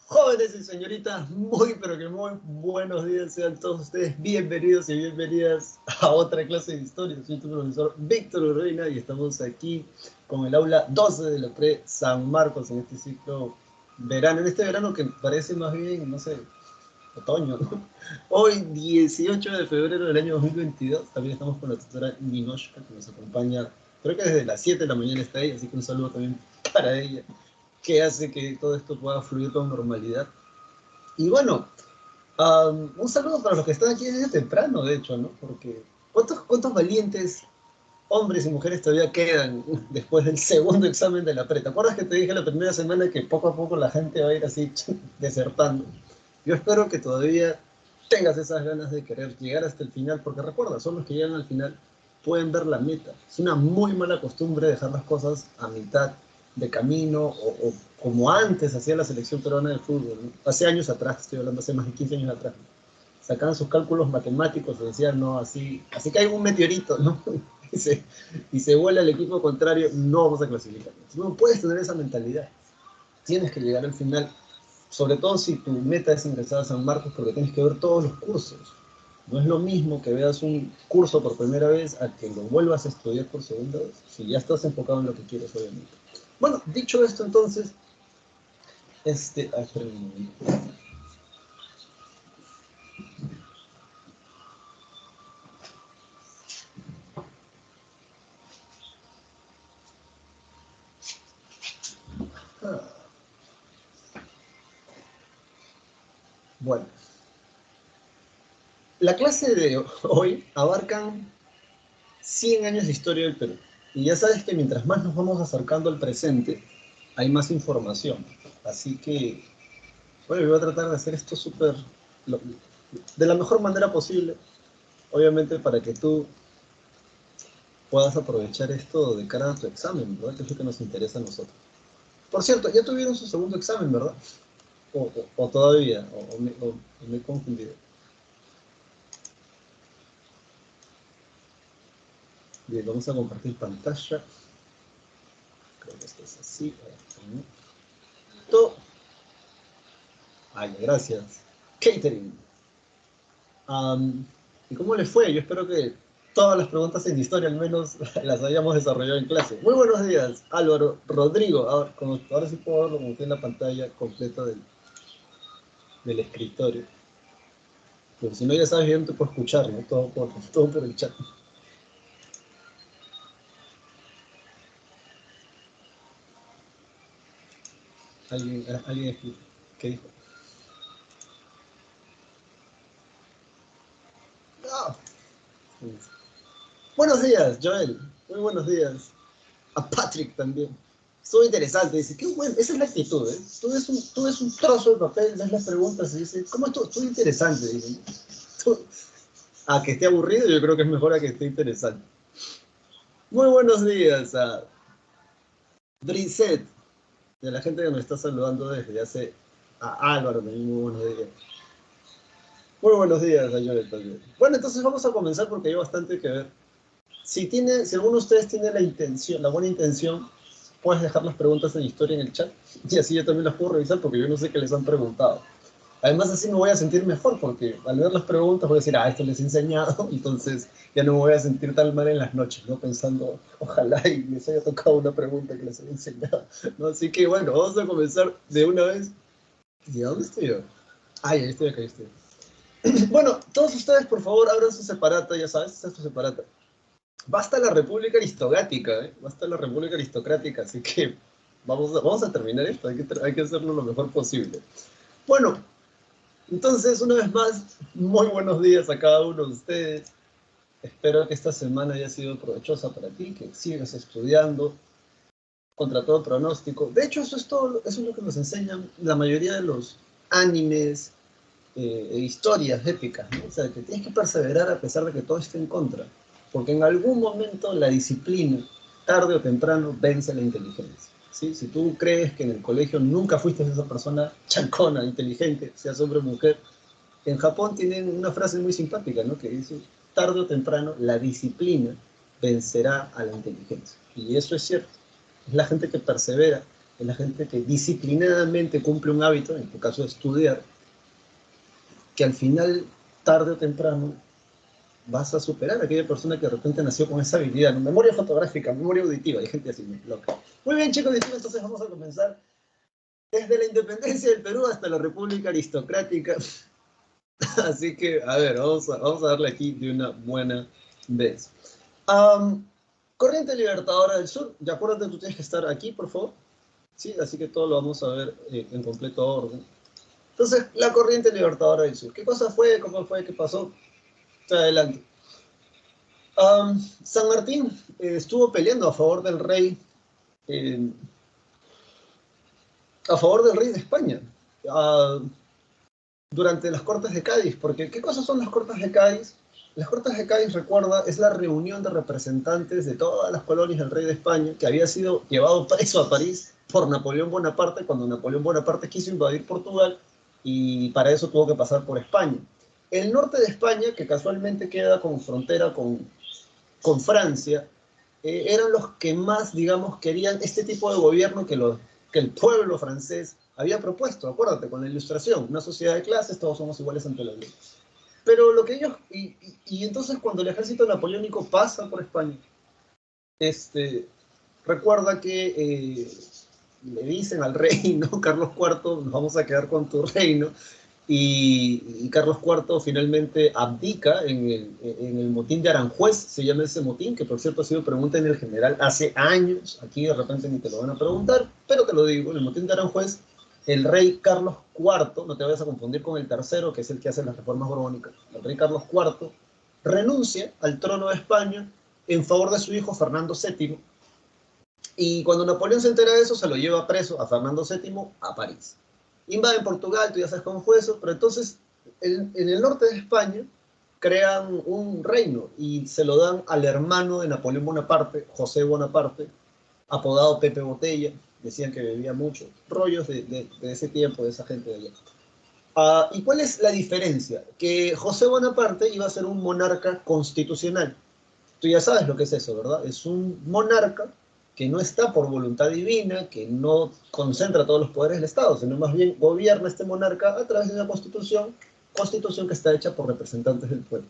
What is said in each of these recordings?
Jóvenes y señoritas, muy pero que muy buenos días, sean todos ustedes bienvenidos y bienvenidas a otra clase de historia. Soy tu profesor Víctor Urreina y estamos aquí con el aula 12 de la Pre San Marcos en este ciclo verano, en este verano que parece más bien, no sé, otoño, ¿no? Hoy, 18 de febrero del año 2022, también estamos con la tutora Ninoshka que nos acompaña, creo que desde las 7 de la mañana está ahí, así que un saludo también para ella, que hace que todo esto pueda fluir con normalidad. Y bueno, un saludo para los que están aquí desde temprano, de hecho, ¿no? Porque ¿cuántos valientes hombres y mujeres todavía quedan después del segundo examen de la pre? ¿Te acuerdas que te dije la primera semana que poco a poco la gente va a ir así desertando? Yo espero que todavía tengas esas ganas de querer llegar hasta el final, porque recuerda, son los que llegan al final, pueden ver la meta. Es una muy mala costumbre dejar las cosas a mitad de camino o como antes hacía la selección peruana de fútbol, ¿no? Hace años atrás, estoy hablando hace más de 15 años atrás, sacaban sus cálculos matemáticos y decían, no, así que hay un meteorito, ¿no? Y se vuela el equipo contrario, no vamos a clasificar. No puedes tener esa mentalidad. Tienes que llegar al final, sobre todo si tu meta es ingresar a San Marcos, porque tienes que ver todos los cursos. No es lo mismo que veas un curso por primera vez a que lo vuelvas a estudiar por segunda vez, si ya estás enfocado en lo que quieres, obviamente. Bueno, dicho esto, entonces, espera un momento. Bueno, la clase de hoy abarcan 100 años de historia del Perú. Y ya sabes que mientras más nos vamos acercando al presente, hay más información. Así que, bueno, yo voy a tratar de hacer esto de la mejor manera posible, obviamente para que tú puedas aprovechar esto de cara a tu examen, ¿verdad? Que es lo que nos interesa a nosotros. Por cierto, ya tuvieron su segundo examen, ¿verdad? O todavía, o me he confundido. Bien, vamos a compartir pantalla. Creo que esto es así. Ay, gracias. Catering. ¿Y cómo les fue? Yo espero que todas las preguntas en historia al menos las hayamos desarrollado en clase. Muy buenos días, Álvaro. Rodrigo, ahora sí puedo verlo como usted en la pantalla completa del escritorio. Porque si no, ya sabes, yo no te puedo escuchar, ¿no? Todo por el chat. Alguien escribe. ¿Qué dijo? ¡Ah! Buenos días, Joel. Muy buenos días. A Patrick también. Estuvo interesante, dice, qué bueno, esa es la actitud, ¿eh? Tú ves un trozo de papel, das las preguntas y dices, ¿cómo estuvo? Estuvo interesante, dice. A que esté aburrido, yo creo que es mejor a que esté interesante. Muy buenos días a Brisset, de la gente que nos está saludando desde hace, a Álvaro también, muy buenos días. Muy buenos días a Joel también. Bueno, entonces vamos a comenzar porque hay bastante que ver. Si alguno de ustedes tiene la buena intención, puedes dejar las preguntas en historia en el chat y así yo también las puedo revisar porque yo no sé qué les han preguntado. Además así me voy a sentir mejor porque al ver las preguntas voy a decir, esto les he enseñado, entonces ya no me voy a sentir tan mal en las noches, ¿no? Pensando, ojalá y les haya tocado una pregunta que les haya enseñado, ¿no? Así que bueno, vamos a comenzar de una vez. ¿Y a dónde estoy yo? Ahí estoy acá, estoy. Bueno, todos ustedes por favor abran su separata, ya sabes, esta es su separata. Basta la República Aristocrática, ¿eh? Basta la República Aristocrática, así que vamos a terminar esto, hay que hacerlo lo mejor posible. Bueno, entonces, una vez más, muy buenos días a cada uno de ustedes. Espero que esta semana haya sido provechosa para ti, que sigas estudiando contra todo pronóstico. De hecho, eso es todo, eso es lo que nos enseñan la mayoría de los animes e historias épicas, ¿no? O sea, que tienes que perseverar a pesar de que todo esté en contra, porque en algún momento la disciplina, tarde o temprano, vence la inteligencia. ¿Sí? Si tú crees que en el colegio nunca fuiste esa persona chacona, inteligente, seas hombre o mujer, en Japón tienen una frase muy simpática, ¿no? Que dice, tarde o temprano, la disciplina vencerá a la inteligencia. Y eso es cierto. Es la gente que persevera, es la gente que disciplinadamente cumple un hábito, en tu caso estudiar, que al final, tarde o temprano, vas a superar a aquella persona que de repente nació con esa habilidad, ¿no? Memoria fotográfica, memoria auditiva, hay gente así, loca. Muy bien, chicos, entonces vamos a comenzar desde la independencia del Perú hasta la República Aristocrática. Así que, a ver, vamos a darle aquí de una buena vez. Corriente Libertadora del Sur, de acuerdo, tú tienes que estar aquí, por favor. Sí, así que todo lo vamos a ver en completo orden. Entonces, la Corriente Libertadora del Sur. ¿Qué cosa fue? ¿Cómo fue? ¿Qué pasó? Adelante. San Martín estuvo peleando a favor del rey, eh, a favor del rey de España, durante las Cortes de Cádiz, porque ¿qué cosas son las Cortes de Cádiz? Las Cortes de Cádiz, recuerda, es la reunión de representantes de todas las colonias del rey de España, que había sido llevado preso a París por Napoleón Bonaparte, cuando Napoleón Bonaparte quiso invadir Portugal, y para eso tuvo que pasar por España. El norte de España, que casualmente queda con frontera con Francia, eran los que más, digamos, querían este tipo de gobierno que el pueblo francés había propuesto, acuérdate, con la Ilustración, una sociedad de clases, todos somos iguales ante la ley. Pero lo que ellos, y entonces cuando el ejército napoleónico pasa por España, recuerda que le dicen al rey, ¿no? Carlos IV, nos vamos a quedar con tu reino, y Carlos IV finalmente abdica en el motín de Aranjuez, se llama ese motín, que por cierto ha sido pregunta en el general hace años, aquí de repente ni te lo van a preguntar, pero te lo digo, en el motín de Aranjuez, el rey Carlos IV, no te vayas a confundir con el tercero, que es el que hace las reformas borbónicas, el rey Carlos IV renuncia al trono de España en favor de su hijo Fernando VII, y cuando Napoleón se entera de eso, se lo lleva preso a Fernando VII a París. Invaden Portugal, tú ya sabes cómo fue eso, pero entonces en el norte de España crean un reino y se lo dan al hermano de Napoleón Bonaparte, José Bonaparte, apodado Pepe Botella, decían que bebía mucho, rollos de ese tiempo, de esa gente de allá. ¿Y cuál es la diferencia? Que José Bonaparte iba a ser un monarca constitucional. Tú ya sabes lo que es eso, ¿verdad? Es un monarca que no está por voluntad divina, que no concentra todos los poderes del Estado, sino más bien gobierna este monarca a través de una constitución que está hecha por representantes del pueblo.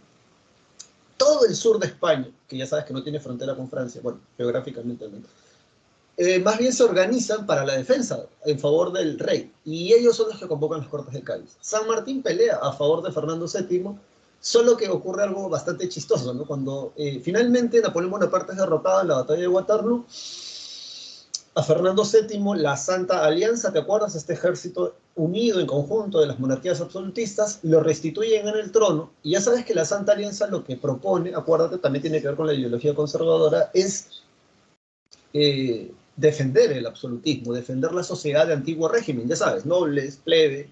Todo el sur de España, que ya sabes que no tiene frontera con Francia, bueno, geográficamente no, más bien se organizan para la defensa en favor del rey, y ellos son los que convocan las Cortes de Cádiz. San Martín pelea a favor de Fernando VII, solo que ocurre algo bastante chistoso, ¿no? Cuando finalmente Napoleón Bonaparte es derrotado en la batalla de Waterloo, a Fernando VII, la Santa Alianza, ¿te acuerdas? Este ejército unido en conjunto de las monarquías absolutistas, lo restituyen en el trono, y ya sabes que la Santa Alianza lo que propone, acuérdate, también tiene que ver con la ideología conservadora, es defender el absolutismo, defender la sociedad de antiguo régimen, ya sabes, nobles, plebe,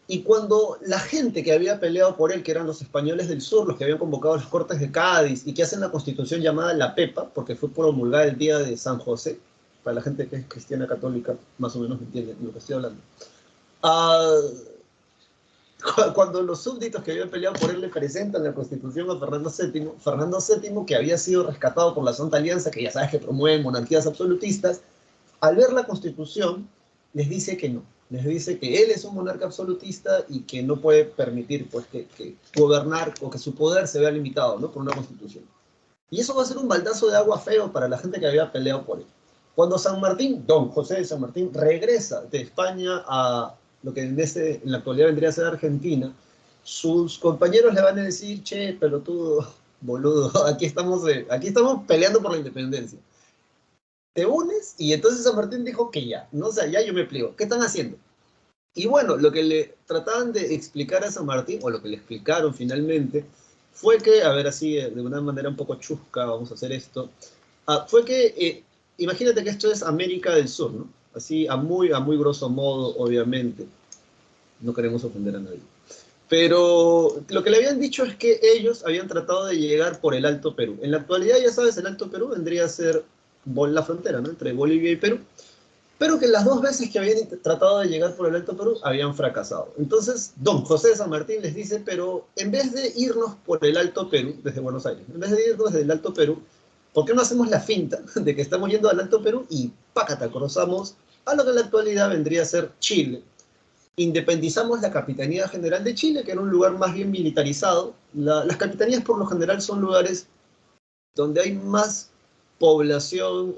y cuando la gente que había peleado por él, que eran los españoles del sur, los que habían convocado a las Cortes de Cádiz y que hacen la constitución llamada la Pepa, porque fue promulgada el día de San José, para la gente que es cristiana católica, más o menos me entiende lo que estoy hablando. Cuando los súbditos que habían peleado por él le presentan la constitución a Fernando VII, que había sido rescatado por la Santa Alianza, que ya sabes que promueve monarquías absolutistas, al ver la constitución, les dice que no. Les dice que él es un monarca absolutista y que no puede permitir pues, que gobernar o que su poder se vea limitado, ¿no? Por una constitución. Y eso va a ser un baldazo de agua feo para la gente que había peleado por él. Cuando San Martín, don José de San Martín, regresa de España a lo que en la actualidad vendría a ser Argentina, sus compañeros le van a decir, che, pelotudo, boludo, aquí estamos peleando por la independencia. Te unes, y entonces San Martín dijo que ya, no, o sea, ya yo me pliego. ¿Qué están haciendo? Y bueno, lo que le trataban de explicar a San Martín, o lo que le explicaron finalmente, fue que, a ver, así de una manera un poco chusca, vamos a hacer esto, fue que, imagínate que esto es América del Sur, ¿no? Así, a muy grosso modo, obviamente, no queremos ofender a nadie. Pero lo que le habían dicho es que ellos habían tratado de llegar por el Alto Perú. En la actualidad, ya sabes, el Alto Perú vendría a ser la frontera, ¿no? Entre Bolivia y Perú, pero que las dos veces que habían tratado de llegar por el Alto Perú habían fracasado. Entonces, don José de San Martín les dice, pero en vez de irnos por el Alto Perú, desde Buenos Aires, en vez de irnos desde el Alto Perú, ¿por qué no hacemos la finta de que estamos yendo al Alto Perú y pácata, cruzamos a lo que en la actualidad vendría a ser Chile? Independizamos la Capitanía General de Chile, que era un lugar más bien militarizado. Las capitanías por lo general son lugares donde hay más población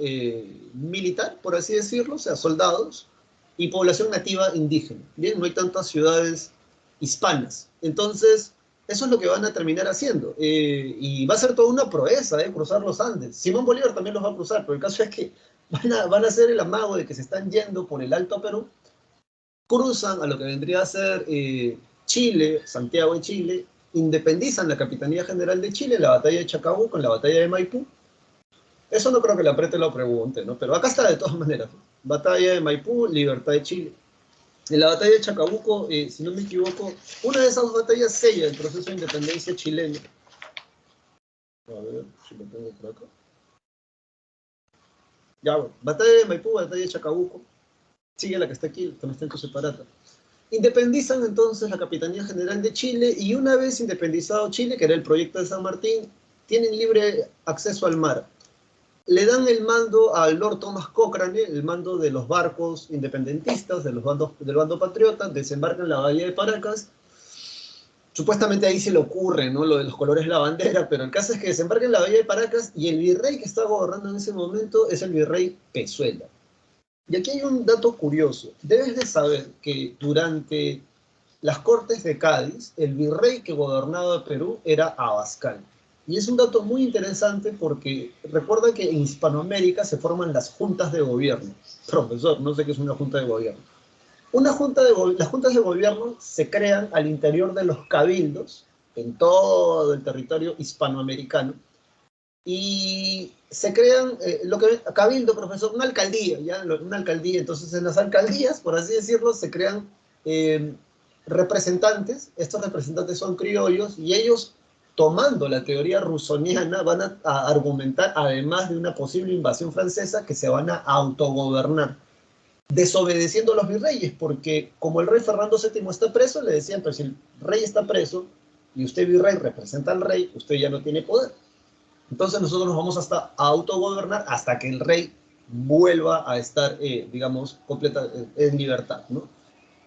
militar, por así decirlo, o sea, soldados, y población nativa indígena. Bien, no hay tantas ciudades hispanas. Entonces, eso es lo que van a terminar haciendo. Y va a ser toda una proeza, cruzar los Andes. Simón Bolívar también los va a cruzar, pero el caso es que van a hacer el amago de que se están yendo por el Alto Perú, cruzan a lo que vendría a ser Chile, Santiago de Chile, independizan la Capitanía General de Chile, la batalla de Chacabuco, en la batalla de Maipú. Eso no creo que la Prete lo pregunte, ¿no? Pero acá está de todas maneras. Batalla de Maipú, Libertad de Chile. En la batalla de Chacabuco, si no me equivoco, una de esas batallas sella el proceso de independencia chileno. A ver si lo tengo por acá. Ya, bueno, batalla de Maipú, batalla de Chacabuco. Sigue la que está aquí, que no está en tu separata. Independizan entonces la Capitanía General de Chile y una vez independizado Chile, que era el proyecto de San Martín, tienen libre acceso al mar. Le dan el mando al Lord Thomas Cochrane, el mando de los barcos independentistas, del bando patriota, desembarcan en la bahía de Paracas. Supuestamente ahí se le ocurre, ¿no?, lo de los colores de la bandera, pero el caso es que desembarcan en la bahía de Paracas y el virrey que está gobernando en ese momento es el virrey Pezuela. Y aquí hay un dato curioso. Debes de saber que durante las Cortes de Cádiz, el virrey que gobernaba Perú era Abascal. Y es un dato muy interesante porque recuerda que en Hispanoamérica se forman las juntas de gobierno. Profesor, no sé qué es una junta de gobierno. Las juntas de gobierno se crean al interior de los cabildos en todo el territorio hispanoamericano y se crean, cabildo, profesor, una alcaldía, ¿ya? Una alcaldía. Entonces, en las alcaldías, por así decirlo, se crean representantes. Estos representantes son criollos y ellos, tomando la teoría rusoniana, van a argumentar, además de una posible invasión francesa, que se van a autogobernar, desobedeciendo a los virreyes, porque como el rey Fernando VII está preso, le decían, pero si el rey está preso y usted virrey representa al rey, usted ya no tiene poder. Entonces nosotros nos vamos hasta a autogobernar hasta que el rey vuelva a estar, digamos, en libertad, ¿no?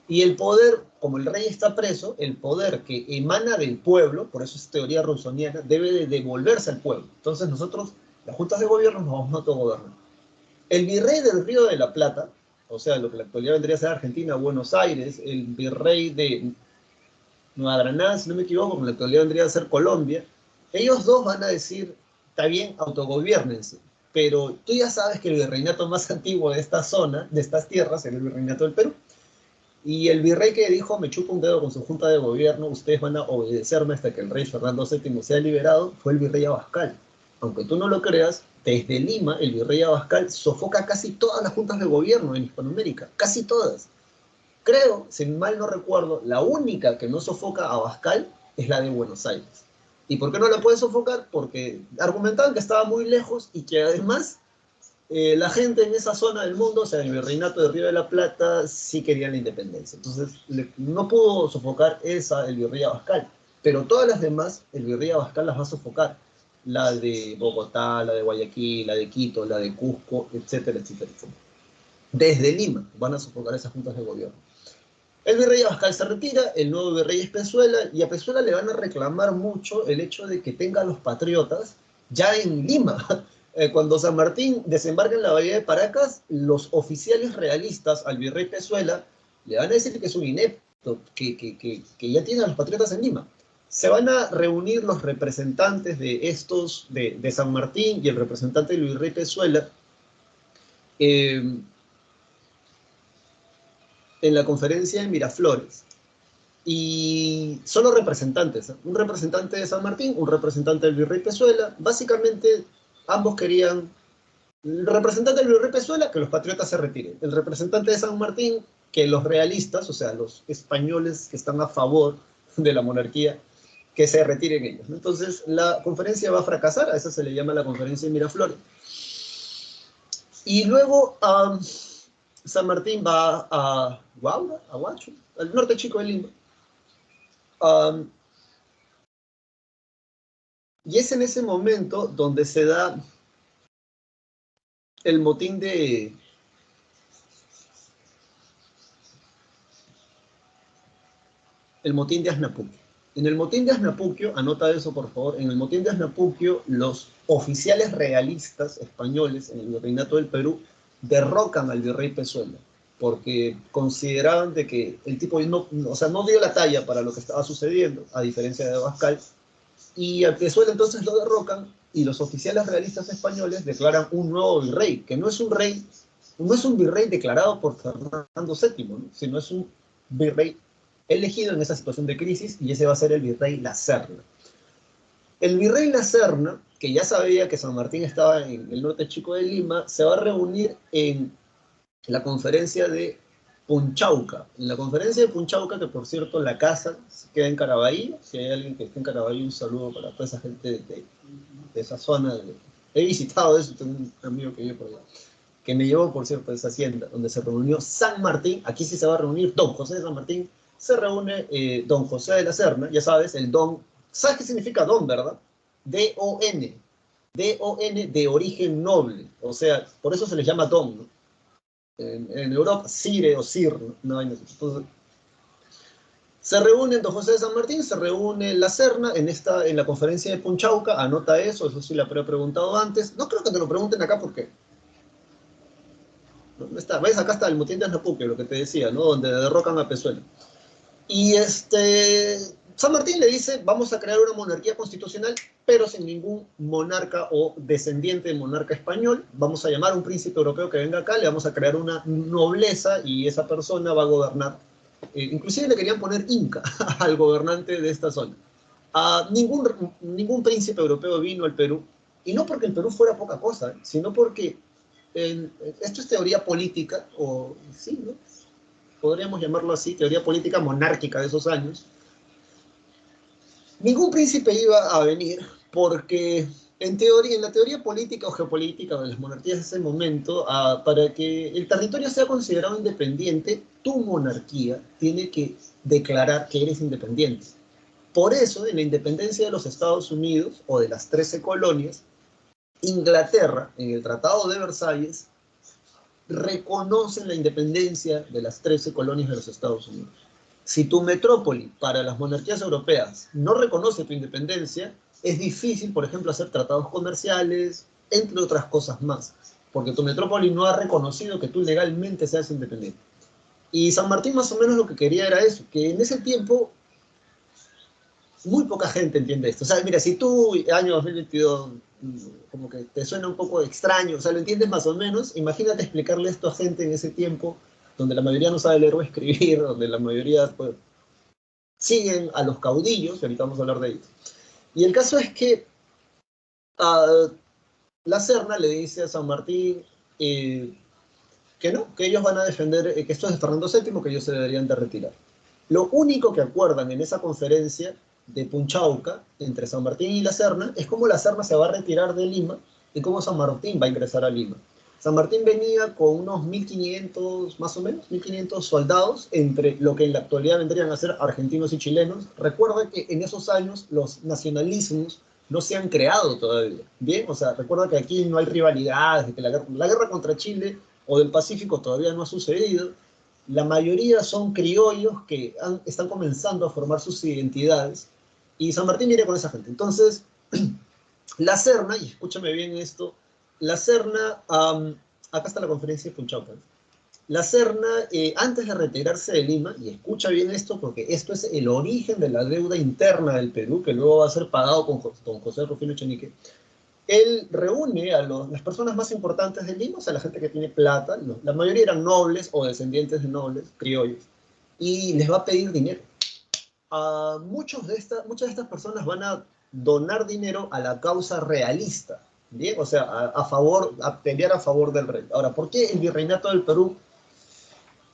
Y el poder, como el rey está preso, el poder que emana del pueblo, por eso es teoría rusoniana, debe de devolverse al pueblo. Entonces nosotros, las juntas de gobierno, nos vamos a autogobernar. El virrey del Río de la Plata, o sea, lo que en la actualidad vendría a ser Argentina, Buenos Aires, el virrey de Nueva Granada, si no me equivoco, en la actualidad vendría a ser Colombia, ellos dos van a decir, está bien, autogobiernense, pero tú ya sabes que el virreinato más antiguo de esta zona, de estas tierras, era el virreinato del Perú. Y el virrey que dijo, me chupa un dedo con su junta de gobierno, ustedes van a obedecerme hasta que el rey Fernando VII sea liberado, fue el virrey Abascal. Aunque tú no lo creas, desde Lima el virrey Abascal sofoca casi todas las juntas de gobierno en Hispanoamérica, casi todas. Creo, si mal no recuerdo, la única que no sofoca a Abascal es la de Buenos Aires. ¿Y por qué no la puede sofocar? Porque argumentaban que estaba muy lejos y que además la gente en esa zona del mundo, o sea, en el virreinato de Río de la Plata, sí querían la independencia. Entonces, no pudo sofocar el virrey Abascal. Pero todas las demás, el virrey Abascal las va a sofocar. La de Bogotá, la de Guayaquil, la de Quito, la de Cusco, etcétera, etcétera, etcétera. Desde Lima van a sofocar esas juntas de gobierno. El virrey Abascal se retira, el nuevo virrey es Pezuela, y a Pezuela le van a reclamar mucho el hecho de que tenga a los patriotas ya en Lima. Cuando San Martín desembarca en la bahía de Paracas, los oficiales realistas al virrey Pezuela le van a decir que es un inepto, que ya tiene a los patriotas en Lima. Se van a reunir los representantes de San Martín y el representante del virrey Pezuela, en la conferencia de Miraflores. Y son los representantes, ¿eh? Un representante de San Martín, un representante del virrey Pezuela. Básicamente, ambos querían, el representante del virrey Pezuela, que los patriotas se retiren. El representante de San Martín, que los realistas, o sea, los españoles que están a favor de la monarquía, que se retiren ellos. Entonces, la conferencia va a fracasar, a esa se le llama la conferencia de Miraflores. Y luego San Martín va a Guaura, a Huacho, al norte chico de Lima. Y es en ese momento donde se da el motín de... El motín de Asnapuquio. En el motín de Asnapuquio, anota eso por favor, en el motín de Asnapuquio los oficiales realistas españoles en el virreinato del Perú derrocan al virrey Pezuela, porque consideraban de que el tipo no, o sea, no dio la talla para lo que estaba sucediendo, a diferencia de Abascal, y a Pezuela entonces lo derrocan y los oficiales realistas españoles declaran un nuevo virrey, que no es un rey, no es un virrey declarado por Fernando VII, ¿no? Sino es un virrey elegido en esa situación de crisis, y ese va a ser el virrey La Serna. El virrey La Serna, que ya sabía que San Martín estaba en el norte chico de Lima, se va a reunir en la conferencia de Punchauca. En la conferencia de Punchauca, que por cierto la casa queda en Caraballo, si hay alguien que esté en Caraballo, un saludo para toda esa gente de esa zona. He visitado eso, tengo un amigo que vive por allá, que me llevó, por cierto, a esa hacienda, donde se reunió San Martín. Aquí sí se va a reunir Don José de San Martín, se reúne Don José de la Serna, ya sabes, el Don. ¿Sabes qué significa Don, verdad? D-O-N. D-O-N, de origen noble. O sea, por eso se les llama Don, ¿no? En Europa, Sire o Sir, ¿no? Entonces, se reúnen Don José de San Martín, se reúne la Serna en la conferencia de Punchauca, anota eso sí la habría preguntado antes. No creo que te lo pregunten acá porque no está. ¿Ves? Acá está el motín de Asnapuquio, lo que te decía, ¿no? Donde derrocan a Pezuela. Y San Martín le dice, vamos a crear una monarquía constitucional, pero sin ningún monarca o descendiente de monarca español. Vamos a llamar a un príncipe europeo que venga acá, le vamos a crear una nobleza y esa persona va a gobernar. Inclusive le querían poner Inca al gobernante de esta zona. Ningún príncipe europeo vino al Perú, y no porque el Perú fuera poca cosa, sino porque esto es teoría política, o sí, ¿no? Podríamos llamarlo así, teoría política monárquica de esos años. Ningún príncipe iba a venir porque en la teoría política o geopolítica de las monarquías de ese momento, para que el territorio sea considerado independiente, tu monarquía tiene que declarar que eres independiente. Por eso, en la independencia de los Estados Unidos o de las 13 colonias, Inglaterra, en el Tratado de Versalles, reconoce la independencia de las 13 colonias de los Estados Unidos. Si tu metrópoli para las monarquías europeas no reconoce tu independencia, es difícil, por ejemplo, hacer tratados comerciales, entre otras cosas más, porque tu metrópoli no ha reconocido que tú legalmente seas independiente. Y San Martín más o menos lo que quería era eso, que en ese tiempo muy poca gente entiende esto. O sea, mira, si tú, año 2022, como que te suena un poco extraño, o sea, lo entiendes más o menos, imagínate explicarle esto a gente en ese tiempo, donde la mayoría no sabe leer o escribir, donde la mayoría pues, siguen a los caudillos, y ahorita vamos a hablar de ellos. Y el caso es que la Serna le dice a San Martín que no, que ellos van a defender, que esto es de Fernando VII, que ellos se deberían de retirar. Lo único que acuerdan en esa conferencia de Punchauca entre San Martín y la Serna es cómo la Serna se va a retirar de Lima y cómo San Martín va a ingresar a Lima. San Martín venía con unos 1.500, más o menos, 1.500 soldados, entre lo que en la actualidad vendrían a ser argentinos y chilenos. Recuerda que en esos años los nacionalismos no se han creado todavía. Bien, o sea, recuerda que aquí no hay rivalidades, de que la guerra contra Chile o del Pacífico todavía no ha sucedido. La mayoría son criollos que están comenzando a formar sus identidades, y San Martín viene con esa gente. Entonces, la Serna, y escúchame bien esto, la Serna, acá está la conferencia de Punchauca, la Serna, antes de retirarse de Lima, y escucha bien esto porque esto es el origen de la deuda interna del Perú, que luego va a ser pagado con don José Rufino Echenique, él reúne a las personas más importantes de Lima, o sea, la gente que tiene plata, la mayoría eran nobles o descendientes de nobles, criollos, y les va a pedir dinero. Muchas de estas personas van a donar dinero a la causa realista, ¿bien? O sea, a pelear a favor del rey. Ahora, ¿por qué el virreinato del Perú?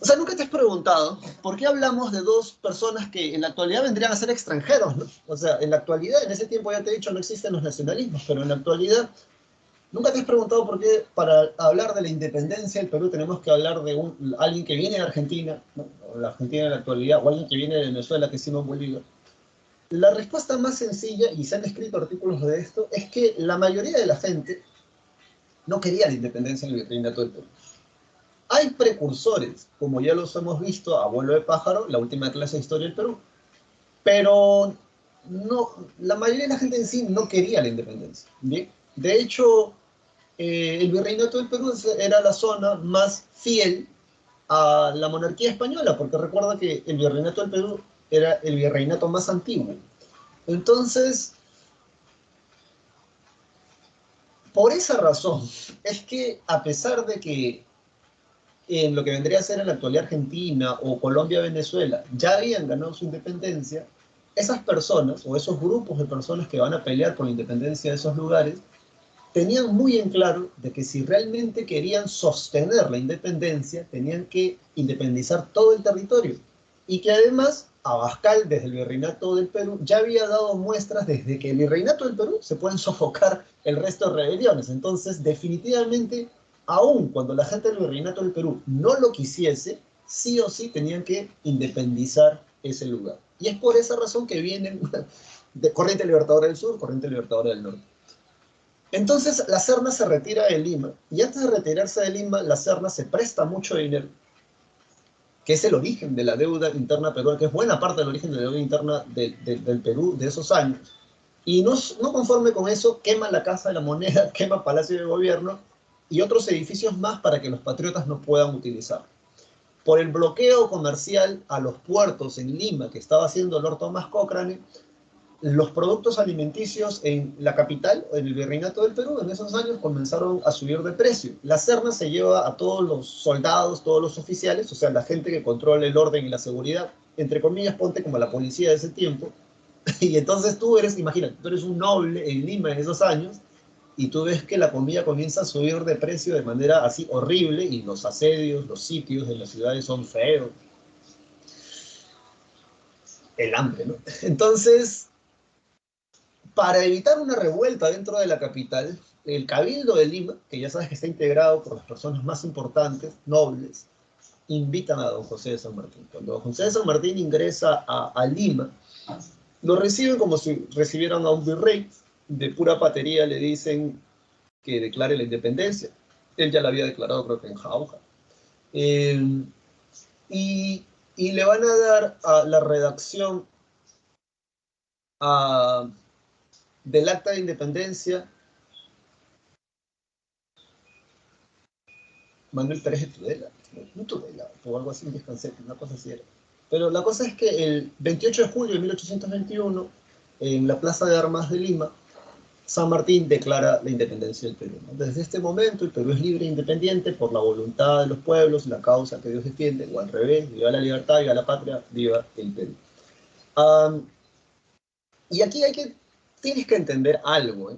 O sea, nunca te has preguntado por qué hablamos de dos personas que en la actualidad vendrían a ser extranjeros, ¿no? O sea, en la actualidad, en ese tiempo ya te he dicho, no existen los nacionalismos, pero en la actualidad, nunca te has preguntado por qué para hablar de la independencia del Perú tenemos que hablar de alguien que viene de Argentina, ¿no? O la Argentina en la actualidad, o alguien que viene de Venezuela, que es Simón Bolívar. La respuesta más sencilla, y se han escrito artículos de esto, es que la mayoría de la gente no quería la independencia del virreinato del Perú. Hay precursores, como ya los hemos visto, Abuelo de Pájaro, la última clase de historia del Perú, pero no, la mayoría de la gente en sí no quería la independencia. ¿Bien? De hecho, el virreinato del Perú era la zona más fiel a la monarquía española, porque recuerda que el virreinato del Perú era el virreinato más antiguo. Entonces, por esa razón, es que a pesar de que en lo que vendría a ser en la actualidad Argentina o Colombia, Venezuela, ya habían ganado su independencia, esas personas o esos grupos de personas que van a pelear por la independencia de esos lugares, tenían muy en claro de que si realmente querían sostener la independencia, tenían que independizar todo el territorio. Y que además Abascal, desde el Virreinato del Perú, ya había dado muestras desde que el Virreinato del Perú se pueden sofocar el resto de rebeliones. Entonces, definitivamente, aun cuando la gente del Virreinato del Perú no lo quisiese, sí o sí tenían que independizar ese lugar. Y es por esa razón que vienen de Corriente Libertadora del Sur, Corriente Libertadora del Norte. Entonces la Serna se retira de Lima y antes de retirarse de Lima, la Serna se presta mucho dinero, que es el origen de la deuda interna peruana, que es buena parte del origen de la deuda interna del Perú de esos años. Y no conforme con eso, quema la Casa de la Moneda, quema Palacio de Gobierno y otros edificios más para que los patriotas no puedan utilizar. Por el bloqueo comercial a los puertos en Lima que estaba haciendo Lord Thomas Cochrane, los productos alimenticios en la capital, en el Virreinato del Perú, en esos años comenzaron a subir de precio. La Serna se lleva a todos los soldados, todos los oficiales, o sea, la gente que controla el orden y la seguridad, entre comillas, ponte como la policía de ese tiempo, y entonces tú eres, imagínate, tú eres un noble en Lima en esos años, y tú ves que la comida comienza a subir de precio de manera así horrible, y los asedios, los sitios de las ciudades son feos. El hambre, ¿no? Entonces, para evitar una revuelta dentro de la capital, el Cabildo de Lima, que ya sabes que está integrado por las personas más importantes, nobles, invitan a don José de San Martín. Cuando don José de San Martín ingresa a Lima, lo reciben como si recibieran a un virrey, de pura patería le dicen que declare la independencia. Él ya la había declarado, creo que en Jauja. Eh, y le van a dar a la redacción a, del acta de independencia Manuel Pérez de Tudela, no Tudela, o algo así, descansé, una cosa así era. Pero la cosa es que el 28 de julio de 1821, en la Plaza de Armas de Lima, San Martín declara la independencia del Perú, ¿no? Desde este momento el Perú es libre e independiente por la voluntad de los pueblos, la causa que Dios defiende, o al revés, viva la libertad, viva la patria, viva el Perú. Um, y aquí tienes que entender algo, ¿eh?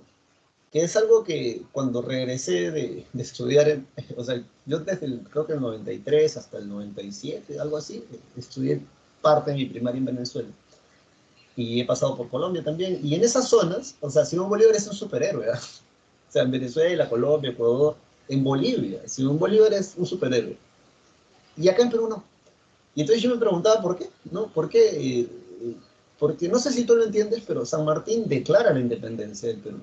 Que es algo que cuando regresé de estudiar, o sea, yo desde creo que el 93 hasta el 97, algo así, estudié parte de mi primaria en Venezuela. Y he pasado por Colombia también. Y en esas zonas, o sea, Simón Bolívar es un superhéroe, ¿verdad? O sea, en Venezuela, Colombia, Ecuador, en Bolivia, Simón Bolívar es un superhéroe. Y acá en Perú no. Y entonces yo me preguntaba por qué, ¿no? ¿Por qué? Porque no sé si tú lo entiendes, pero San Martín declara la independencia del Perú,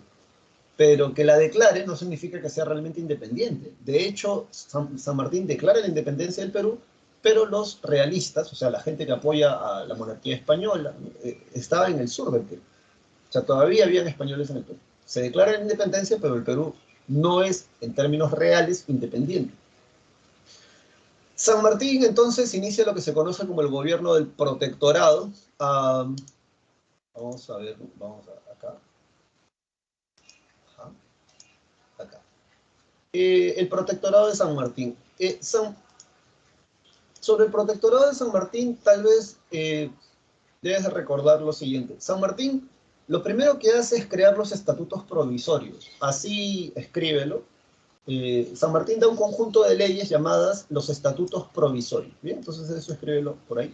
pero que la declare no significa que sea realmente independiente. De hecho, San Martín declara la independencia del Perú, pero los realistas, o sea, la gente que apoya a la monarquía española, estaba en el sur del Perú. O sea, todavía habían españoles en el Perú. Se declara la independencia, pero el Perú no es, en términos reales, independiente. San Martín entonces inicia lo que se conoce como el gobierno del protectorado. Vamos a ver, acá. Ajá, acá. El protectorado de San Martín. Sobre el protectorado de San Martín, tal vez debes recordar lo siguiente. San Martín lo primero que hace es crear los estatutos provisorios. Así escríbelo. San Martín da un conjunto de leyes llamadas los estatutos provisorios. Bien, entonces eso escríbelo por ahí.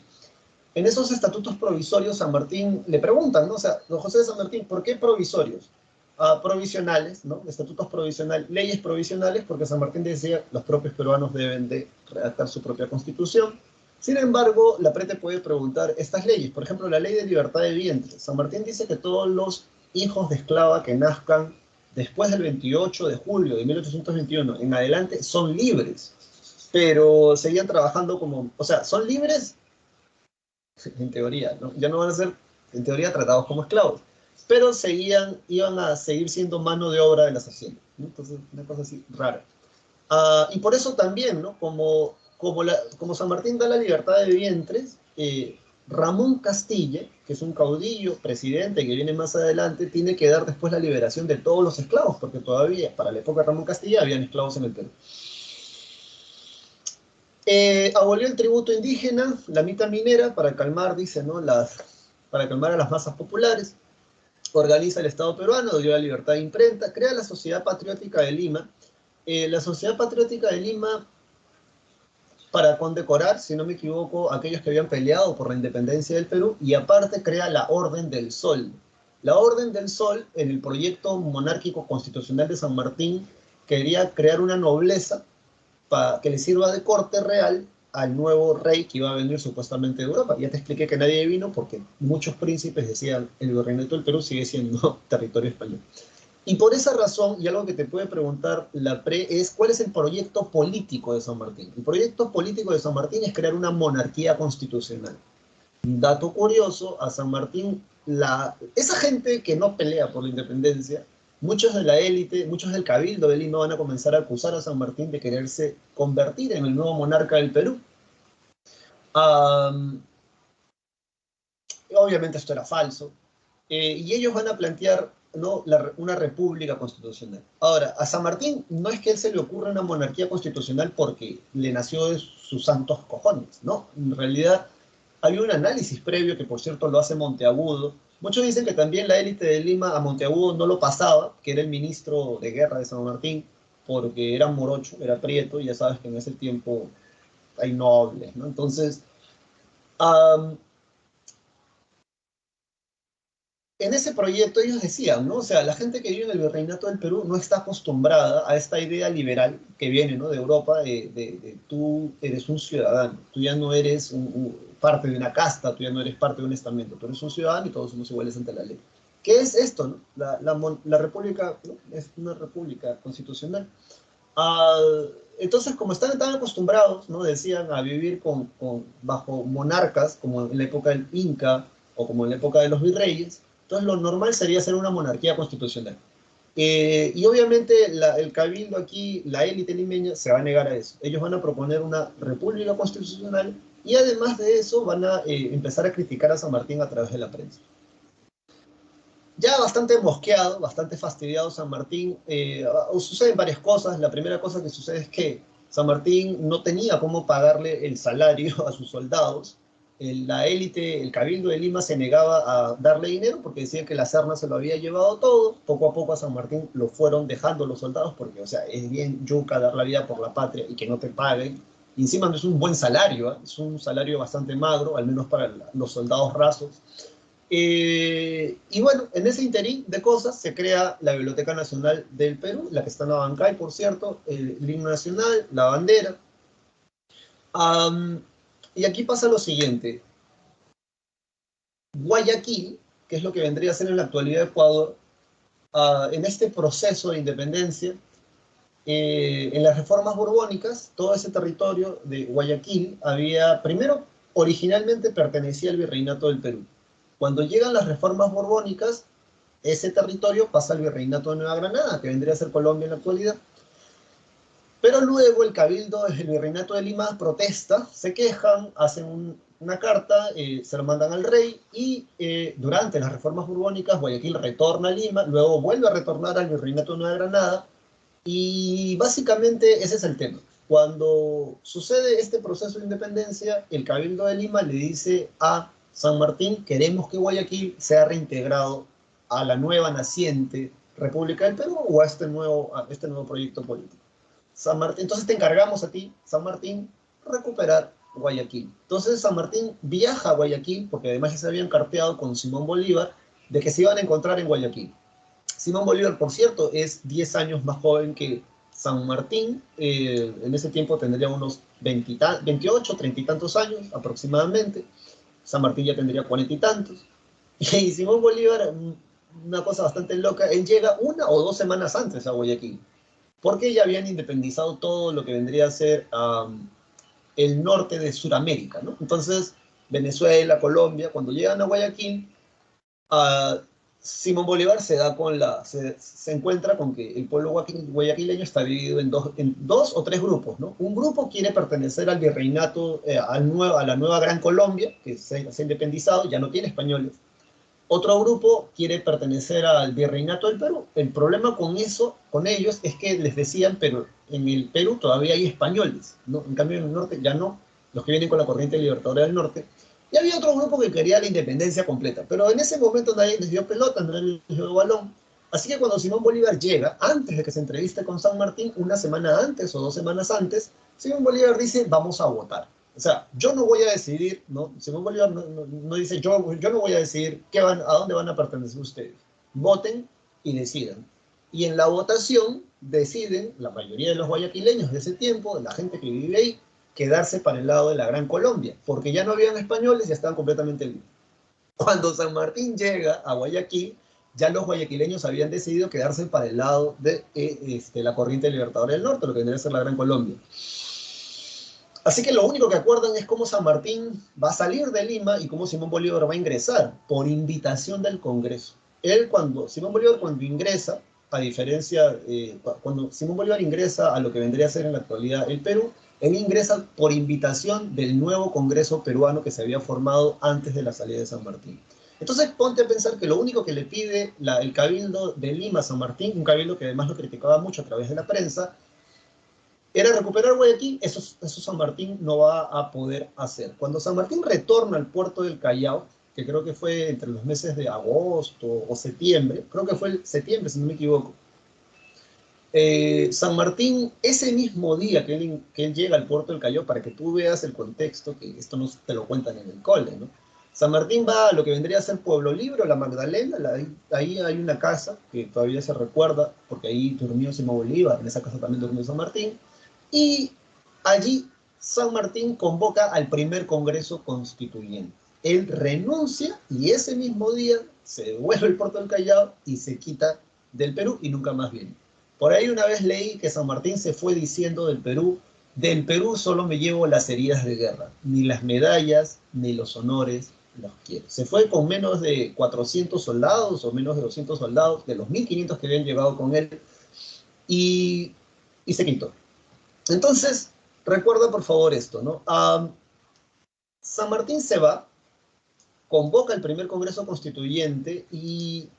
En esos estatutos provisorios, San Martín le preguntan, ¿no? O sea, don José de San Martín, ¿por qué provisorios? Provisionales, ¿no? Estatutos provisionales, leyes provisionales, porque San Martín decía los propios peruanos deben de redactar su propia constitución. Sin embargo, la Prete puede preguntar estas leyes, por ejemplo, la ley de libertad de vientre. San Martín dice que todos los hijos de esclava que nazcan después del 28 de julio de 1821 en adelante son libres, pero seguían trabajando como, o sea, son libres en teoría, ¿no? Ya no van a ser, en teoría, tratados como esclavos, pero iban a seguir siendo mano de obra de las haciendas, ¿no? Entonces, una cosa así rara. Y por eso también, ¿no? Como San Martín da la libertad de vientres, Ramón Castilla, que es un caudillo, presidente que viene más adelante, tiene que dar después la liberación de todos los esclavos, porque todavía, para la época de Ramón Castilla, habían esclavos en el Perú. Abolió el tributo indígena, la mitad minera, para calmar, dice, ¿no? Para calmar a las masas populares. Organiza el Estado peruano, dio la libertad de imprenta, crea la Sociedad Patriótica de Lima. La Sociedad Patriótica de Lima, para condecorar, si no me equivoco, a aquellos que habían peleado por la independencia del Perú, y aparte crea la Orden del Sol. La Orden del Sol, en el proyecto monárquico constitucional de San Martín, quería crear una nobleza para que le sirva de corte real al nuevo rey que iba a venir supuestamente de Europa. Ya te expliqué que nadie vino porque muchos príncipes decían el virreinato del Perú sigue siendo territorio español. Y por esa razón, y algo que te puede preguntar la PRE, es ¿cuál es el proyecto político de San Martín? El proyecto político de San Martín es crear una monarquía constitucional. Dato curioso, a San Martín, esa gente que no pelea por la independencia, muchos de la élite, muchos del cabildo de Lima van a comenzar a acusar a San Martín de quererse convertir en el nuevo monarca del Perú. Obviamente esto era falso, y ellos van a plantear, ¿no? Una república constitucional. Ahora, a San Martín no es que a él se le ocurra una monarquía constitucional porque le nació de sus santos cojones, ¿no? En realidad hay un análisis previo que, por cierto, lo hace Monteagudo. Muchos dicen que también la élite de Lima a Monteagudo no lo pasaba, que era el ministro de guerra de San Martín, porque era morocho, era prieto, y ya sabes que en ese tiempo hay nobles, ¿no? Entonces, um, en ese proyecto ellos decían, ¿no? O sea, la gente que vive en el virreinato del Perú no está acostumbrada a esta idea liberal que viene, ¿no? De Europa, de tú eres un ciudadano, tú ya no eres parte de una casta, tú ya no eres parte de un estamento, tú eres un ciudadano y todos somos iguales ante la ley. ¿Qué es esto, no? La república, ¿no? Es una república constitucional. Ah, entonces, como están tan acostumbrados, ¿no? Decían, a vivir bajo monarcas, como en la época del Inca o como en la época de los virreyes, entonces lo normal sería ser una monarquía constitucional. Y obviamente el cabildo aquí, la élite limeña, se va a negar a eso. Ellos van a proponer una república constitucional y además de eso van a empezar a criticar a San Martín a través de la prensa. Ya bastante mosqueado, bastante fastidiado San Martín, suceden varias cosas. La primera cosa que sucede es que San Martín no tenía cómo pagarle el salario a sus soldados. La élite, el cabildo de Lima se negaba a darle dinero porque decían que la Serna se lo había llevado todo. Poco a poco a San Martín lo fueron dejando los soldados porque, o sea, es bien yuca dar la vida por la patria y que no te paguen. Y encima no es un buen salario, ¿eh? Es un salario bastante magro, al menos para los soldados rasos. Y bueno, en ese interín de cosas se crea la Biblioteca Nacional del Perú, la que está en Abancay, por cierto, el himno nacional, la bandera. Um, y aquí pasa lo siguiente. Guayaquil, que es lo que vendría a ser en la actualidad Ecuador, en este proceso de independencia, en las reformas borbónicas, todo ese territorio de Guayaquil primero, originalmente pertenecía al Virreinato del Perú. Cuando llegan las reformas borbónicas, ese territorio pasa al Virreinato de Nueva Granada, que vendría a ser Colombia en la actualidad. Pero luego el Cabildo del Virreinato de Lima protesta, se quejan, hacen una carta, se lo mandan al rey y durante las reformas borbónicas Guayaquil retorna a Lima, luego vuelve a retornar al Virreinato de Nueva Granada y básicamente ese es el tema. Cuando sucede este proceso de independencia, el Cabildo de Lima le dice a San Martín, queremos que Guayaquil sea reintegrado a la nueva naciente República del Perú o a este nuevo proyecto político. San Martín, entonces te encargamos a ti, San Martín, recuperar Guayaquil. Entonces San Martín viaja a Guayaquil, porque además ya se habían carteado con Simón Bolívar, de que se iban a encontrar en Guayaquil. Simón Bolívar, por cierto, es 10 años más joven que San Martín. En ese tiempo tendría unos 28, 30 y tantos años aproximadamente. San Martín ya tendría 40 y tantos. Y Simón Bolívar una cosa bastante loca, él llega 1 o 2 semanas antes a Guayaquil, porque ya habían independizado todo lo que vendría a ser el norte de Sudamérica, ¿no? Entonces, Venezuela, Colombia, cuando llegan a Guayaquil, uh, Simón Bolívar se encuentra con que el pueblo guayaquileño está dividido en dos o tres grupos, ¿no? Un grupo quiere pertenecer al virreinato, a la nueva Gran Colombia, que se ha independizado, ya no tiene españoles. Otro grupo quiere pertenecer al virreinato del Perú. El problema con eso, con ellos, es que les decían, pero en el Perú todavía hay españoles, ¿no? En cambio en el norte ya no, los que vienen con la corriente libertadora del norte. Y había otro grupo que quería la independencia completa, pero en ese momento nadie les dio pelota, nadie les dio balón. Así que cuando Simón Bolívar llega, antes de que se entreviste con San Martín, 1 semana antes o 2 semanas antes, Simón Bolívar dice, vamos a votar. O sea, yo no voy a decidir, ¿no? Simón Bolívar no dice, yo no voy a decidir a dónde van a pertenecer ustedes. Voten y decidan. Y en la votación deciden, la mayoría de los guayaquileños de ese tiempo, de la gente que vive ahí, quedarse para el lado de la Gran Colombia, porque ya no habían españoles y estaban completamente libres. Cuando San Martín llega a Guayaquil, ya los guayaquileños habían decidido quedarse para el lado de la corriente libertadora del norte, lo que vendría a ser la Gran Colombia. Así que lo único que acuerdan es cómo San Martín va a salir de Lima y cómo Simón Bolívar va a ingresar por invitación del Congreso. Simón Bolívar cuando ingresa, a diferencia, cuando Simón Bolívar ingresa a lo que vendría a ser en la actualidad el Perú, él ingresa por invitación del nuevo Congreso peruano que se había formado antes de la salida de San Martín. Entonces ponte a pensar que lo único que le pide el Cabildo de Lima a San Martín, un cabildo que además lo criticaba mucho a través de la prensa, era recuperar Guayaquil. Eso San Martín no va a poder hacer. Cuando San Martín retorna al puerto del Callao, que creo que fue entre los meses de agosto o septiembre, creo que fue el septiembre, si no me equivoco, San Martín, ese mismo día que él llega al puerto del Callao, para que tú veas el contexto, que esto no te lo cuentan en el cole, ¿no? San Martín va a lo que vendría a ser Pueblo Libre, la Magdalena, ahí hay una casa que todavía se recuerda, porque ahí durmió Simón Bolívar, en esa casa también durmió San Martín, y allí San Martín convoca al primer Congreso Constituyente. Él renuncia y ese mismo día se devuelve el puerto del Callao y se quita del Perú y nunca más viene. Por ahí una vez leí que San Martín se fue diciendo del Perú solo me llevo las heridas de guerra, ni las medallas, ni los honores los quiero. Se fue con menos de 400 soldados o menos de 200 soldados, de los 1500 que habían llegado con él, y se quitó. Entonces, recuerda por favor esto, ¿no? San Martín se va, convoca el primer Congreso Constituyente y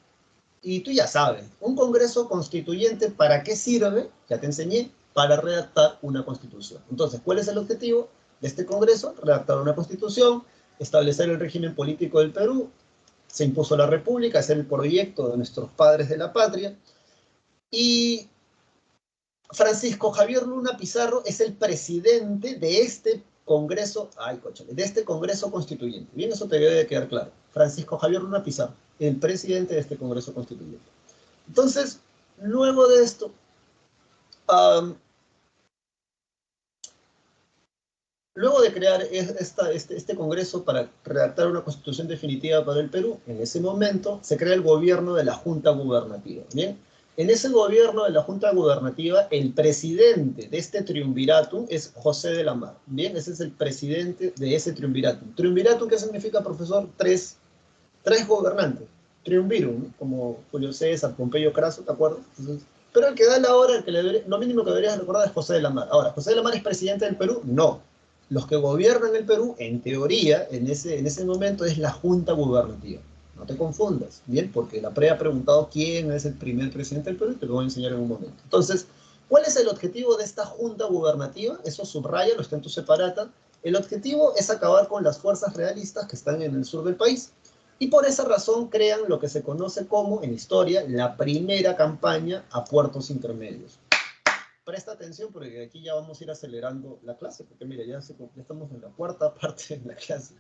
tú ya sabes, un Congreso Constituyente, ¿para qué sirve? Ya te enseñé, para redactar una constitución. Entonces, ¿cuál es el objetivo de este Congreso? Redactar una constitución, establecer el régimen político del Perú, se impuso la República, es el proyecto de nuestros padres de la patria, y Francisco Javier Luna Pizarro es el presidente de este Congreso, de este Congreso Constituyente. Bien, eso te debe de quedar claro. Francisco Javier Luna Pizarro, el presidente de este Congreso Constituyente. Entonces, luego de esto, luego de crear este Congreso para redactar una constitución definitiva para el Perú, en ese momento se crea el gobierno de la Junta Gubernativa. Bien, en ese gobierno de la Junta Gubernativa, el presidente de este triunviratum es José de la Mar. Bien, ese es el presidente de ese triunviratum. ¿Triunviratum qué significa, profesor? Tres gobernantes. Triunvirum, ¿no? Como Julio César, Pompeyo Craso, ¿te acuerdas? Entonces, pero el que da la hora, lo mínimo que deberías recordar es José de la Mar. Ahora, ¿José de la Mar es presidente del Perú? No. Los que gobiernan el Perú, en teoría, en ese momento es la Junta Gubernativa. No te confundas, ¿bien? Porque la PRE ha preguntado quién es el primer presidente del Perú y te lo voy a enseñar en un momento. Entonces, ¿cuál es el objetivo de esta Junta Gubernativa? Eso subraya, lo está en tu separata. El objetivo es acabar con las fuerzas realistas que están en el sur del país. Y por esa razón crean lo que se conoce como, en historia, la primera campaña a puertos intermedios. Presta atención porque aquí ya vamos a ir acelerando la clase, porque mira, ya estamos en la cuarta parte de la clase.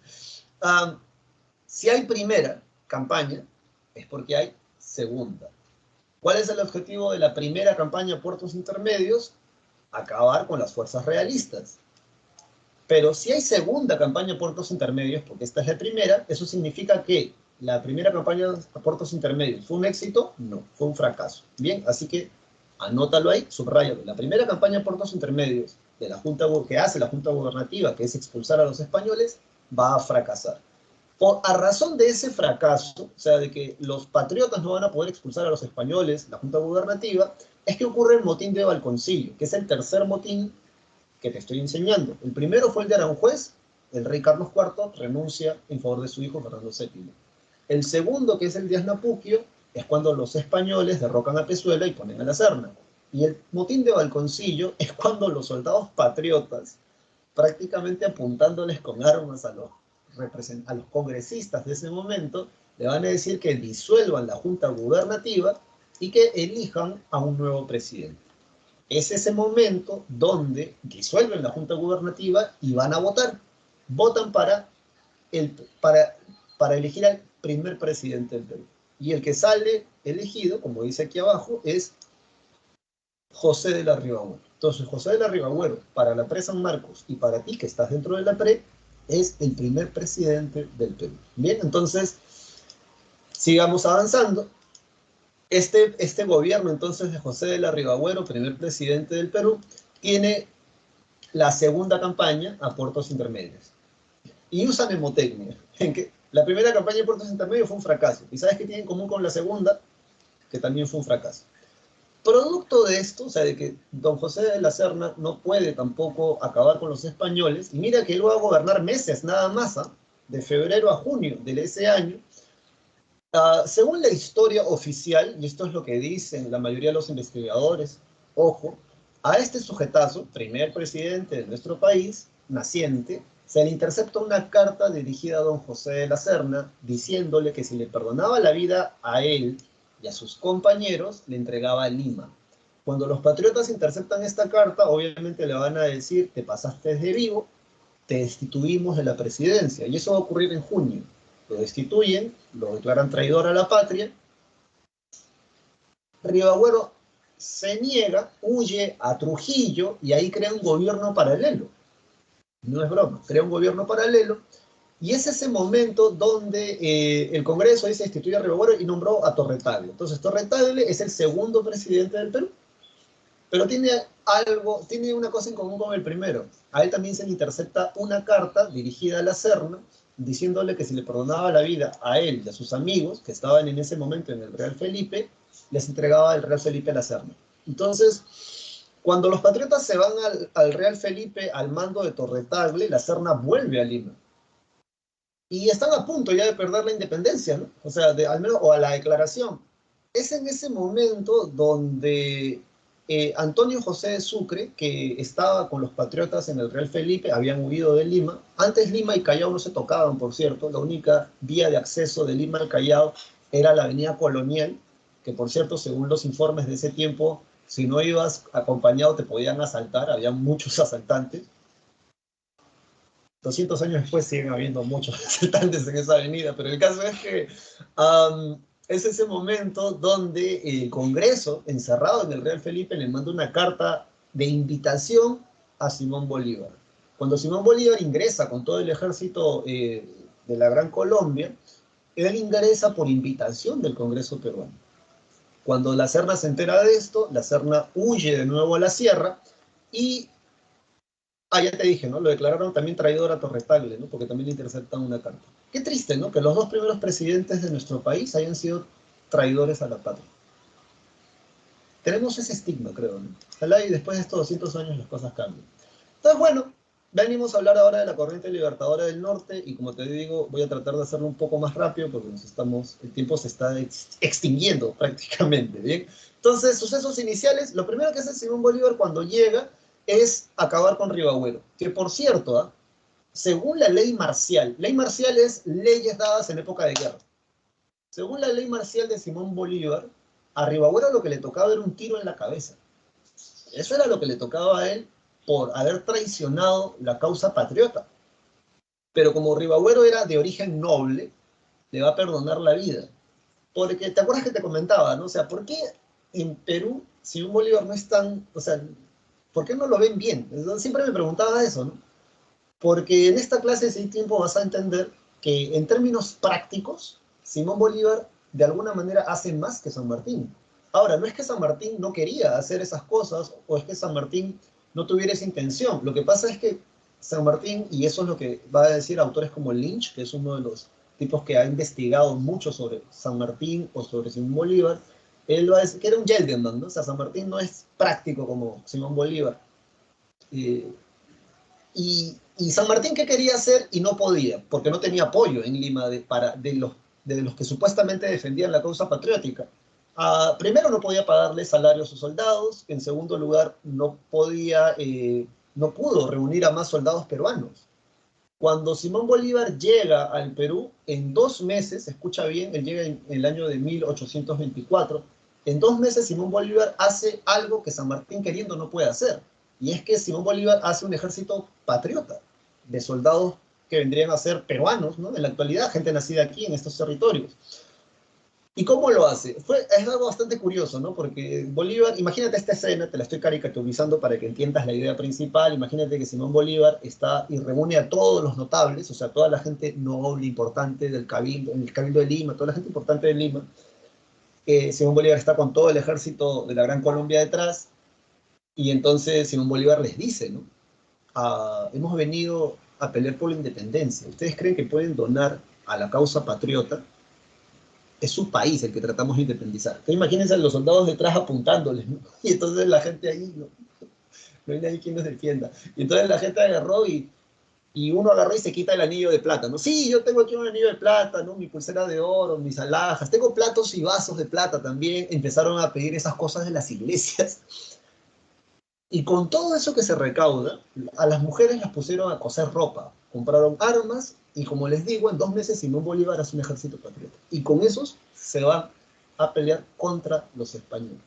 Si hay primera campaña, es porque hay segunda. ¿Cuál es el objetivo de la primera campaña a puertos intermedios? Acabar con las fuerzas realistas. Pero si hay segunda campaña a puertos intermedios, porque esta es la primera, eso significa que la primera campaña a puertos intermedios, ¿fue un éxito? No, fue un fracaso. Bien, así que anótalo ahí, subráyalo. La primera campaña a puertos intermedios de la Junta, que hace la Junta Gubernativa, que es expulsar a los españoles, va a fracasar. A razón de ese fracaso, o sea, de que los patriotas no van a poder expulsar a los españoles, la Junta Gubernativa, es que ocurre el motín de Valconcillo, que es el tercer motín que te estoy enseñando. El primero fue el de Aranjuez, el rey Carlos IV renuncia en favor de su hijo Fernando VII. El segundo, que es el de Asnapuquio, es cuando los españoles derrocan a Pezuela y ponen a la Serna. Y el motín de Valconcillo es cuando los soldados patriotas, prácticamente apuntándoles con armas a los congresistas de ese momento, le van a decir que disuelvan la Junta Gubernativa y que elijan a un nuevo presidente. Es ese momento donde disuelven la Junta Gubernativa y van a votar. Votan para elegir al primer presidente del Perú. Y el que sale elegido, como dice aquí abajo, es José de la Ribabuena. Entonces, José de la Ribabuena, para la PRE San Marcos y para ti que estás dentro de la PRE, es el primer presidente del Perú. Bien, entonces, sigamos avanzando. Este gobierno, entonces, de José de la Ribabuena, primer presidente del Perú, tiene la segunda campaña a puertos intermedios. Y usa mnemotecnia, en que la primera campaña de puertos intermedios fue un fracaso. ¿Y sabes qué tiene en común con la segunda? Que también fue un fracaso. Producto de esto, o sea, de que don José de la Serna no puede tampoco acabar con los españoles, y mira que él va a gobernar meses nada más, de febrero a junio de ese año. Según la historia oficial, y esto es lo que dicen la mayoría de los investigadores, ojo, a este sujetazo, primer presidente de nuestro país, naciente, se le intercepta una carta dirigida a don José de la Serna diciéndole que si le perdonaba la vida a él y a sus compañeros, le entregaba Lima. Cuando los patriotas interceptan esta carta, obviamente le van a decir, te pasaste de vivo, te destituimos de la presidencia. Y eso va a ocurrir en junio. Lo destituyen, lo declaran traidor a la patria. Ribagüero se niega, huye a Trujillo y ahí crea un gobierno paralelo. No es broma, crea un gobierno paralelo. Y es ese momento donde el Congreso dice destituye a Ribagüero y nombró a Torre-Tagle. Entonces Torre-Tagle es el segundo presidente del Perú, pero tiene una cosa en común con el primero. A él también se le intercepta una carta dirigida a la Serna, diciéndole que si le perdonaba la vida a él y a sus amigos, que estaban en ese momento en el Real Felipe, les entregaba el Real Felipe a la Serna. Entonces, cuando los patriotas se van al Real Felipe al mando de Torre-Tagle, la Serna vuelve a Lima. Y están a punto ya de perder la independencia, ¿no? O sea, al menos, o a la declaración. Es en ese momento donde Antonio José de Sucre, que estaba con los patriotas en el Real Felipe, habían huido de Lima. Antes Lima y Callao no se tocaban, por cierto. La única vía de acceso de Lima al Callao era la avenida Colonial, que por cierto, según los informes de ese tiempo, si no ibas acompañado te podían asaltar, había muchos asaltantes. 200 años después siguen habiendo muchos asaltantes en esa avenida, pero el caso es que es ese momento donde el Congreso, encerrado en el Real Felipe, le manda una carta de invitación a Simón Bolívar. Cuando Simón Bolívar ingresa con todo el ejército de la Gran Colombia, él ingresa por invitación del Congreso peruano. Cuando la Serna se entera de esto, la Serna huye de nuevo a la sierra y ya te dije, ¿no? Lo declararon también traidor a Torre-Tagle, ¿no? Porque también le interceptan una carta. Qué triste, ¿no? Que los dos primeros presidentes de nuestro país hayan sido traidores a la patria. Tenemos ese estigma, creo, ¿no? Ojalá y después de estos 200 años las cosas cambien. Entonces, bueno, venimos a hablar ahora de la corriente libertadora del norte y como te digo, voy a tratar de hacerlo un poco más rápido porque el tiempo se está extinguiendo prácticamente, ¿bien? Entonces, sucesos iniciales, lo primero que hace Simón Bolívar cuando llega es acabar con Ribagüero, que por cierto, según la ley marcial es leyes dadas en época de guerra. Según la ley marcial de Simón Bolívar, a Ribagüero lo que le tocaba era un tiro en la cabeza. Eso era lo que le tocaba a él por haber traicionado la causa patriota. Pero como Ribagüero era de origen noble, le va a perdonar la vida. Porque, ¿te acuerdas que te comentaba, no? O sea, ¿por qué en Perú Simón Bolívar no es tan, o sea, ¿por qué no lo ven bien? Siempre me preguntaba eso, ¿no? Porque en esta clase de tiempo vas a entender que en términos prácticos, Simón Bolívar de alguna manera hace más que San Martín. Ahora, no es que San Martín no quería hacer esas cosas o es que San Martín no tuviera esa intención. Lo que pasa es que San Martín, y eso es lo que va a decir autores como Lynch, que es uno de los tipos que ha investigado mucho sobre San Martín o sobre Simón Bolívar, él va a decir que era un gentleman, ¿no? O sea, San Martín no es práctico como Simón Bolívar. Eh, y San Martín, ¿qué quería hacer? Y no podía, porque no tenía apoyo en Lima de los que supuestamente defendían la causa patriótica. Primero, no podía pagarle salarios a sus soldados. En segundo lugar, no pudo reunir a más soldados peruanos. Cuando Simón Bolívar llega al Perú, en 2 meses, escucha bien, él llega en el año de 1824, en 2 meses Simón Bolívar hace algo que San Martín queriendo no puede hacer, y es que Simón Bolívar hace un ejército patriota de soldados que vendrían a ser peruanos, ¿no? En la actualidad, gente nacida aquí en estos territorios. ¿Y cómo lo hace? Es algo bastante curioso, ¿no? Porque Bolívar, imagínate esta escena, te la estoy caricaturizando para que entiendas la idea principal. Imagínate que Simón Bolívar está y reúne a todos los notables, o sea, toda la gente noble, importante del cabildo, en el cabildo de Lima, toda la gente importante de Lima. Simón Bolívar está con todo el ejército de la Gran Colombia detrás, y entonces Simón Bolívar les dice, ¿no? Hemos venido a pelear por la independencia. ¿Ustedes creen que pueden donar a la causa patriota? Es su país el que tratamos de independizar. Entonces, imagínense a los soldados detrás apuntándoles, ¿no? Y entonces la gente ahí, no hay nadie quien nos defienda. Y entonces la gente agarró y uno agarró y se quita el anillo de plata, ¿no? Sí, yo tengo aquí un anillo de plata, ¿no? Mi pulsera de oro, mis alhajas, tengo platos y vasos de plata también. Empezaron a pedir esas cosas de las iglesias. Y con todo eso que se recauda, a las mujeres las pusieron a coser ropa, compraron armas y, como les digo, en 2 meses Simón Bolívar hace un ejército patriota. Y con esos se van a pelear contra los españoles.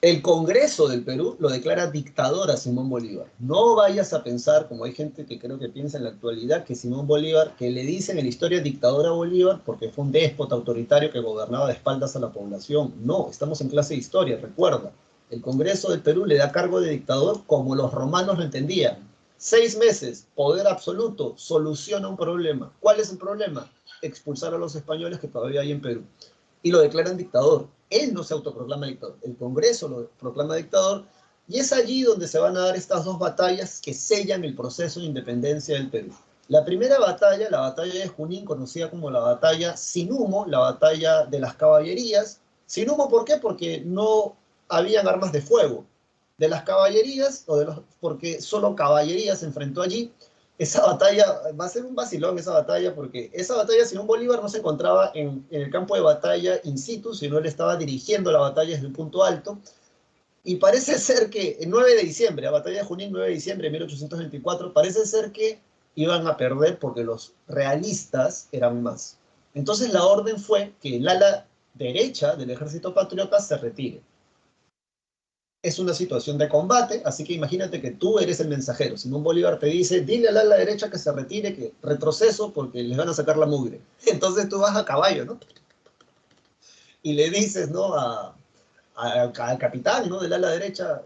El Congreso del Perú lo declara dictador a Simón Bolívar. No vayas a pensar, como hay gente que creo que piensa en la actualidad, que Simón Bolívar, que le dicen en la historia dictador a Bolívar porque fue un déspota autoritario que gobernaba de espaldas a la población. No, estamos en clase de historia, recuerda. El Congreso del Perú le da cargo de dictador como los romanos lo entendían. 6 meses, poder absoluto, soluciona un problema. ¿Cuál es el problema? Expulsar a los españoles que todavía hay en Perú. Y lo declaran dictador. Él no se autoproclama dictador, el Congreso lo proclama dictador, y es allí donde se van a dar estas dos batallas que sellan el proceso de independencia del Perú. La primera batalla, la batalla de Junín, conocida como la batalla sin humo, la batalla de las caballerías. Sin humo, ¿por qué? Porque no habían armas de fuego. De las caballerías, porque solo caballería se enfrentó allí. Esa batalla, va a ser un vacilón esa batalla, porque esa batalla Simón Bolívar no se encontraba en el campo de batalla in situ, sino él estaba dirigiendo la batalla desde un punto alto, y parece ser que el 9 de diciembre, la batalla de Junín, 9 de diciembre de 1824, parece ser que iban a perder porque los realistas eran más. Entonces la orden fue que el ala derecha del ejército patriota se retire. Es una situación de combate, así que imagínate que tú eres el mensajero. Simón Bolívar te dice, dile al ala derecha que se retire, que retroceso porque les van a sacar la mugre. Entonces tú vas a caballo, ¿no? Y le dices, ¿no? Al capitán, ¿no? Del ala derecha,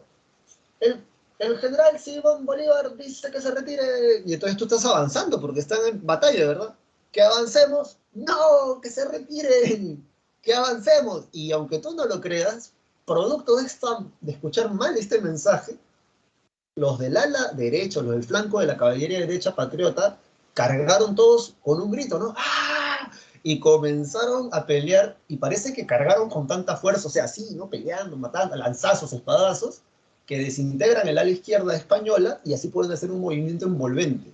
el general Simón Bolívar dice que se retire. Y entonces tú estás avanzando porque están en batalla, ¿verdad? Que avancemos. No, que se retiren. Que avancemos. Y aunque tú no lo creas, producto de escuchar mal este mensaje, los del ala derecho, los del flanco de la caballería derecha patriota, cargaron todos con un grito, ¿no? ¡Ah! Y comenzaron a pelear, y parece que cargaron con tanta fuerza, o sea, así, ¿no? Peleando, matando, lanzazos, espadazos, que desintegran el ala izquierda española, y así pueden hacer un movimiento envolvente.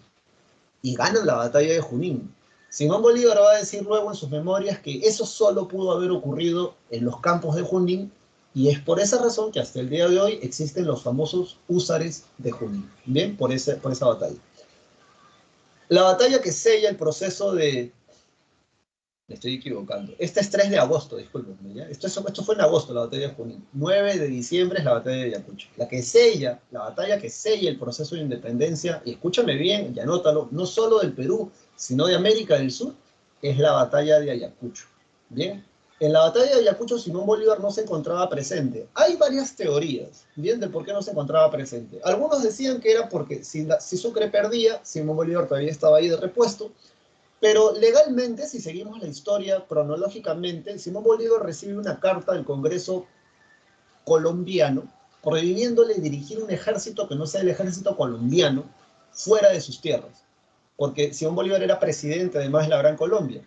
Y ganan la batalla de Junín. Simón Bolívar va a decir luego en sus memorias que eso solo pudo haber ocurrido en los campos de Junín, y es por esa razón que hasta el día de hoy existen los famosos húsares de Junín. Bien, por esa batalla. La batalla que sella el proceso de... Me estoy equivocando. Este es 3 de agosto, discúlpenme, ¿ya? Esto fue en agosto, la batalla de Junín. 9 de diciembre es la batalla de Ayacucho. La batalla que sella el proceso de independencia, y escúchame bien y anótalo, no solo del Perú, sino de América del Sur, es la batalla de Ayacucho. Bien, en la batalla de Ayacucho Simón Bolívar no se encontraba presente. Hay varias teorías, bien, de por qué no se encontraba presente. Algunos decían que era porque si Sucre perdía, Simón Bolívar todavía estaba ahí de repuesto. Pero legalmente, si seguimos la historia cronológicamente, Simón Bolívar recibe una carta del Congreso colombiano prohibiéndole dirigir un ejército que no sea el ejército colombiano fuera de sus tierras, porque Simón Bolívar era presidente además de la Gran Colombia.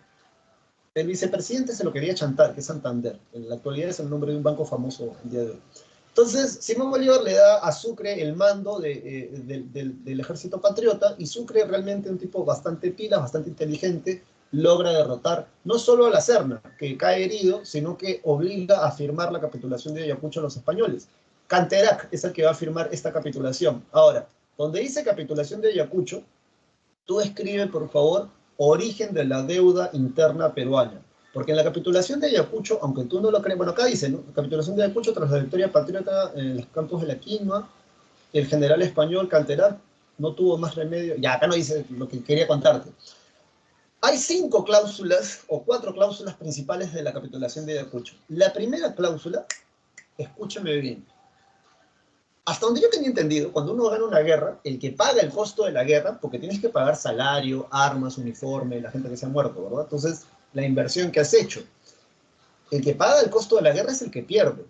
El vicepresidente se lo quería chantar, que es Santander. En la actualidad es el nombre de un banco famoso el día de hoy. Entonces, Simón Bolívar le da a Sucre el mando del ejército patriota, y Sucre, realmente un tipo bastante pila, bastante inteligente, logra derrotar no solo a la Serna, que cae herido, sino que obliga a firmar la capitulación de Ayacucho a los españoles. Canterac es el que va a firmar esta capitulación. Ahora, donde dice capitulación de Ayacucho, tú escribe, por favor, origen de la deuda interna peruana. Porque en la capitulación de Ayacucho, aunque tú no lo creas, bueno, acá dice, ¿no? La capitulación de Ayacucho tras la victoria patriota en los campos de la Quinoa, el general español Canterac no tuvo más remedio. Ya, acá no dice lo que quería contarte. Hay 5 cláusulas o 4 cláusulas principales de la capitulación de Ayacucho. La primera cláusula, escúchame bien, hasta donde yo tenía entendido, cuando uno gana una guerra, el que paga el costo de la guerra, porque tienes que pagar salario, armas, uniforme, la gente que se ha muerto, ¿verdad? Entonces, la inversión que has hecho. El que paga el costo de la guerra es el que pierde.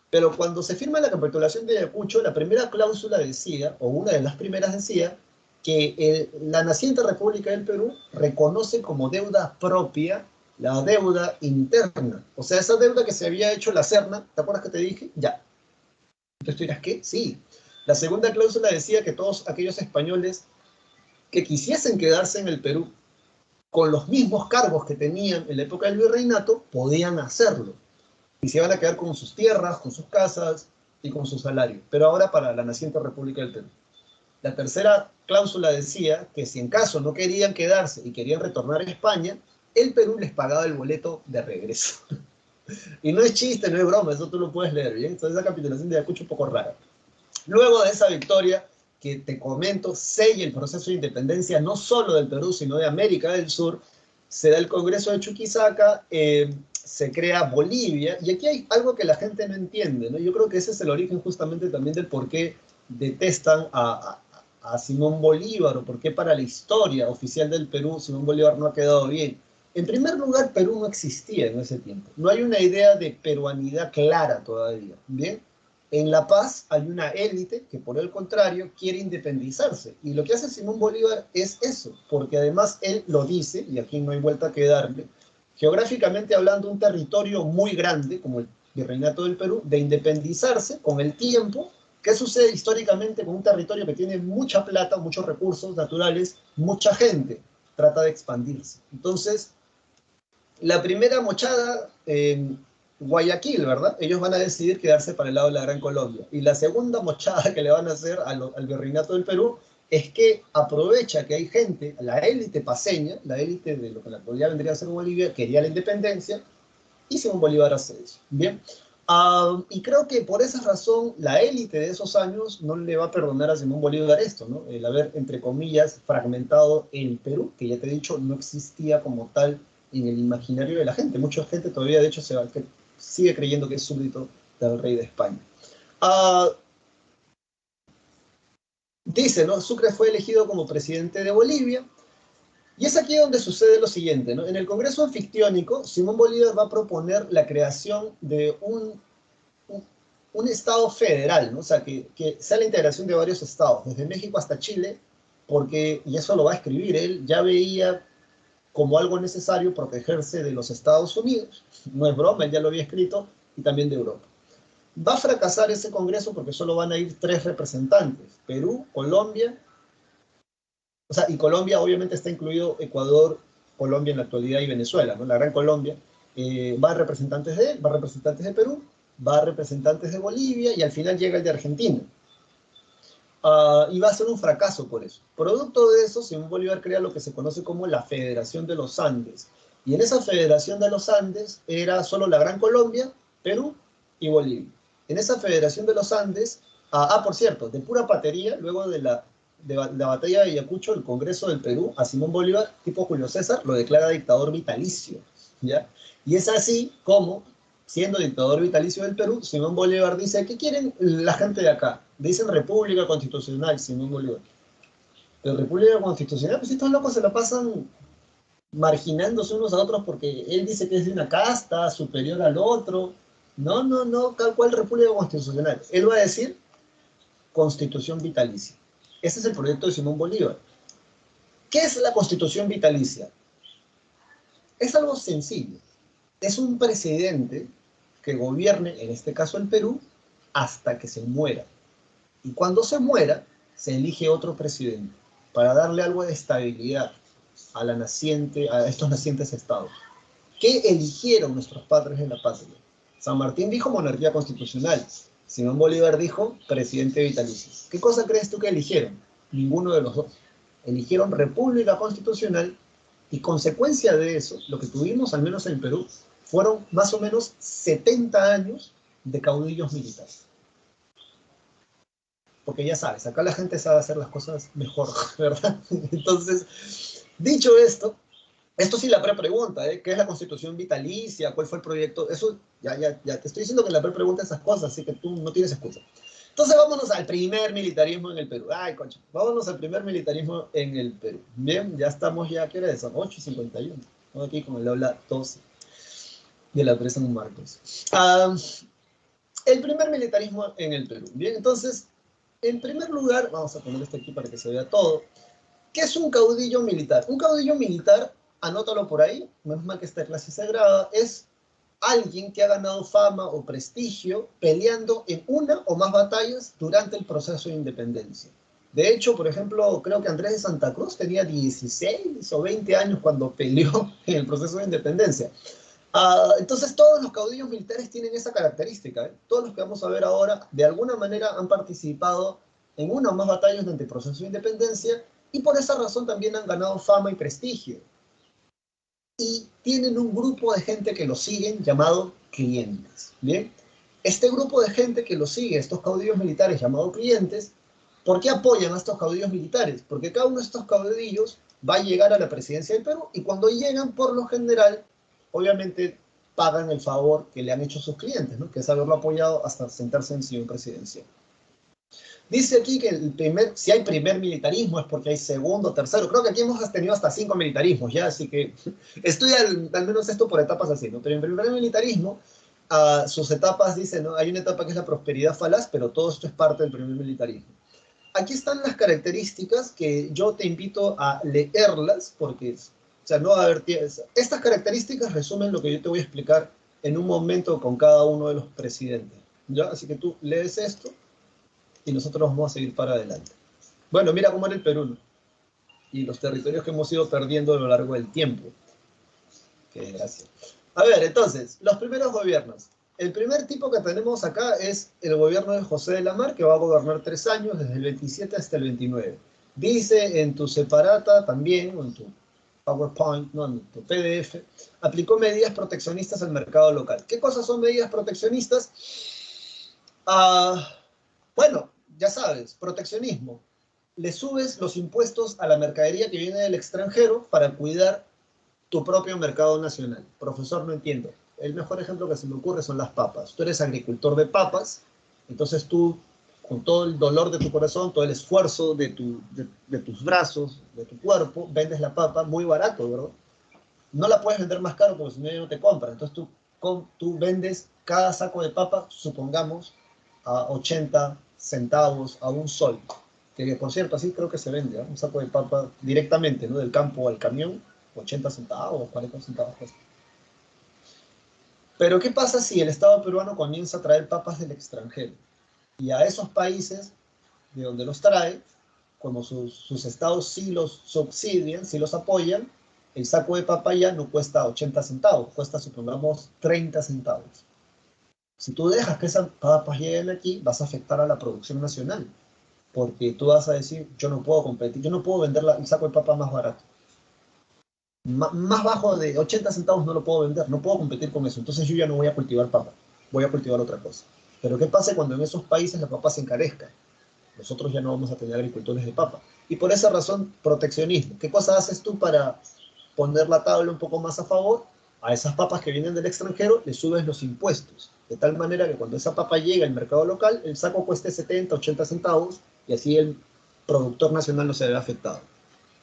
Pero cuando se firma la capitulación de Ayacucho, la primera cláusula decía, o una de las primeras decía, que la naciente República del Perú reconoce como deuda propia la deuda interna. O sea, esa deuda que se había hecho la Serna, ¿te acuerdas que te dije? Ya. Entonces tú dirás, ¿qué? Sí. La segunda cláusula decía que todos aquellos españoles que quisiesen quedarse en el Perú con los mismos cargos que tenían en la época del virreinato, podían hacerlo. Y se iban a quedar con sus tierras, con sus casas y con su salario. Pero ahora para la naciente República del Perú. La tercera cláusula decía que si en caso no querían quedarse y querían retornar a España, el Perú les pagaba el boleto de regreso. Y no es chiste, no es broma, eso tú lo puedes leer, ¿bien? Entonces esa capitulación de Ayacucho un poco rara. Luego de esa victoria, que te comento, sella el proceso de independencia no solo del Perú, sino de América del Sur, se da el Congreso de Chuquisaca, se crea Bolivia, y aquí hay algo que la gente no entiende, ¿no? Yo creo que ese es el origen justamente también del por qué detestan a Simón Bolívar, o por qué para la historia oficial del Perú Simón Bolívar no ha quedado bien. En primer lugar, Perú no existía en ese tiempo. No hay una idea de peruanidad clara todavía, ¿bien? En La Paz hay una élite que, por el contrario, quiere independizarse. Y lo que hace Simón Bolívar es eso, porque además él lo dice, y aquí no hay vuelta que darle, geográficamente hablando, un territorio muy grande, como el Virreinato del Perú, de independizarse con el tiempo. ¿Qué sucede históricamente con un territorio que tiene mucha plata, muchos recursos naturales, mucha gente? Trata de expandirse. Entonces, la primera mochada en Guayaquil, ¿verdad? Ellos van a decidir quedarse para el lado de la Gran Colombia. Y la segunda mochada que le van a hacer al Virreinato del Perú es que aprovecha que hay gente, la élite paseña, la élite de lo que en la actualidad vendría a ser Bolivia, quería la independencia, y Simón Bolívar hace eso. Bien. Y creo que por esa razón la élite de esos años no le va a perdonar a Simón Bolívar esto, ¿no? El haber, entre comillas, fragmentado el Perú, que ya te he dicho, no existía como tal en el imaginario de la gente. Mucha gente todavía, de hecho, sigue creyendo que es súbdito del rey de España. Uh, Dice, ¿no? Sucre fue elegido como presidente de Bolivia. Y es aquí donde sucede lo siguiente, ¿no? En el Congreso Anfictiónico, Simón Bolívar va a proponer la creación de un Estado federal, ¿no? O sea, que sea la integración de varios estados, desde México hasta Chile, porque, y eso lo va a escribir, él ya veía como algo necesario protegerse de los Estados Unidos, no es broma, él ya lo había escrito, y también de Europa. Va a fracasar ese Congreso porque solo van a ir 3 representantes, Perú, Colombia, o sea, y Colombia obviamente está incluido Ecuador, Colombia en la actualidad y Venezuela, ¿no? La Gran Colombia. Va a representantes de él, va a representantes de Perú, va a representantes de Bolivia, y al final llega el de Argentina. Y va a ser un fracaso por eso. Producto de eso, Simón Bolívar crea lo que se conoce como la Federación de los Andes. Y en esa Federación de los Andes era solo la Gran Colombia, Perú y Bolivia. En esa Federación de los Andes, por cierto, de pura patería, luego de la batalla de Ayacucho, el Congreso del Perú, a Simón Bolívar, tipo Julio César, lo declara dictador vitalicio, ¿ya? Y es así como, siendo dictador vitalicio del Perú, Simón Bolívar dice, ¿qué quieren la gente de acá? Dicen República Constitucional, Simón Bolívar. Pero República Constitucional, pues estos locos se la pasan marginándose unos a otros porque él dice que es de una casta superior al otro. No, no, no, tal cual república constitucional. Él va a decir constitución vitalicia. Ese es el proyecto de Simón Bolívar. ¿Qué es la constitución vitalicia? Es algo sencillo. Es un presidente que gobierne, en este caso el Perú, hasta que se muera. Y cuando se muera, se elige otro presidente para darle algo de estabilidad a la naciente, a estos nacientes estados. ¿Qué eligieron nuestros padres en la patria? San Martín dijo monarquía constitucional. Simón Bolívar dijo presidente vitalicio. ¿Qué cosa crees tú que eligieron? Ninguno de los dos. Eligieron república constitucional y consecuencia de eso, lo que tuvimos, al menos en el Perú, fueron más o menos 70 años de caudillos militares. Porque ya sabes, acá la gente sabe hacer las cosas mejor, ¿verdad? Entonces, dicho esto, esto sí la pregunta, ¿eh? ¿Qué es la constitución vitalicia? ¿Cuál fue el proyecto? Eso, ya te estoy diciendo que la pregunta esas cosas, así que tú no tienes excusa. Entonces vámonos al primer militarismo en el Perú. Ay, concha, vámonos al primer militarismo en el Perú. Bien, ya estamos ya, ¿qué hora es? Son 8:51. Estamos aquí con el aula 12 de la presa San Marcos. El primer militarismo en el Perú. Bien, entonces, en primer lugar, vamos a poner esto aquí para que se vea todo. ¿Qué es un caudillo militar? Un caudillo militar, anótalo por ahí, menos mal que esta clase es sagrada, es alguien que ha ganado fama o prestigio peleando en una o más batallas durante el proceso de independencia. De hecho, por ejemplo, creo que Andrés de Santa Cruz tenía 16 o 20 años cuando peleó en el proceso de independencia. Entonces, todos los caudillos militares tienen esa característica. Todos los que vamos a ver ahora, de alguna manera, han participado en una o más batallas durante el proceso de independencia y por esa razón también han ganado fama y prestigio. Y tienen un grupo de gente que los siguen llamado clientes. ¿Bien? Este grupo de gente que los sigue, estos caudillos militares llamados clientes, ¿por qué apoyan a estos caudillos militares? Porque cada uno de estos caudillos va a llegar a la presidencia del Perú y cuando llegan, por lo general, obviamente pagan el favor que le han hecho sus clientes, ¿no? Que es haberlo apoyado hasta sentarse en sillón presidencial. Dice aquí que si hay primer militarismo es porque hay segundo, tercero. Creo que aquí hemos tenido hasta 5 militarismos, ¿ya? Así que estudia al menos esto por etapas así, ¿no? Pero en primer militarismo, sus etapas, dice, ¿no? Hay una etapa que es la prosperidad falaz, pero todo esto es parte del primer militarismo. Aquí están las características que yo te invito a leerlas, porque, o sea, no va a haber tiempo. Estas características resumen lo que yo te voy a explicar en un momento con cada uno de los presidentes, ¿ya? Así que tú lees esto y nosotros vamos a seguir para adelante. Bueno, mira cómo era el Perú, ¿no? Y los territorios que hemos ido perdiendo a lo largo del tiempo. Qué desgracia. A ver, entonces, los primeros gobiernos. El primer tipo que tenemos acá es el gobierno de José de la Mar, que va a gobernar 3 años, desde el 27 hasta el 29. Dice en tu separata también, o en tu PowerPoint, no, en tu PDF, aplicó medidas proteccionistas al mercado local. ¿Qué cosas son medidas proteccionistas? Bueno, ya sabes, proteccionismo. Le subes los impuestos a la mercadería que viene del extranjero para cuidar tu propio mercado nacional. Profesor, no entiendo. El mejor ejemplo que se me ocurre son las papas. Tú eres agricultor de papas, entonces tú, con todo el dolor de tu corazón, todo el esfuerzo de tus brazos, de tu cuerpo, vendes la papa muy barato, ¿verdad? No la puedes vender más caro porque si no, no te compra. Entonces tú vendes cada saco de papa, supongamos, a 80 centavos, a un sol. Que por cierto, así creo que se vende, ¿eh? Un saco de papa directamente, ¿no? Del campo al camión, 80 centavos, 40 centavos. Pues. Pero ¿qué pasa si el Estado peruano comienza a traer papas del extranjero? Y a esos países de donde los trae, como sus estados sí los subsidian, sí los apoyan, el saco de papa ya no cuesta 80 centavos, cuesta, supongamos, 30 centavos. Si tú dejas que esas papas lleguen aquí, vas a afectar a la producción nacional, porque tú vas a decir, yo no puedo competir, yo no puedo vender el saco de papa más barato. Más bajo de 80 centavos no lo puedo vender, no puedo competir con eso, entonces yo ya no voy a cultivar papa, voy a cultivar otra cosa. Pero ¿qué pasa cuando en esos países la papa se encarezca? Nosotros ya no vamos a tener agricultores de papa. Y por esa razón, proteccionismo. ¿Qué cosa haces tú para poner la tabla un poco más a favor? A esas papas que vienen del extranjero le subes los impuestos, de tal manera que cuando esa papa llega al mercado local, el saco cueste 70, 80 centavos y así el productor nacional no se ve afectado.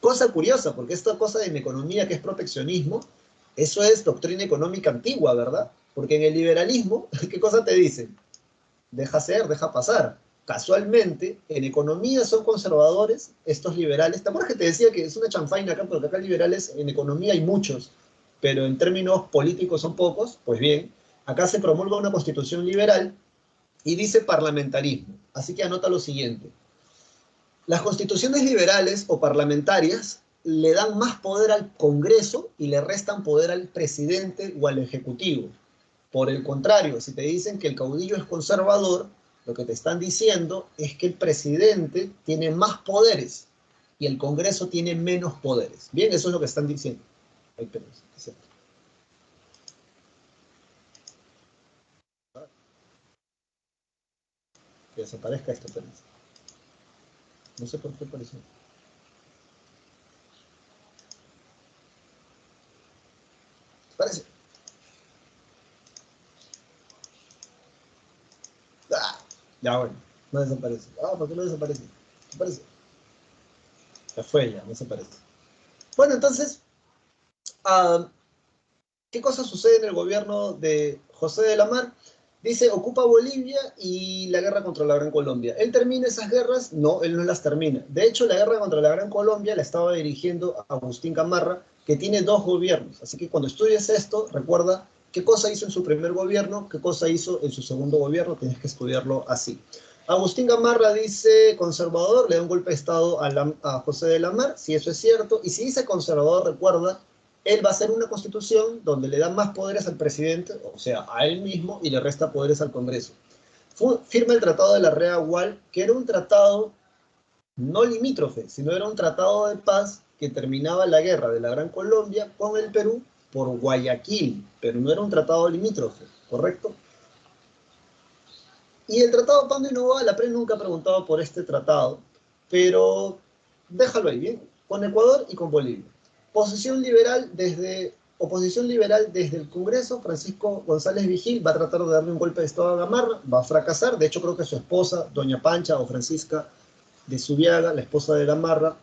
Cosa curiosa, porque esta cosa en economía que es proteccionismo, eso es doctrina económica antigua, ¿verdad? Porque en el liberalismo, ¿qué cosa te dicen? Deja ser, deja pasar. Casualmente, en economía son conservadores, estos liberales. ¿Te acuerdas que te decía que es una chanfaina acá? Porque acá liberales en economía hay muchos, pero en términos políticos son pocos. Pues bien, acá se promulga una constitución liberal y dice parlamentarismo. Así que anota lo siguiente. Las constituciones liberales o parlamentarias le dan más poder al Congreso y le restan poder al presidente o al Ejecutivo. Por el contrario, si te dicen que el caudillo es conservador, lo que te están diciendo es que el presidente tiene más poderes y el Congreso tiene menos poderes. Bien, eso es lo que están diciendo. Ay, pero, que desaparezca esto, pero no sé por qué apareció. Parece. ¡Ah! Ya, bueno, no desaparece. Ah, ¿por qué no desaparece? Desaparece. Ya fue, ya, no desaparece. Bueno, entonces, uh, ¿qué cosa sucede en el gobierno de José de la Mar? Dice, ocupa Bolivia y la guerra contra la Gran Colombia. ¿Él termina esas guerras? No, él no las termina. De hecho, la guerra contra la Gran Colombia la estaba dirigiendo Agustín Gamarra, que tiene dos gobiernos. Así que cuando estudies esto, recuerda qué cosa hizo en su primer gobierno, qué cosa hizo en su segundo gobierno, tienes que estudiarlo así. Agustín Gamarra dice conservador, le da un golpe de Estado a José de la Mar, si eso es cierto, y si dice conservador, recuerda, él va a hacer una constitución donde le da más poderes al presidente, o sea, a él mismo, y le resta poderes al Congreso. Firma el Tratado de la Rea Gual, que era un tratado no limítrofe, sino era un tratado de paz que terminaba la guerra de la Gran Colombia con el Perú por Guayaquil, pero no era un tratado limítrofe, ¿correcto? Y el tratado Pando y Novoa, la PRE nunca ha preguntado por este tratado, pero déjalo ahí, bien, con Ecuador y con Bolivia. Oposición liberal desde el Congreso, Francisco González Vigil va a tratar de darle un golpe de Estado a Gamarra, va a fracasar, de hecho creo que su esposa, doña Pancha o Francisca de Subiaga, la esposa de Gamarra,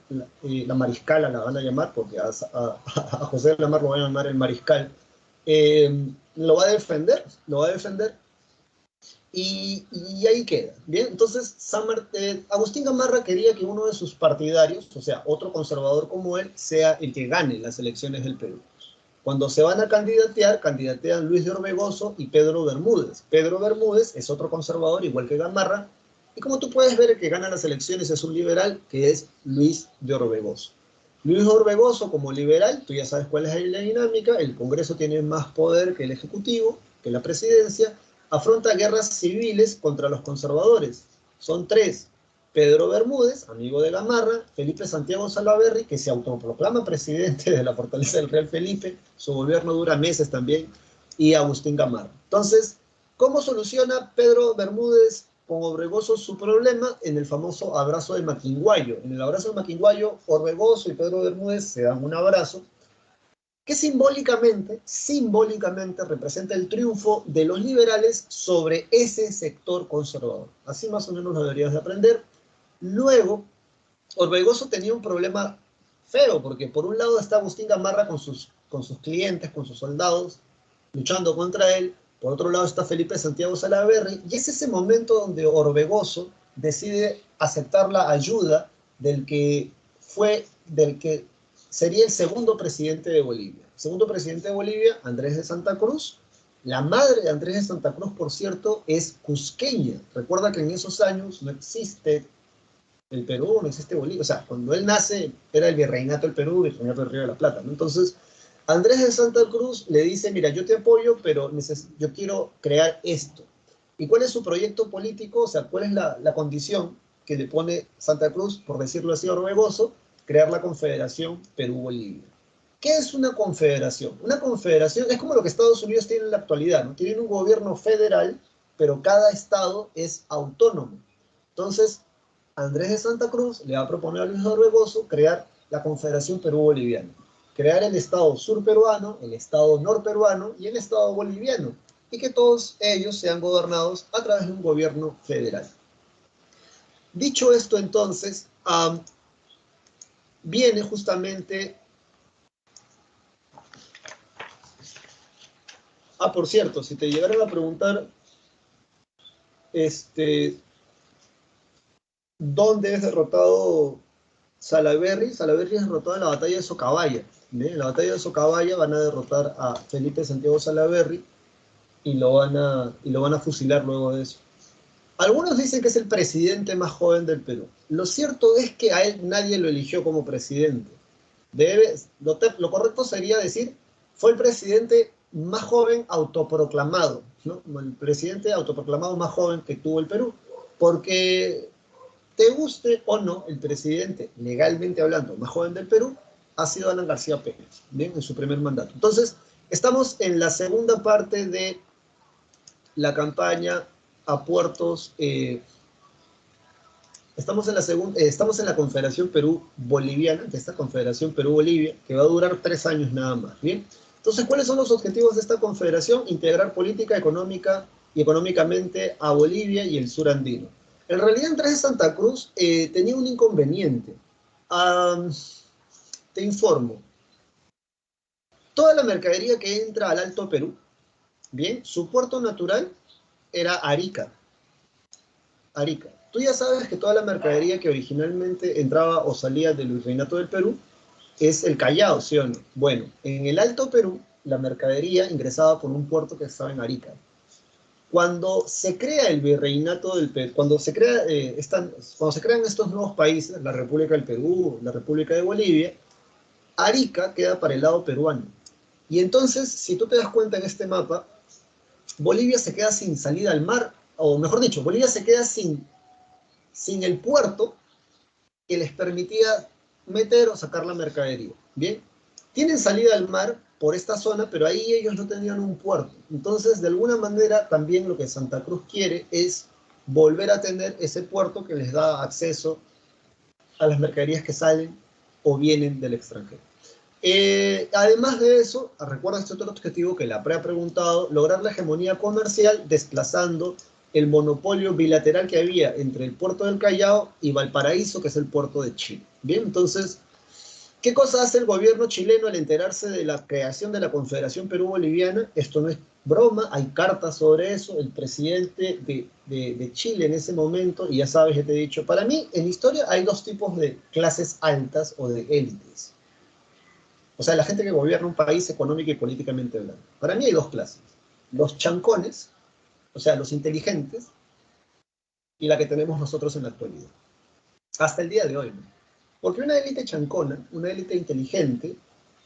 la mariscala la van a llamar, porque a José de la Mar lo van a llamar el mariscal, lo va a defender, y ahí queda. Bien, entonces Agustín Gamarra quería que uno de sus partidarios, o sea, otro conservador como él, sea el que gane las elecciones del Perú. Cuando se van a candidatear, candidatean Luis de Orbegoso y Pedro Bermúdez. Pedro Bermúdez es otro conservador, igual que Gamarra, y como tú puedes ver, el que gana las elecciones es un liberal, que es Luis de Orbegoso. Luis de Orbegoso, como liberal, tú ya sabes cuál es la dinámica, el Congreso tiene más poder que el Ejecutivo, que la presidencia, afronta guerras civiles contra los conservadores. Son tres: Pedro Bermúdez, amigo de Gamarra; Felipe Santiago Salaverry, que se autoproclama presidente de la Fortaleza del Real Felipe, su gobierno dura meses también, y Agustín Gamarra. Entonces, ¿cómo soluciona Pedro Bermúdez con Orbegoso su problema? En el famoso abrazo de Maquinguayo. En el abrazo de Maquinguayo, Orbegoso y Pedro Bermúdez se dan un abrazo que simbólicamente representa el triunfo de los liberales sobre ese sector conservador. Así más o menos lo deberías de aprender. Luego, Orbegoso tenía un problema feo, porque por un lado está Agustín Gamarra con sus clientes, con sus soldados, luchando contra él. Por otro lado está Felipe Santiago Salaverry, y es ese momento donde Orbegoso decide aceptar la ayuda del que sería el segundo presidente de Bolivia. El segundo presidente de Bolivia, Andrés de Santa Cruz. La madre de Andrés de Santa Cruz, por cierto, es cusqueña. Recuerda que en esos años no existe el Perú, no existe Bolivia. O sea, cuando él nace era el virreinato del Perú, virreinato del Río de la Plata, ¿no? Entonces, Andrés de Santa Cruz le dice, mira, yo te apoyo, pero yo quiero crear esto. ¿Y cuál es su proyecto político? O sea, ¿cuál es la condición que le pone Santa Cruz, por decirlo así, a Orbegoso? Crear la Confederación Perú-Bolivia. ¿Qué es una confederación? Una confederación es como lo que Estados Unidos tiene en la actualidad, ¿no? Tienen un gobierno federal, pero cada estado es autónomo. Entonces, Andrés de Santa Cruz le va a proponer a Luis Orbegoso crear la Confederación Perú-Boliviana, crear el Estado surperuano, el Estado norperuano y el Estado boliviano, y que todos ellos sean gobernados a través de un gobierno federal. Dicho esto, entonces, viene justamente... Ah, por cierto, si te llegaran a preguntar, ¿dónde es derrotado Salaverry? Salaverry es derrotado en la batalla de Socabaya. ¿Bien? En la batalla de Socabaya van a derrotar a Felipe Santiago Salaverry y lo van a fusilar luego de eso. Algunos dicen que es el presidente más joven del Perú. Lo cierto es que a él nadie lo eligió como presidente. Lo correcto sería decir, fue el presidente más joven autoproclamado, ¿no? El presidente autoproclamado más joven que tuvo el Perú. Porque, te guste o no, el presidente, legalmente hablando, más joven del Perú, ha sido Alan García Pérez, ¿bien? En su primer mandato. Entonces, estamos en la segunda parte de la campaña a puertos. Estamos en la Confederación Perú-Boliviana, de esta Confederación Perú-Bolivia, que va a durar 3 años nada más, ¿bien? Entonces, ¿cuáles son los objetivos de esta confederación? Integrar política económica y económicamente a Bolivia y el sur andino. En realidad, Andrés de Santa Cruz tenía un inconveniente. Um, Te informo, toda la mercadería que entra al Alto Perú, bien, su puerto natural era Arica. Arica. Tú ya sabes que toda la mercadería que originalmente entraba o salía del Virreinato del Perú es el Callao, ¿sí o no? Bueno, en el Alto Perú, la mercadería ingresaba por un puerto que estaba en Arica. Cuando se crea el Virreinato del Perú, cuando se crean estos nuevos países, la República del Perú, la República de Bolivia, Arica queda para el lado peruano. Y entonces, si tú te das cuenta en este mapa, Bolivia se queda sin salida al mar, o mejor dicho, Bolivia se queda sin el puerto que les permitía meter o sacar la mercadería. Bien, tienen salida al mar por esta zona, pero ahí ellos no tenían un puerto. Entonces, de alguna manera, también lo que Santa Cruz quiere es volver a tener ese puerto que les da acceso a las mercaderías que salen o vienen del extranjero. Además de eso, recuerda este otro objetivo que la PRE ha preguntado, lograr la hegemonía comercial desplazando el monopolio bilateral que había entre el puerto del Callao y Valparaíso, que es el puerto de Chile. Bien, entonces, ¿qué cosa hace el gobierno chileno al enterarse de la creación de la Confederación Perú-Boliviana? Esto no es broma, hay cartas sobre eso. El presidente de Chile en ese momento, y ya sabes, ya te he dicho, para mí en historia hay dos tipos de clases altas o de élites. O sea, la gente que gobierna un país económico y políticamente hablando. Para mí hay dos clases. Los chancones, o sea, los inteligentes, y la que tenemos nosotros en la actualidad. Hasta el día de hoy, ¿no? Porque una élite chancona, una élite inteligente,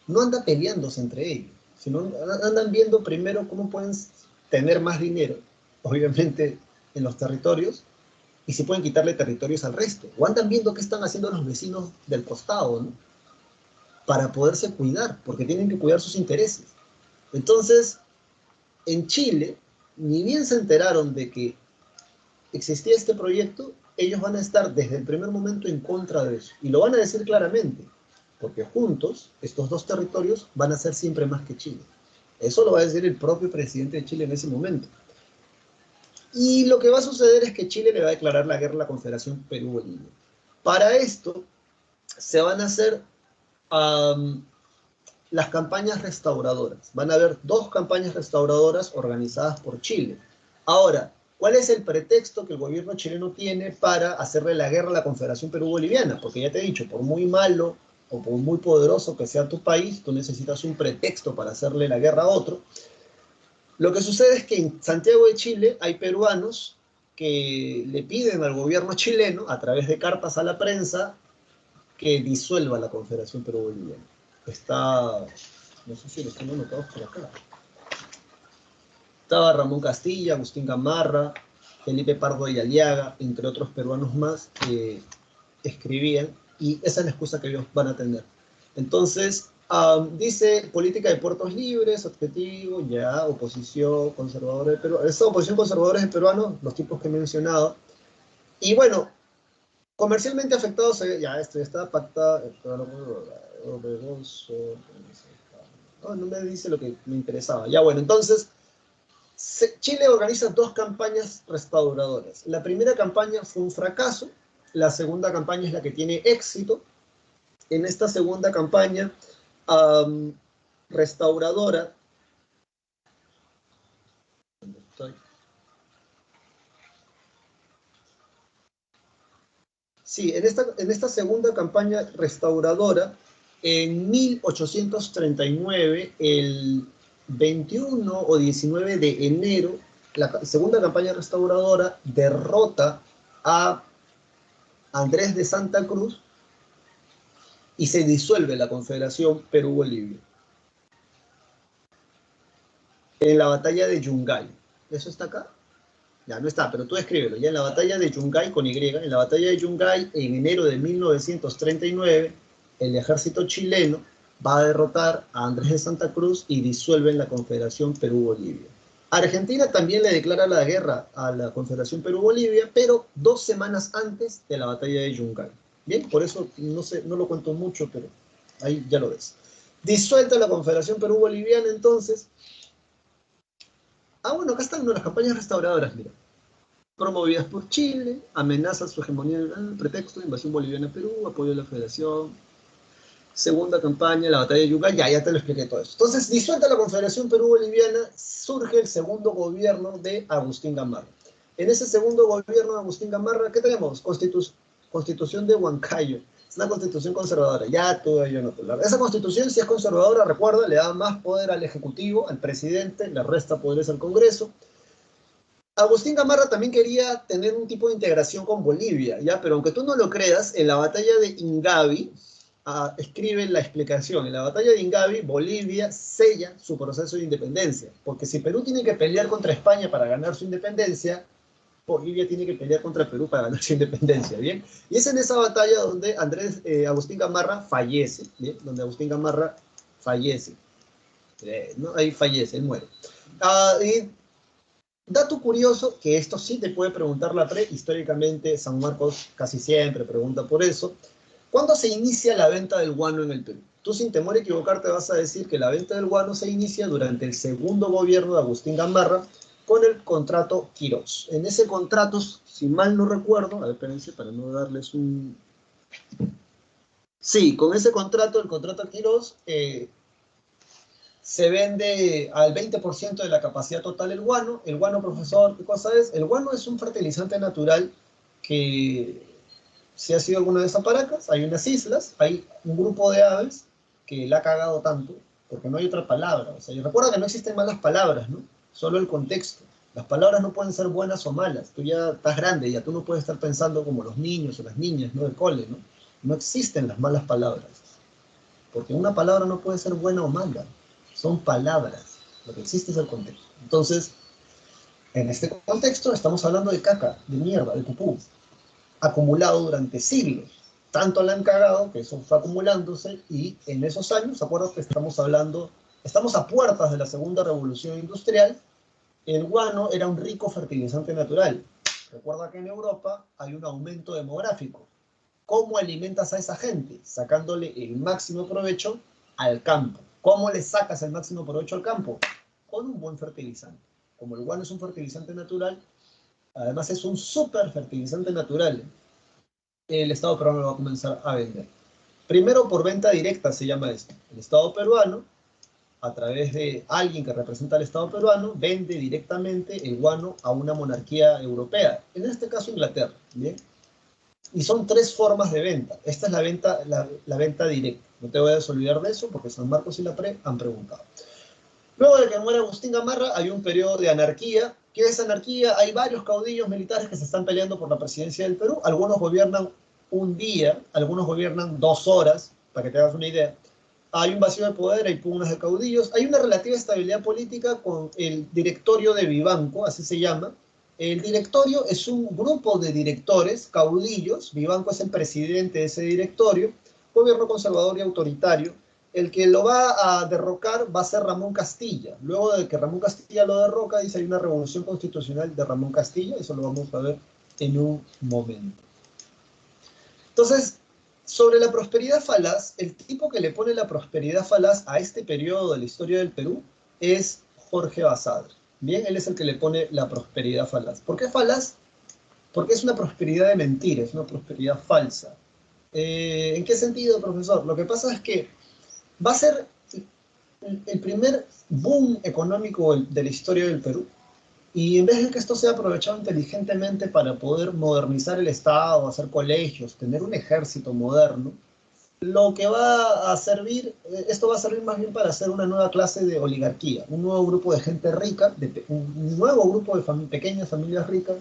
no anda peleándose entre ellos, sino andan viendo primero cómo pueden tener más dinero, obviamente en los territorios, y si pueden quitarle territorios al resto. O andan viendo qué están haciendo los vecinos del costado, ¿no? Para poderse cuidar, porque tienen que cuidar sus intereses. Entonces, en Chile, ni bien se enteraron de que existía este proyecto, ellos van a estar desde el primer momento en contra de eso. Y lo van a decir claramente, porque juntos, estos dos territorios van a ser siempre más que Chile. Eso lo va a decir el propio presidente de Chile en ese momento. Y lo que va a suceder es que Chile le va a declarar la guerra a la Confederación Perú-Bolivia. Para esto, se van a hacer las campañas restauradoras. Van a haber 2 campañas restauradoras organizadas por Chile. Ahora, ¿cuál es el pretexto que el gobierno chileno tiene para hacerle la guerra a la Confederación Perú-Boliviana? Porque ya te he dicho, por muy malo o por muy poderoso que sea tu país, tú necesitas un pretexto para hacerle la guerra a otro. Lo que sucede es que en Santiago de Chile hay peruanos que le piden al gobierno chileno, a través de cartas a la prensa, que disuelva la Confederación Perú-Boliviana. Está, no sé si los tengo anotados por acá. Estaba Ramón Castilla, Agustín Gamarra, Felipe Pardo y Aliaga, entre otros peruanos más, que escribían, y esa es la excusa que ellos van a tener. Entonces, dice política de puertos libres, objetivo, ya, oposición conservadora de Perú. Esta oposición conservadora de peruanos, los tipos que he mencionado. Y bueno, comercialmente afectados, ya esto ya está pactado. No me dice lo que me interesaba. Ya bueno, entonces, Chile organiza 2 campañas restauradoras. La primera campaña fue un fracaso, la segunda campaña es la que tiene éxito, en esta segunda campaña restauradora. Sí, en esta segunda campaña restauradora, en 1839, el 21 o 19 de enero, la segunda campaña restauradora derrota a Andrés de Santa Cruz y se disuelve la Confederación Perú-Bolivia en la batalla de Yungay. ¿Eso está acá? Ya no está, pero tú escríbelo. Ya en la batalla de Yungay con Y, en la batalla de Yungay, en enero de 1939, el ejército chileno va a derrotar a Andrés de Santa Cruz y disuelven la Confederación Perú-Bolivia. Argentina también le declara la guerra a la Confederación Perú-Bolivia, pero 2 semanas antes de la batalla de Yungay. Bien, por eso no, sé, no lo cuento mucho, pero ahí ya lo ves. Disuelta la Confederación Perú-Boliviana, entonces. Ah, bueno, acá están las campañas restauradoras, mira. Promovidas por Chile, amenaza su hegemonía en el pretexto, invasión boliviana a Perú, apoyo a la federación, segunda campaña, la batalla de Yungay, ya te lo expliqué todo eso. Entonces, disuelta la Confederación Perú-Boliviana, surge el segundo gobierno de Agustín Gamarra. En ese segundo gobierno de Agustín Gamarra, ¿qué tenemos? Constitución de Huancayo. Es una constitución conservadora. Ya todo yo no te lo... Esa constitución, si es conservadora, recuerda, le da más poder al Ejecutivo, al presidente, le resta poderes al Congreso. Agustín Gamarra también quería tener un tipo de integración con Bolivia, ¿ya? Pero aunque tú no lo creas, en la batalla de Ingavi, escribe la explicación, en la batalla de Ingavi, Bolivia sella su proceso de independencia, porque si Perú tiene que pelear contra España para ganar su independencia, Bolivia tiene que pelear contra Perú para ganar su independencia, ¿bien? Y es en esa batalla donde Agustín Gamarra fallece, ¿bien? Donde Agustín Gamarra fallece, ¿no? Ahí fallece, él muere. Y dato curioso, que esto sí te puede preguntar la pre, históricamente San Marcos casi siempre pregunta por eso. ¿Cuándo se inicia la venta del guano en el Perú? Tú sin temor a equivocarte vas a decir que la venta del guano se inicia durante el segundo gobierno de Agustín Gamarra con el contrato Quirós. En ese contrato, si mal no recuerdo, a ver, espérense para no darles un... Sí, con ese contrato, el contrato Quirós, se vende al 20% de la capacidad total el guano. El guano, profesor, ¿qué cosa es? El guano es un fertilizante natural que, si ha sido alguna vez a Paracas, hay unas islas, hay un grupo de aves que la ha cagado tanto, porque no hay otra palabra. O sea, y recuerda que no existen malas palabras, ¿no? Solo el contexto. Las palabras no pueden ser buenas o malas. Tú ya estás grande, ya tú no puedes estar pensando como los niños o las niñas, ¿no? Del cole, ¿no? No existen las malas palabras. Porque una palabra no puede ser buena o mala. Son palabras. Lo que existe es el contexto. Entonces, en este contexto estamos hablando de caca, de mierda, de pupú, acumulado durante siglos. Tanto la han cagado que eso fue acumulándose y en esos años, ¿se acuerdan que estamos hablando, estamos a puertas de la segunda revolución industrial? El guano era un rico fertilizante natural. Recuerda que en Europa hay un aumento demográfico. ¿Cómo alimentas a esa gente? Sacándole el máximo provecho al campo. ¿Cómo le sacas el máximo provecho al campo? Con un buen fertilizante. Como el guano es un fertilizante natural, además es un súper fertilizante natural, el Estado peruano lo va a comenzar a vender. Primero por venta directa se llama esto. El Estado peruano, a través de alguien que representa al Estado peruano, vende directamente el guano a una monarquía europea, en este caso Inglaterra, ¿bien? Y son 3 formas de venta. Esta es la venta directa. No te vayas a olvidar de eso porque San Marcos y la PRE han preguntado. Luego de que muere Agustín Gamarra hay un periodo de anarquía. ¿Qué es anarquía? Hay varios caudillos militares que se están peleando por la presidencia del Perú. Algunos gobiernan un día, algunos gobiernan 2 horas, para que te hagas una idea. Hay un vacío de poder, hay pugnas de caudillos. Hay una relativa estabilidad política con el directorio de Vivanco, así se llama. El directorio es un grupo de directores, caudillos. Vivanco es el presidente de ese directorio. Gobierno conservador y autoritario. El que lo va a derrocar va a ser Ramón Castilla. Luego de que Ramón Castilla lo derroca, dice hay una revolución constitucional de Ramón Castilla. Eso lo vamos a ver en un momento. Entonces, sobre la prosperidad falaz, el tipo que le pone la prosperidad falaz a este periodo de la historia del Perú es Jorge Basadre. Bien, él es el que le pone la prosperidad falaz. ¿Por qué falaz? Porque es una prosperidad de mentira, es una prosperidad falsa. ¿En qué sentido, profesor? Lo que pasa es que va a ser el primer boom económico de la historia del Perú. Y en vez de que esto sea aprovechado inteligentemente para poder modernizar el Estado, hacer colegios, tener un ejército moderno, lo que va a servir, esto va a servir más bien para hacer una nueva clase de oligarquía, un nuevo grupo de gente rica, un nuevo grupo de pequeñas familias ricas,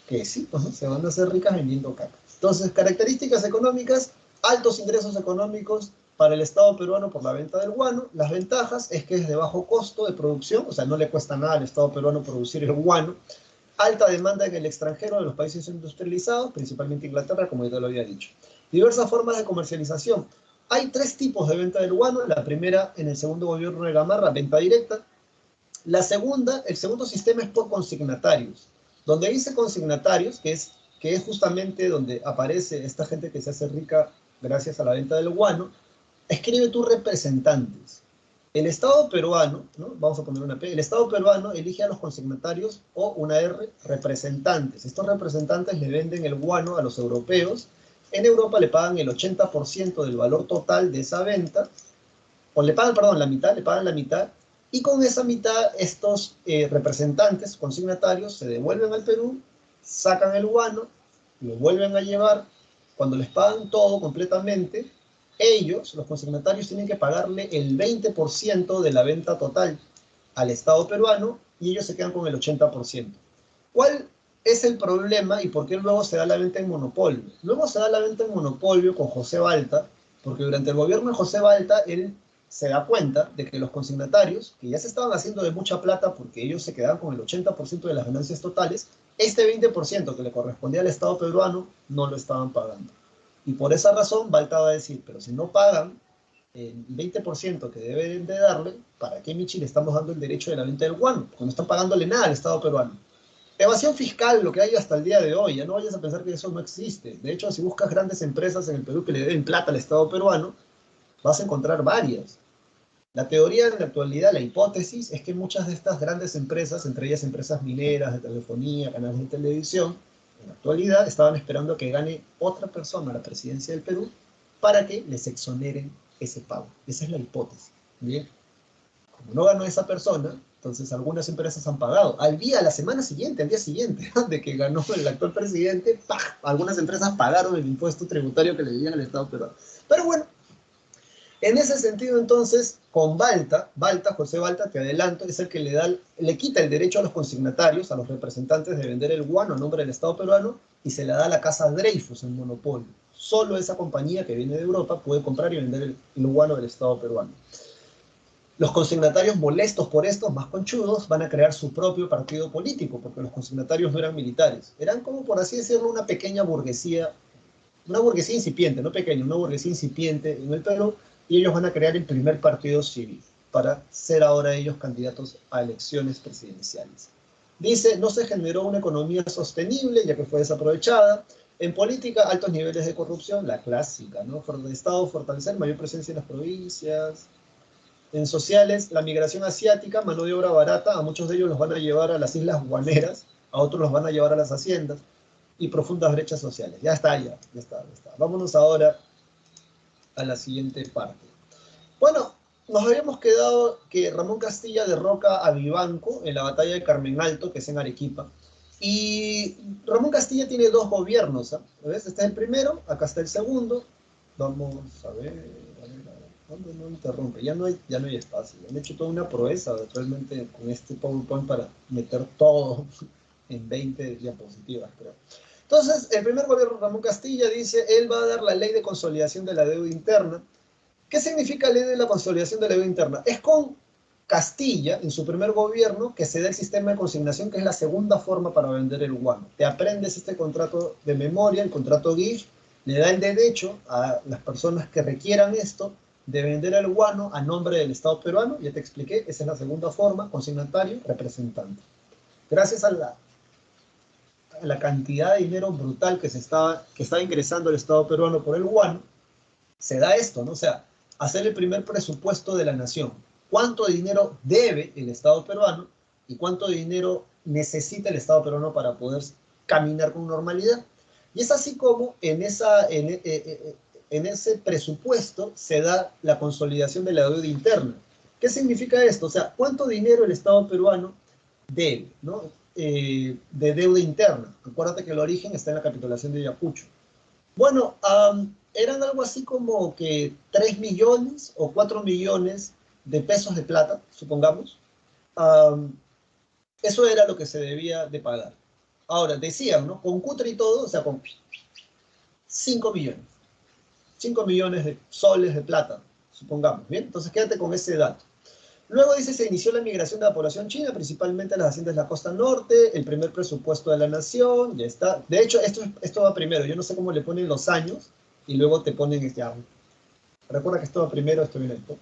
que sí, pues, ¿no? Se van a hacer ricas vendiendo caca. Entonces, características económicas, altos ingresos económicos para el Estado peruano por la venta del guano. Las ventajas es que es de bajo costo de producción, o sea, no le cuesta nada al Estado peruano producir el guano. Alta demanda en el extranjero de los países industrializados, principalmente Inglaterra, como ya lo había dicho. Diversas formas de comercialización. Hay tres tipos de venta del guano. La primera, en el segundo gobierno de Gamarra, venta directa. La segunda, el segundo sistema es por consignatarios. Donde dice consignatarios, que es justamente donde aparece esta gente que se hace rica gracias a la venta del guano, escribe tus representantes. El Estado peruano, ¿no? Vamos a poner una P, el Estado peruano elige a los consignatarios o una R, representantes. Estos representantes le venden el guano a los europeos. En Europa le pagan el 80% del valor total de esa venta, o le pagan, perdón, la mitad, le pagan la mitad, y con esa mitad estos representantes, consignatarios, se devuelven al Perú, sacan el guano, lo vuelven a llevar, cuando les pagan todo completamente, ellos, los consignatarios, tienen que pagarle el 20% de la venta total al Estado peruano y ellos se quedan con el 80%. ¿Cuál es el problema y por qué luego se da la venta en monopolio? Luego se da la venta en monopolio con José Balta, porque durante el gobierno de José Balta, él se da cuenta de que los consignatarios, que ya se estaban haciendo de mucha plata porque ellos se quedaban con el 80% de las ganancias totales, este 20% que le correspondía al Estado peruano no lo estaban pagando. Y por esa razón, Balta va a decir, pero si no pagan el 20% que deben de darle, ¿para qué, Michi, le estamos dando el derecho de la venta del guano? Porque no están pagándole nada al Estado peruano. Evasión fiscal, lo que hay hasta el día de hoy, ya no vayas a pensar que eso no existe. De hecho, si buscas grandes empresas en el Perú que le den plata al Estado peruano, vas a encontrar varias. La teoría en la actualidad, la hipótesis, es que muchas de estas grandes empresas, entre ellas empresas mineras, de telefonía, canales de televisión, en la actualidad estaban esperando a que gane otra persona a la presidencia del Perú para que les exoneren ese pago. Esa es la hipótesis. ¿Bien? Como no ganó esa persona, entonces algunas empresas han pagado. Al día siguiente, de que ganó el actual presidente, ¡pah! Algunas empresas pagaron el impuesto tributario que le debían al Estado peruano. Pero bueno, en ese sentido, entonces, con José Balta, te adelanto, es el que le quita el derecho a los consignatarios, a los representantes de vender el guano a nombre del Estado peruano, y se le da a la casa Dreyfus en monopolio. Solo esa compañía que viene de Europa puede comprar y vender el guano del Estado peruano. Los consignatarios molestos por esto, más conchudos, van a crear su propio partido político, porque los consignatarios no eran militares. Eran como, por así decirlo, una pequeña burguesía, una burguesía incipiente, no pequeña, una burguesía incipiente en el Perú, y ellos van a crear el primer partido civil para ser ahora ellos candidatos a elecciones presidenciales. Dice, no se generó una economía sostenible, ya que fue desaprovechada. En política, altos niveles de corrupción, la clásica, ¿no? El Estado fortalecer mayor presencia en las provincias. En sociales, la migración asiática, mano de obra barata, a muchos de ellos los van a llevar a las islas guaneras, a otros los van a llevar a las haciendas, y profundas brechas sociales. Ya está. Vámonos ahora a la siguiente parte. Bueno, nos habíamos quedado que Ramón Castilla derroca a Vivanco en la batalla de Carmen Alto, que es en Arequipa. Y Ramón Castilla tiene dos gobiernos, ¿ves? Este es el primero, acá está el segundo. Vamos a ver. No interrumpe, ya no hay espacio. Han hecho toda una proeza realmente con este PowerPoint para meter todo en 20 diapositivas, creo. Entonces, el primer gobierno, Ramón Castilla, dice, él va a dar la ley de consolidación de la deuda interna. ¿Qué significa ley de la consolidación de la deuda interna? Es con Castilla, en su primer gobierno, que se da el sistema de consignación, que es la segunda forma para vender el guano. Te aprendes este contrato de memoria, el contrato GIF, le da el derecho a las personas que requieran esto de vender el guano a nombre del Estado peruano. Ya te expliqué, esa es la segunda forma, consignatario, representante. Gracias a la cantidad de dinero brutal que estaba ingresando el Estado peruano por el guano, se da esto, ¿no? O sea, hacer el primer presupuesto de la nación. ¿Cuánto dinero debe el Estado peruano y cuánto dinero necesita el Estado peruano para poder caminar con normalidad? Y es así como en ese presupuesto se da la consolidación de la deuda interna. ¿Qué significa esto? O sea, ¿cuánto dinero el Estado peruano debe, ¿no? De deuda interna? Acuérdate que el origen está en la capitulación de Ayacucho. Bueno, eran algo así como que 3 millones o 4 millones de pesos de plata, supongamos. Um, Eso era lo que se debía de pagar. Ahora, decían, ¿no? Con Cutre y todo, o sea, con 5 millones. 5 millones de soles de plata, supongamos, ¿bien? Entonces quédate con ese dato. Luego dice, se inició la migración de la población china, principalmente a las haciendas de la costa norte, el primer presupuesto de la nación, ya está. De hecho, esto va primero, yo no sé cómo le ponen los años, y luego te ponen este año. Recuerda que esto va primero, esto viene después.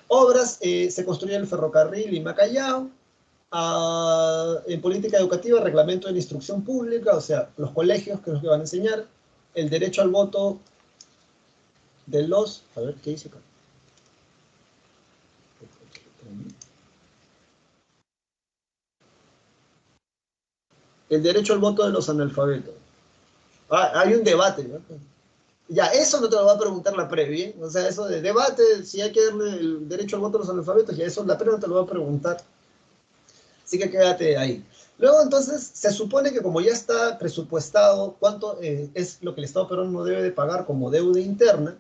Obras, se construye el ferrocarril Lima-Callao, en política educativa, reglamento de la instrucción pública, o sea, los colegios que nos van a enseñar, el derecho al voto de los... A ver, ¿qué dice acá? El derecho al voto de los analfabetos. Hay un debate, ¿no? Ya, eso no te lo va a preguntar la previa, ¿eh? O sea, eso de debate, si hay que darle el derecho al voto a los analfabetos, ya eso la previa no te lo va a preguntar. Así que quédate ahí. Luego, entonces, se supone que como ya está presupuestado cuánto es lo que el Estado peruano no debe de pagar como deuda interna,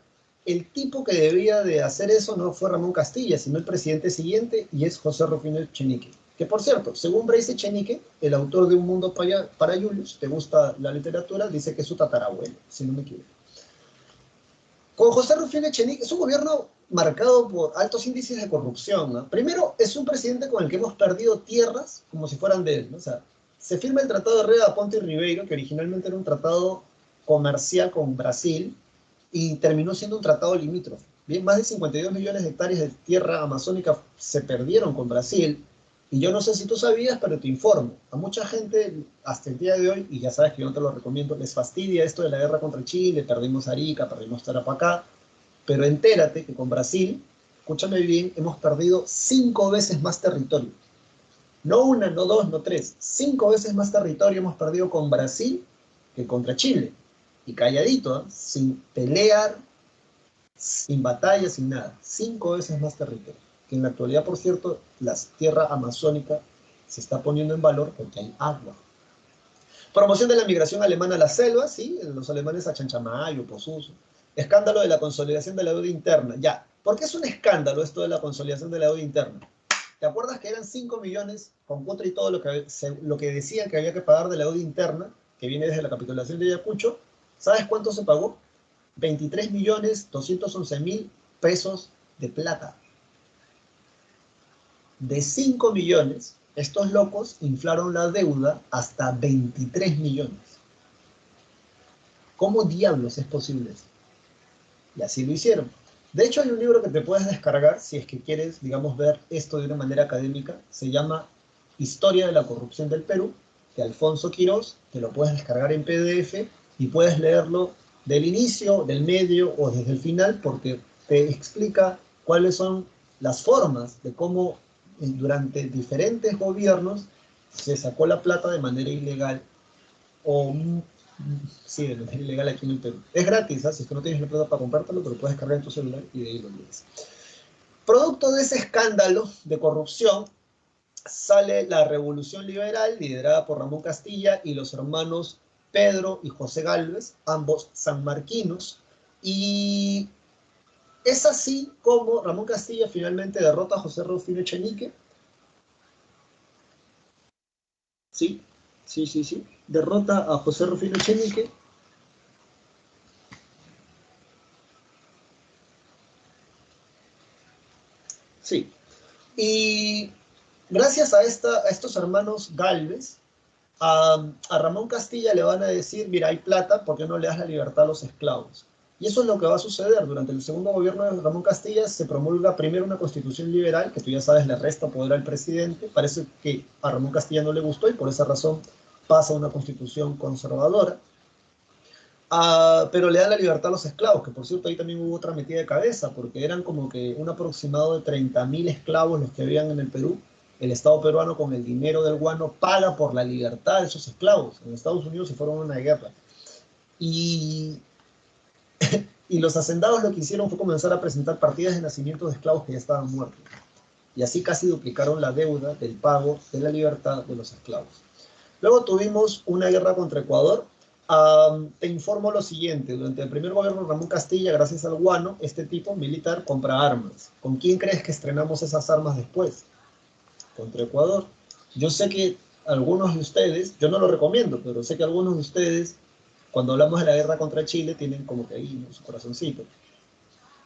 el tipo que debía de hacer eso no fue Ramón Castilla, sino el presidente siguiente, y es José Rufino Echenique. Que, por cierto, según Bryce Echenique, el autor de Un Mundo para Julius, te gusta la literatura, dice que es su tatarabuelo, si no me equivoco. Con José Rufino Echenique es un gobierno marcado por altos índices de corrupción, ¿no? Primero, es un presidente con el que hemos perdido tierras como si fueran de él, ¿no? O sea, se firma el Tratado de Herrera, Ponte y Ribeiro, que originalmente era un tratado comercial con Brasil, y terminó siendo un tratado limítrofe. Bien, más de 52 millones de hectáreas de tierra amazónica se perdieron con Brasil, y yo no sé si tú sabías, pero te informo. A mucha gente, hasta el día de hoy, y ya sabes que yo no te lo recomiendo, les fastidia esto de la guerra contra Chile, perdimos Arica, perdimos Tarapacá, pero entérate que con Brasil, escúchame bien, hemos perdido 5 veces más territorio. No una, no dos, no tres. 5 veces más territorio hemos perdido con Brasil que contra Chile. Y calladito, ¿eh? Sin pelear, sin batalla, sin nada. 5 veces más territorio. Que en la actualidad, por cierto, la tierra amazónica se está poniendo en valor porque hay agua. Promoción de la migración alemana a la selva, sí, los alemanes a Chanchamayo, Posuso. Escándalo de la consolidación de la deuda interna. Ya, ¿por qué es un escándalo esto de la consolidación de la deuda interna? ¿Te acuerdas que eran 5 millones con contra y todo lo que decían que había que pagar de la deuda interna, que viene desde la capitulación de Ayacucho? ¿Sabes cuánto se pagó? 23 millones 211 mil pesos de plata. De 5 millones, estos locos inflaron la deuda hasta 23 millones. ¿Cómo diablos es posible eso? Y así lo hicieron. De hecho, hay un libro que te puedes descargar si es que quieres, digamos, ver esto de una manera académica. Se llama Historia de la corrupción del Perú, de Alfonso Quirós. Te lo puedes descargar en PDF y puedes leerlo del inicio, del medio o desde el final, porque te explica cuáles son las formas de cómo durante diferentes gobiernos se sacó la plata de manera ilegal o sí, de manera ilegal aquí en el Perú. Es gratis, ¿eh? Si es que no tienes la plata para comprártelo, te lo puedes cargar en tu celular y de ahí lo lees. Producto de ese escándalo de corrupción, sale la Revolución Liberal, liderada por Ramón Castilla y los hermanos Pedro y José Gálvez, ambos sanmarquinos, y es así como Ramón Castilla finalmente derrota a José Rufino Echenique. Sí, sí, sí, sí. Derrota a José Rufino Echenique. Sí. Y gracias a estos hermanos Galvez, a Ramón Castilla le van a decir, mira, hay plata, ¿por qué no le das la libertad a los esclavos? Y eso es lo que va a suceder. Durante el segundo gobierno de Ramón Castilla se promulga primero una constitución liberal, que tú ya sabes le resta poder al presidente. Parece que a Ramón Castilla no le gustó y por esa razón pasa una constitución conservadora. Pero le dan la libertad a los esclavos, que por cierto ahí también hubo otra metida de cabeza, porque eran como que un aproximado de 30.000 esclavos los que habían en el Perú. El Estado peruano con el dinero del guano paga por la libertad de esos esclavos. En Estados Unidos se fueron a una guerra. Y, y los hacendados lo que hicieron fue comenzar a presentar partidas de nacimiento de esclavos que ya estaban muertos. Y así casi duplicaron la deuda del pago de la libertad de los esclavos. Luego tuvimos una guerra contra Ecuador. Te informo lo siguiente, durante el primer gobierno de Ramón Castilla, gracias al guano, este tipo militar compra armas. ¿Con quién crees que estrenamos esas armas después? Contra Ecuador. Yo sé que algunos de ustedes, yo no lo recomiendo, pero sé que algunos de ustedes, cuando hablamos de la guerra contra Chile, tienen como que ahí, ¿no?, su corazoncito.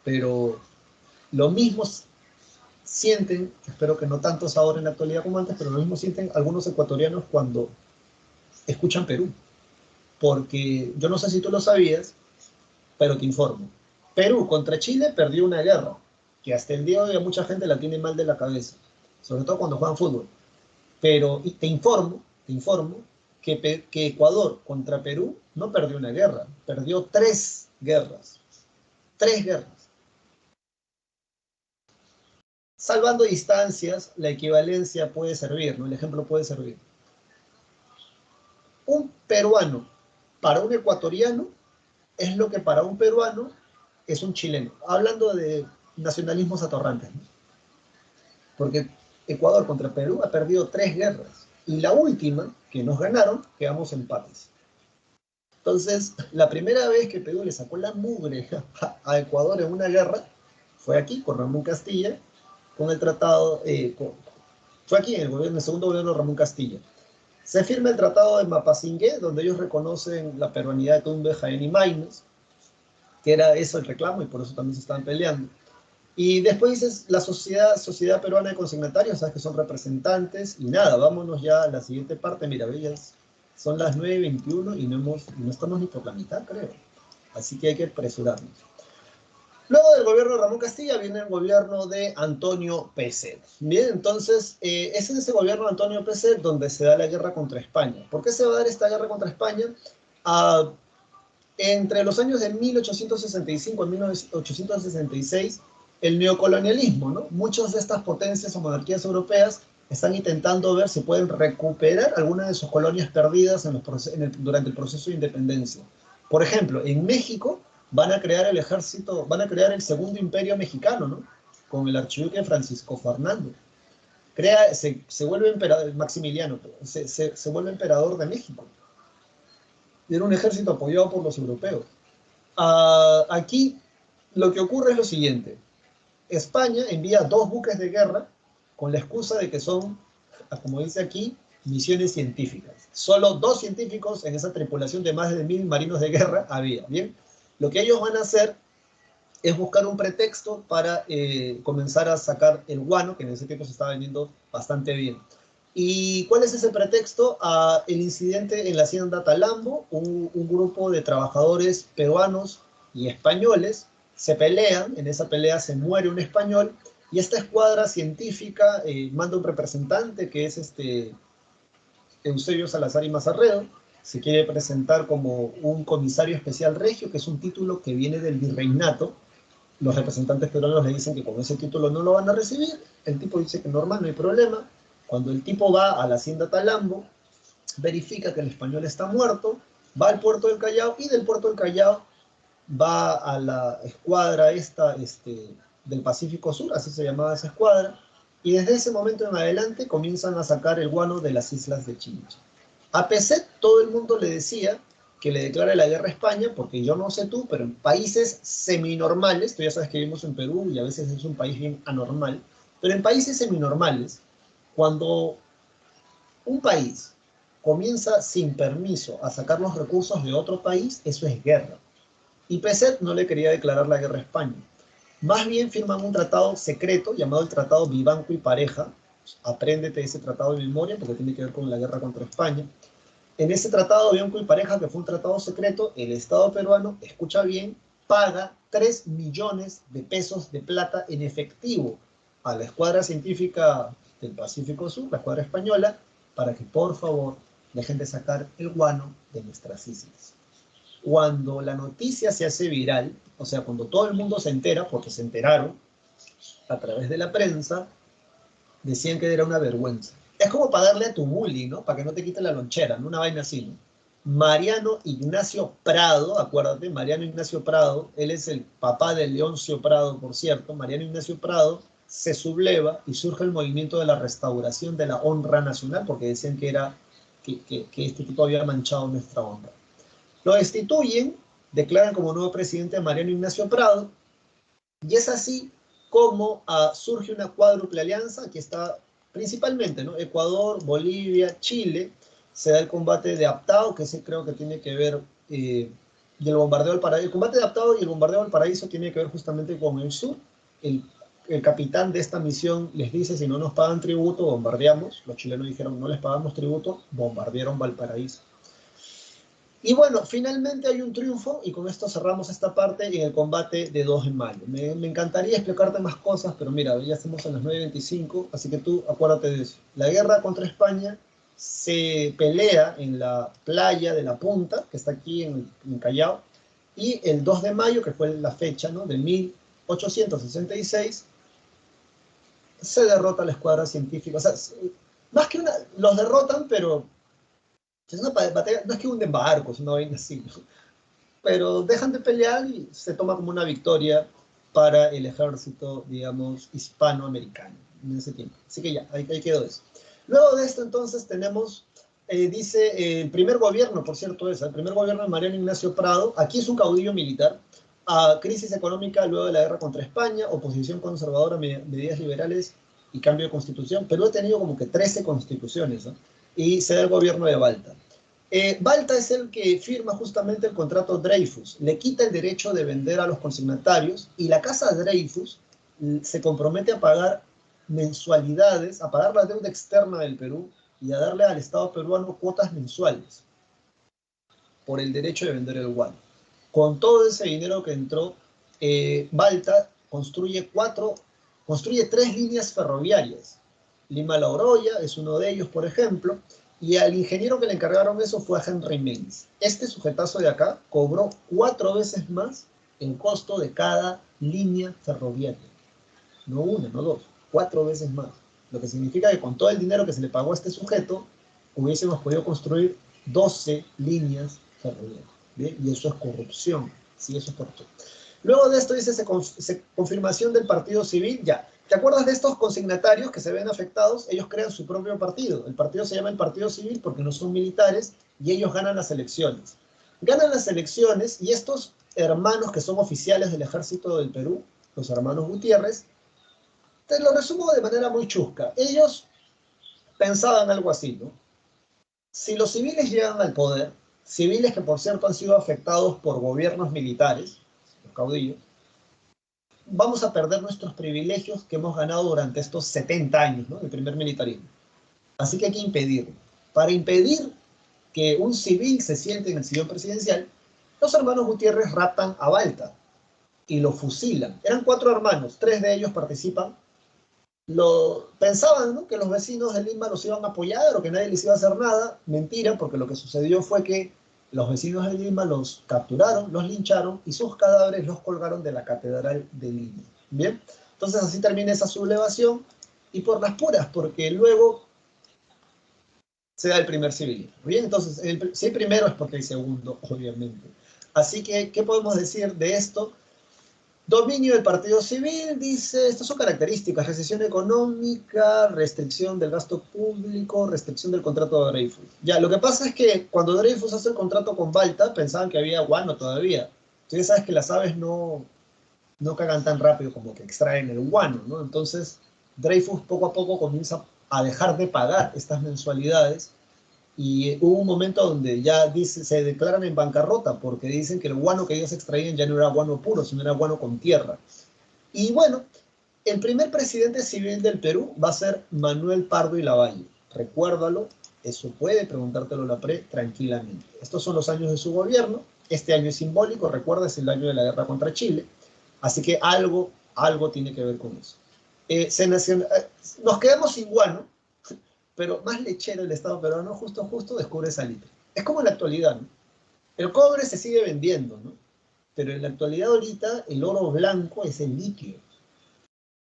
Pero lo mismo sienten, espero que no tantos ahora en la actualidad como antes, pero lo mismo sienten algunos ecuatorianos cuando escuchan Perú. Porque yo no sé si tú lo sabías, pero te informo. Perú contra Chile perdió una guerra, que hasta el día de hoy a mucha gente la tiene mal de la cabeza, sobre todo cuando juegan fútbol. Pero te informo que Ecuador contra Perú no perdió una guerra, perdió tres guerras. Tres guerras. Salvando distancias, la equivalencia puede servir, ¿no? El ejemplo puede servir. Un peruano para un ecuatoriano es lo que para un peruano es un chileno. Hablando de nacionalismos atorrantes, ¿no? Porque Ecuador contra Perú ha perdido tres guerras. Y la última, que nos ganaron, quedamos empates. Entonces, la primera vez que Perú le sacó la mugre a Ecuador en una guerra fue aquí, con Ramón Castilla, con el tratado, fue aquí en el segundo gobierno de Ramón Castilla. Se firma el tratado de Mapasingué, donde ellos reconocen la peruanidad de Tumbes, Jaén y Maynes, que era eso el reclamo y por eso también se estaban peleando. Y después dices la sociedad peruana de consignatarios, sabes que son representantes, y nada, vámonos ya a la siguiente parte. Mira, bellas, son las 9:21 y no estamos ni por la mitad, creo. Así que hay que apresurarnos. Luego del gobierno de Ramón Castilla viene el gobierno de Antonio Pezet. Bien, entonces es en ese gobierno de Antonio Pezet donde se da la guerra contra España. ¿Por qué se va a dar esta guerra contra España? Entre los años de 1865 y 1866, el neocolonialismo, ¿no? Muchas de estas potencias o monarquías europeas están intentando ver si pueden recuperar algunas de sus colonias perdidas durante el proceso de independencia. Por ejemplo, en México van a crear el ejército, van a crear el segundo imperio mexicano, ¿no? Con el archiduque Francisco Fernando. Se vuelve emperador, Maximiliano, se vuelve emperador de México. Era un ejército apoyado por los europeos. Aquí lo que ocurre es lo siguiente. España envía dos buques de guerra con la excusa de que son, como dice aquí, misiones científicas. Solo dos científicos en esa tripulación de más de 1000 marinos de guerra había. Bien, lo que ellos van a hacer es buscar un pretexto para comenzar a sacar el guano, que en ese tiempo se estaba vendiendo bastante bien. ¿Y cuál es ese pretexto? El incidente en la hacienda Talambo, un grupo de trabajadores peruanos y españoles se pelean, en esa pelea se muere un español, y esta escuadra científica manda un representante que es Eusebio Salazar y Mazarredo, se quiere presentar como un comisario especial regio, que es un título que viene del virreinato. Los representantes peruanos le dicen que con ese título no lo van a recibir, el tipo dice que normal, no hay problema. Cuando el tipo va a la hacienda Talambo, verifica que el español está muerto, va al puerto del Callao y del puerto del Callao va a la escuadra del Pacífico Sur, así se llamaba esa escuadra, y desde ese momento en adelante comienzan a sacar el guano de las islas de Chincha. A Pezet todo el mundo le decía que le declare la guerra a España, porque yo no sé tú, pero en países seminormales, tú ya sabes que vivimos en Perú y a veces es un país bien anormal, pero en países seminormales, cuando un país comienza sin permiso a sacar los recursos de otro país, eso es guerra. Y Pezet no le quería declarar la guerra a España. Más bien firman un tratado secreto llamado el Tratado Vivanco y Pareja. Apréndete ese tratado de memoria porque tiene que ver con la guerra contra España. En ese tratado Vivanco y Pareja, que fue un tratado secreto, el Estado peruano, escucha bien, paga 3 millones de pesos de plata en efectivo a la escuadra científica del Pacífico Sur, la escuadra española, para que por favor dejen de sacar el guano de nuestras islas. Cuando la noticia se hace viral, o sea, cuando todo el mundo se entera, porque se enteraron a través de la prensa, decían que era una vergüenza. Es como para darle a tu bully, ¿no? Para que no te quite la lonchera, ¿no? Una vaina así, ¿no? Mariano Ignacio Prado, acuérdate, Mariano Ignacio Prado, él es el papá de Leoncio Prado, por cierto, Mariano Ignacio Prado se subleva y surge el movimiento de la restauración de la honra nacional, porque decían que era que este tipo había manchado nuestra honra. Lo destituyen, declaran como nuevo presidente a Mariano Ignacio Prado, y es así como surge una cuádruple alianza que está principalmente, ¿no? Ecuador, Bolivia, Chile. Se da el combate de Aptao, que ese creo que tiene que ver, y el bombardeo del paraíso. El combate de Aptao y el bombardeo del paraíso tiene que ver justamente con el sur. El, el capitán de esta misión les dice, si no nos pagan tributo, bombardeamos. Los chilenos dijeron, no les pagamos tributo, bombardearon Valparaíso. Y bueno, finalmente hay un triunfo y con esto cerramos esta parte en el combate de 2 de mayo. Me encantaría explicarte más cosas, pero mira, ya estamos en las 9:25, así que tú acuérdate de eso. La guerra contra España se pelea en la playa de La Punta, que está aquí en Callao, y el 2 de mayo, que fue la fecha, ¿no?, de 1866, se derrota la escuadra científica. O sea, más que una, los derrotan, pero es una batalla, no es que hunden barcos, una vaina así, ¿no? Pero dejan de pelear y se toma como una victoria para el ejército, digamos, hispanoamericano en ese tiempo. Así que ya, ahí quedó eso. Luego de esto, entonces, tenemos, dice, el primer gobierno, por cierto, el primer gobierno de Mariano Ignacio Prado, aquí es un caudillo militar, crisis económica luego de la guerra contra España, oposición conservadora, medidas liberales y cambio de constitución. Perú ha tenido como que 13 constituciones, ¿no? Y se da el gobierno de Balta. Balta es el que firma justamente el contrato Dreyfus, le quita el derecho de vender a los consignatarios y la casa Dreyfus se compromete a pagar mensualidades, a pagar la deuda externa del Perú y a darle al Estado peruano cuotas mensuales por el derecho de vender el guano. Con todo ese dinero que entró, Balta construye 3 líneas ferroviarias. Lima-La Oroya es uno de ellos, por ejemplo, y al ingeniero que le encargaron eso fue a Henry Menz. Este sujetazo de acá cobró 4 veces más el costo de cada línea ferroviaria. No una, no dos, 4 veces más. Lo que significa que con todo el dinero que se le pagó a este sujeto, hubiésemos podido construir 12 líneas ferroviarias. ¿Bien? Y eso es corrupción. Sí, eso es corrupción. Luego de esto dice confirmación del partido civil. Ya, ¿te acuerdas de estos consignatarios que se ven afectados? Ellos crean su propio partido. El partido se llama el Partido Civil porque no son militares y ellos ganan las elecciones. Ganan las elecciones y estos hermanos que son oficiales del ejército del Perú, los hermanos Gutiérrez, te lo resumo de manera muy chusca. Ellos pensaban algo así, ¿no? Si los civiles llegan al poder, civiles que por cierto han sido afectados por gobiernos militares, los caudillos, vamos a perder nuestros privilegios que hemos ganado durante estos 70 años, ¿no?, del primer militarismo. Así que hay que impedirlo. Para impedir que un civil se siente en el sillón presidencial, los hermanos Gutiérrez raptan a Balta y lo fusilan. Eran 4 hermanos, 3 de ellos participan. Pensaban, ¿no?, que los vecinos de Lima los iban a apoyar o que nadie les iba a hacer nada. Mentira, porque lo que sucedió fue que los vecinos de Lima los capturaron, los lincharon y sus cadáveres los colgaron de la Catedral de Lima. Bien, entonces así termina esa sublevación y por las puras, porque luego se da el primer civilismo. Bien, entonces si hay primero es porque hay segundo, obviamente. Así que, ¿qué podemos decir de esto? Dominio del partido civil, dice, estas son características: recesión económica, restricción del gasto público, restricción del contrato de Dreyfus. Ya, lo que pasa es que cuando Dreyfus hace el contrato con Balta, pensaban que había guano todavía. Tú ya sabes que las aves no cagan tan rápido como que extraen el guano, ¿no? Entonces, Dreyfus poco a poco comienza a dejar de pagar estas mensualidades y hubo un momento donde ya se declaran en bancarrota porque dicen que el guano que ellos extraían ya no era guano puro, sino era guano con tierra. Y bueno, el primer presidente civil del Perú va a ser Manuel Pardo y Lavalle. Recuérdalo, eso puede preguntártelo la pre tranquilamente. Estos son los años de su gobierno. Este año es simbólico, recuerda, es el año de la guerra contra Chile. Así que algo tiene que ver con eso. Nos quedamos sin guano, pero más lechero el Estado peruano justo descubre salitre. Es como en la actualidad, ¿no? El cobre se sigue vendiendo, ¿no? Pero en la actualidad ahorita el oro blanco es el litio.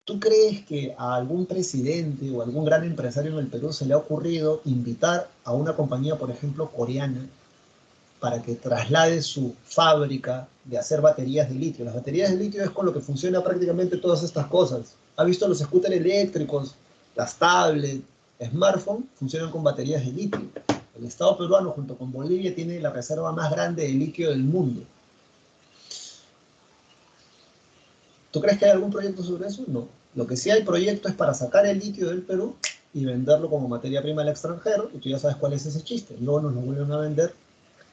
¿Tú crees que a algún presidente o algún gran empresario en el Perú se le ha ocurrido invitar a una compañía, por ejemplo, coreana, para que traslade su fábrica de hacer baterías de litio. Las baterías de litio es con lo que funciona prácticamente todas estas cosas. ¿Ha visto los scooters eléctricos, las tablets, smartphones? Funcionan con baterías de litio. El Estado peruano, junto con Bolivia, tiene la reserva más grande de litio del mundo. ¿Tú crees que hay algún proyecto sobre eso? No. Lo que sí hay proyecto es para sacar el litio del Perú y venderlo como materia prima al extranjero, y tú ya sabes cuál es ese chiste. Luego nos lo vuelven a vender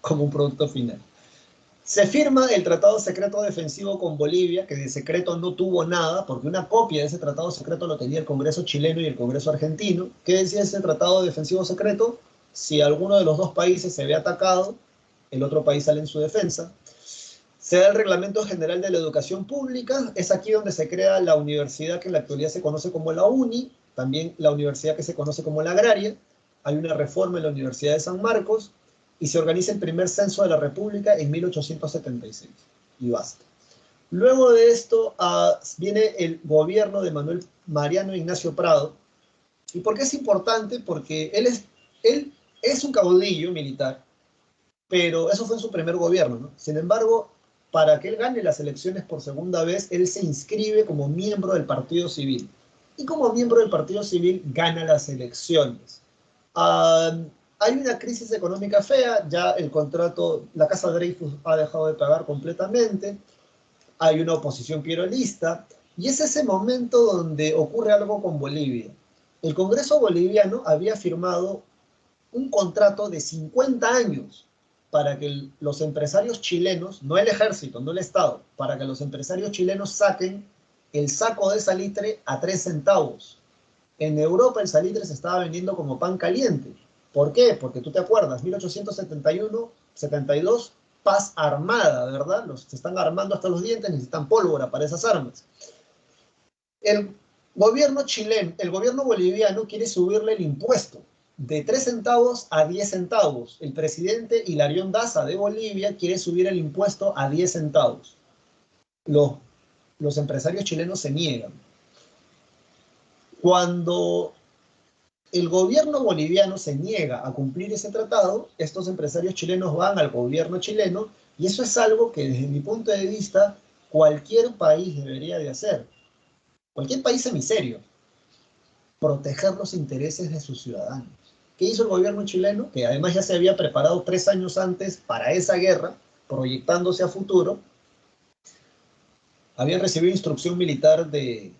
como un producto final. Se firma el Tratado Secreto Defensivo con Bolivia, que de secreto no tuvo nada, porque una copia de ese tratado secreto lo tenía el Congreso chileno y el Congreso argentino. ¿Qué decía ese Tratado Defensivo Secreto? Si alguno de los dos países se ve atacado, el otro país sale en su defensa. Se da el Reglamento General de la Educación Pública, es aquí donde se crea la universidad que en la actualidad se conoce como la UNI, también la universidad que se conoce como la Agraria. Hay una reforma en la Universidad de San Marcos, y se organiza el primer censo de la República en 1876. Y basta. Luego de esto viene el gobierno de Mariano Ignacio Prado. ¿Y por qué es importante? Porque él es un caudillo militar, pero eso fue en su primer gobierno, ¿no? Sin embargo, para que él gane las elecciones por segunda vez, él se inscribe como miembro del Partido Civil. Y como miembro del Partido Civil gana las elecciones. Hay una crisis económica fea, ya el contrato, la Casa Dreyfus ha dejado de pagar completamente, hay una oposición pierolista, y es ese momento donde ocurre algo con Bolivia. El Congreso boliviano había firmado un contrato de 50 años para que los empresarios chilenos, no el ejército, no el Estado, para que los empresarios chilenos saquen el saco de salitre a 3 centavos. En Europa el salitre se estaba vendiendo como pan caliente. ¿Por qué? Porque tú te acuerdas, 1871, 72, paz armada, ¿verdad? Se están armando hasta los dientes, necesitan pólvora para esas armas. El gobierno chileno, el gobierno boliviano quiere subirle el impuesto de 3 centavos a 10 centavos. El presidente Hilarión Daza de Bolivia quiere subir el impuesto a 10 centavos. Los empresarios chilenos se niegan. Cuando el gobierno boliviano se niega a cumplir ese tratado, estos empresarios chilenos van al gobierno chileno, y eso es algo que desde mi punto de vista cualquier país debería de hacer. Cualquier país semiserio. Proteger los intereses de sus ciudadanos. ¿Qué hizo el gobierno chileno? Que además ya se había preparado 3 años antes para esa guerra, proyectándose a futuro. Habían recibido instrucción militar de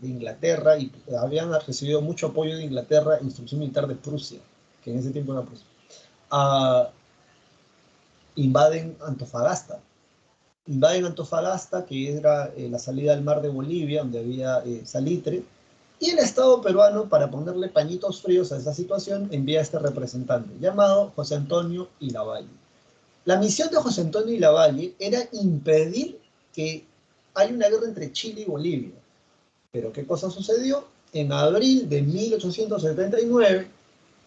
Inglaterra, y habían recibido mucho apoyo de Inglaterra, instrucción militar de Prusia, que en ese tiempo era Prusia. Invaden Antofagasta. Que era la salida al mar de Bolivia, donde había salitre, y el Estado peruano, para ponerle pañitos fríos a esa situación, envía a este representante, llamado José Antonio Ilavalle. La misión de José Antonio Ilavalle era impedir que haya una guerra entre Chile y Bolivia. Pero ¿qué cosa sucedió? En abril de 1879,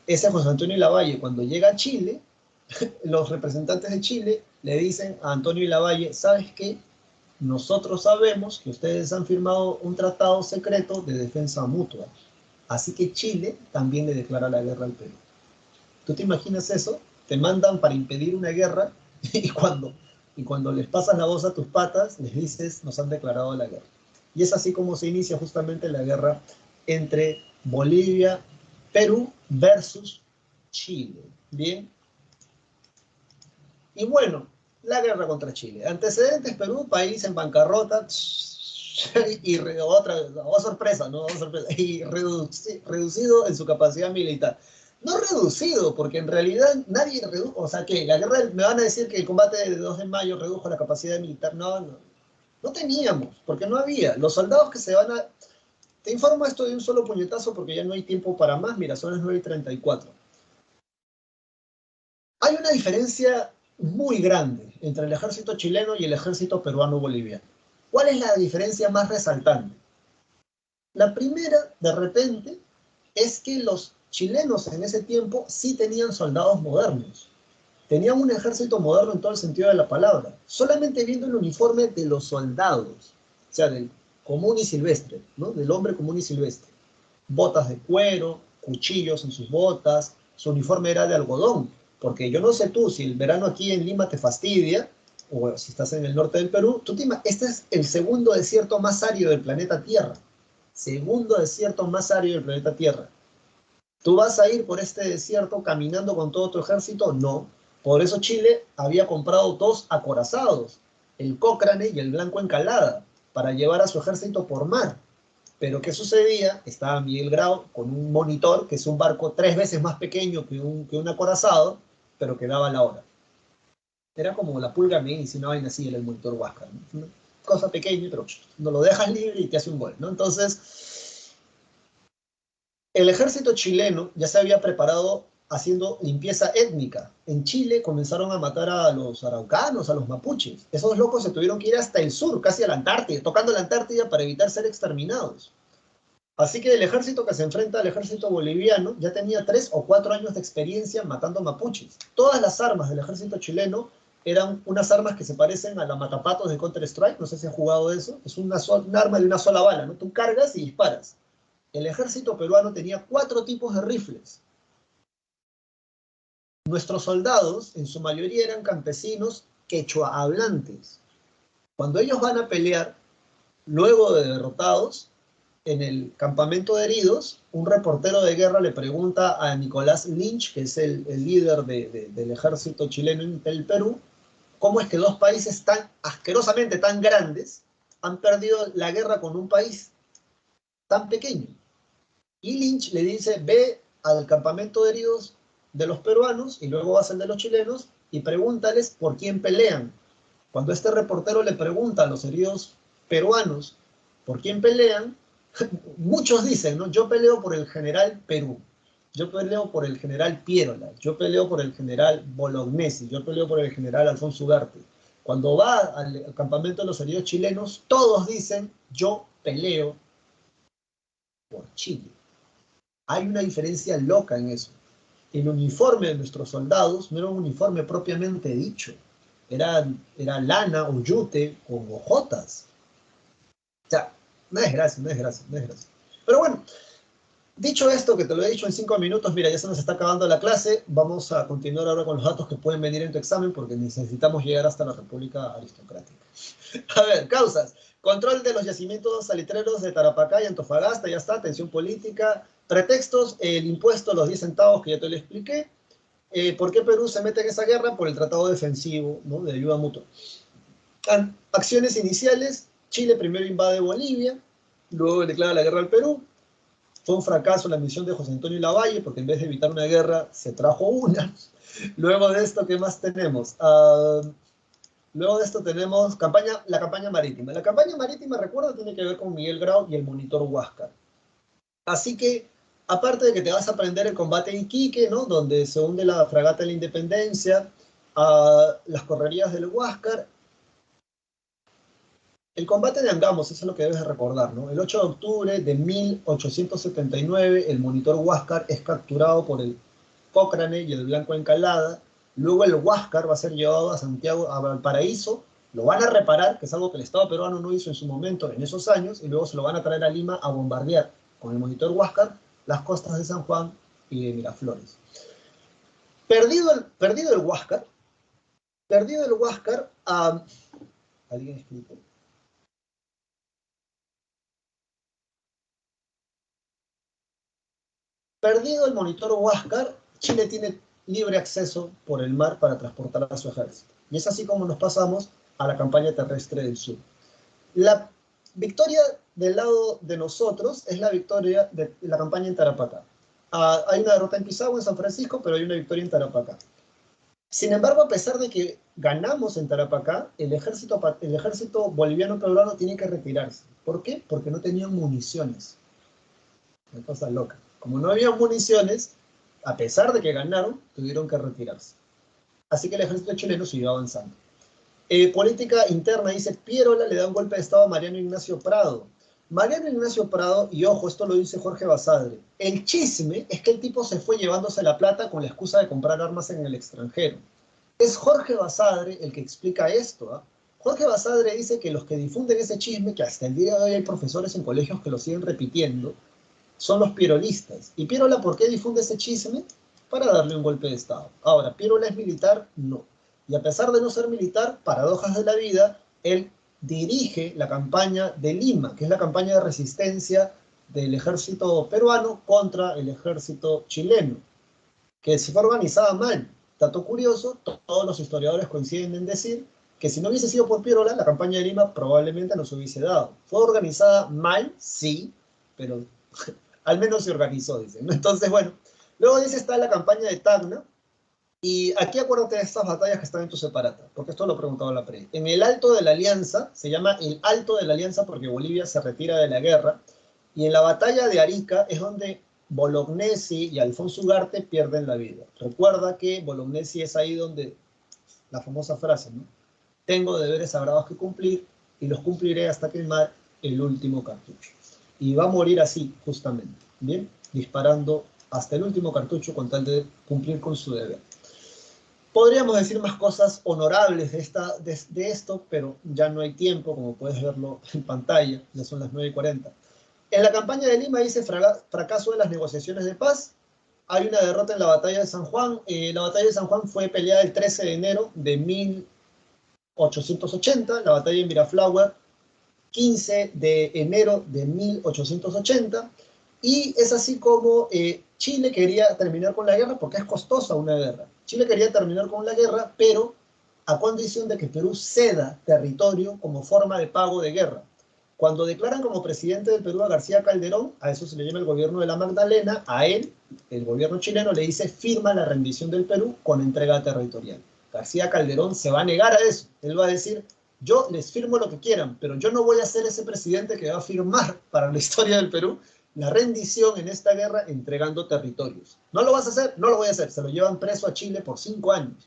ese José Antonio Ilavalle, cuando llega a Chile, los representantes de Chile le dicen a Antonio Ilavalle: ¿sabes qué? Nosotros sabemos que ustedes han firmado un tratado secreto de defensa mutua, así que Chile también le declara la guerra al Perú. ¿Tú te imaginas eso? Te mandan para impedir una guerra y cuando les pasas la voz a tus patas, les dices: nos han declarado la guerra. Y es así como se inicia justamente la guerra entre Bolivia, Perú versus Chile. ¿Bien? Y bueno, la guerra contra Chile. Antecedentes: Perú, país en bancarrota, y sorpresa, ¿no? Sorpresa, y reducido en su capacidad militar. No reducido, porque en realidad nadie redujo, o sea, que la guerra, me van a decir que el combate de 2 de mayo redujo la capacidad militar. No teníamos, porque no había. Los soldados que se van a... Te informo esto de un solo puñetazo porque ya no hay tiempo para más. Mira, son las 9:34. Hay una diferencia muy grande entre el ejército chileno y el ejército peruano-boliviano. ¿Cuál es la diferencia más resaltante? La primera, de repente, es que los chilenos en ese tiempo sí tenían soldados modernos. Tenían un ejército moderno en todo el sentido de la palabra. Solamente viendo el uniforme de los soldados, o sea, del común y silvestre, ¿no? Del hombre común y silvestre. Botas de cuero, cuchillos en sus botas, su uniforme era de algodón. Porque yo no sé tú, si el verano aquí en Lima te fastidia, o si estás en el norte del Perú, este es el segundo desierto más árido del planeta Tierra. Segundo desierto más árido del planeta Tierra. ¿Tú vas a ir por este desierto caminando con todo tu ejército? No. Por eso Chile había comprado dos acorazados, el Cochrane y el Blanco Encalada, para llevar a su ejército por mar. Pero ¿qué sucedía? Estaba Miguel Grau con un monitor, que es un barco 3 veces más pequeño que un acorazado, pero que daba la hora. Era como la pulga me dice una vaina así en el monitor Huáscar, ¿no? Una cosa pequeña, pero no lo dejas libre y te hace un gol, ¿no? Entonces, el ejército chileno ya se había preparado haciendo limpieza étnica. En Chile comenzaron a matar a los araucanos, a los mapuches. Esos locos se tuvieron que ir hasta el sur, casi a la Antártida, tocando la Antártida para evitar ser exterminados. Así que el ejército que se enfrenta al ejército boliviano ya tenía 3 o 4 años de experiencia matando mapuches. Todas las armas del ejército chileno eran unas armas que se parecen a la matapatos de Counter-Strike, no sé si han jugado eso, es un arma de una sola bala, ¿no? Tú cargas y disparas. El ejército peruano tenía 4 tipos de rifles. Nuestros soldados, en su mayoría, eran campesinos quechua hablantes. Cuando ellos van a pelear, luego de derrotados, en el campamento de heridos, un reportero de guerra le pregunta a Nicolás Lynch, que es el líder del ejército chileno en el Perú, cómo es que dos países tan asquerosamente tan grandes han perdido la guerra con un país tan pequeño. Y Lynch le dice, ve al campamento de heridos de los peruanos y luego vas al de los chilenos y pregúntales por quién pelean. Cuando este reportero le pregunta a los heridos peruanos por quién pelean, muchos dicen, ¿no? Yo peleo por el general Perú, yo peleo por el general Pierola, yo peleo por el general Bolognesi, yo peleo por el general Alfonso Ugarte. Cuando va al campamento de los heridos chilenos, todos dicen, yo peleo por Chile. Hay una diferencia loca en eso. El uniforme de nuestros soldados no era un uniforme propiamente dicho. Era lana o yute o hojotas. O sea, no es gracia, no es gracia, no es gracia. Pero bueno, dicho esto, que te lo he dicho en 5 minutos, mira, ya se nos está acabando la clase. Vamos a continuar ahora con los datos que pueden venir en tu examen porque necesitamos llegar hasta la República Aristocrática. A ver, causas. Control de los yacimientos salitreros de Tarapacá y Antofagasta, ya está, tensión política. Pretextos, el impuesto a los 10 centavos que ya te lo expliqué. ¿Por qué Perú se mete en esa guerra? Por el tratado defensivo, ¿no? De ayuda mutua. Acciones iniciales, Chile primero invade Bolivia, luego declara la guerra al Perú. Fue un fracaso la misión de José Antonio Lavalle, porque en vez de evitar una guerra, se trajo una. Luego de esto, ¿qué más tenemos? Luego de esto tenemos la campaña marítima. La campaña marítima, recuerda, tiene que ver con Miguel Grau y el monitor Huáscar. Así que, aparte de que te vas a aprender el combate en Iquique, ¿no? Donde se hunde la fragata de la Independencia, las correrías del Huáscar, el combate de Angamos, eso es lo que debes recordar, ¿no? El 8 de octubre de 1879, el monitor Huáscar es capturado por el Cochrane y el Blanco Encalada. Luego el Huáscar va a ser llevado a Santiago, a Valparaíso, lo van a reparar, que es algo que el Estado peruano no hizo en su momento, en esos años, y luego se lo van a traer a Lima a bombardear con el monitor Huáscar las costas de San Juan y de Miraflores. Perdido el Huáscar, ¿alguien explica? Perdido el monitor Huáscar, Chile tiene libre acceso por el mar para transportar a su ejército. Y es así como nos pasamos a la campaña terrestre del sur. La victoria del lado de nosotros es la victoria de la campaña en Tarapacá. Hay una derrota en Pisagua, en San Francisco, pero hay una victoria en Tarapacá. Sin embargo, a pesar de que ganamos en Tarapacá, el ejército boliviano peruano tiene que retirarse. ¿Por qué? Porque no tenían municiones. Una cosa loca. Como no había municiones, a pesar de que ganaron, tuvieron que retirarse. Así que el ejército chileno siguió avanzando. Política interna, dice Pierola le da un golpe de estado a Mariano Ignacio Prado. Mariano Ignacio Prado, y ojo, esto lo dice Jorge Basadre, el chisme es que el tipo se fue llevándose la plata con la excusa de comprar armas en el extranjero. Es Jorge Basadre el que explica esto, ¿eh? Jorge Basadre dice que los que difunden ese chisme, que hasta el día de hoy hay profesores en colegios que lo siguen repitiendo, son los pierolistas. ¿Y Pierola por qué difunde ese chisme? para darle un golpe de Estado. Ahora, ¿Piérola es militar? No. Y a pesar de no ser militar, paradojas de la vida, él dirige la campaña de Lima, que es la campaña de resistencia del ejército peruano contra el ejército chileno, que se fue organizada mal. Dato curioso, todos los historiadores coinciden en decir que si no hubiese sido por Piérola, la campaña de Lima probablemente no se hubiese dado. Fue organizada mal, sí, pero al menos se organizó, dicen. Entonces, bueno, luego dice está la campaña de Tacna, y aquí acuérdate de estas batallas que están en tu separata, porque esto lo preguntaba la pre. En el Alto de la Alianza, se llama el Alto de la Alianza porque Bolivia se retira de la guerra, y en la batalla de Arica es donde Bolognesi y Alfonso Ugarte pierden la vida. Recuerda que Bolognesi es ahí donde la famosa frase, ¿no? Tengo deberes sagrados que cumplir y los cumpliré hasta quemar el último cartucho. Y va a morir así, justamente, ¿bien? Disparando hasta el último cartucho con tal de cumplir con su deber. Podríamos decir más cosas honorables de esto, pero ya no hay tiempo, como puedes verlo en pantalla, ya son las 9:40. En la campaña de Lima dice fracaso de las negociaciones de paz, hay una derrota en la batalla de San Juan. La batalla de San Juan fue peleada el 13 de enero de 1880, la batalla de Miraflores 15 de enero de 1880, y es así como Chile quería terminar con la guerra porque es costosa una guerra. Chile quería terminar con la guerra, pero a condición de que Perú ceda territorio como forma de pago de guerra. Cuando declaran como presidente del Perú a García Calderón, a eso se le llama el gobierno de la Magdalena, a él, el gobierno chileno, le dice firma la rendición del Perú con entrega territorial. García Calderón se va a negar a eso. Él va a decir, yo les firmo lo que quieran, pero yo no voy a ser ese presidente que va a firmar para la historia del Perú la rendición en esta guerra entregando territorios. ¿No lo vas a hacer? No lo voy a hacer. Se lo llevan preso a Chile por 5 años.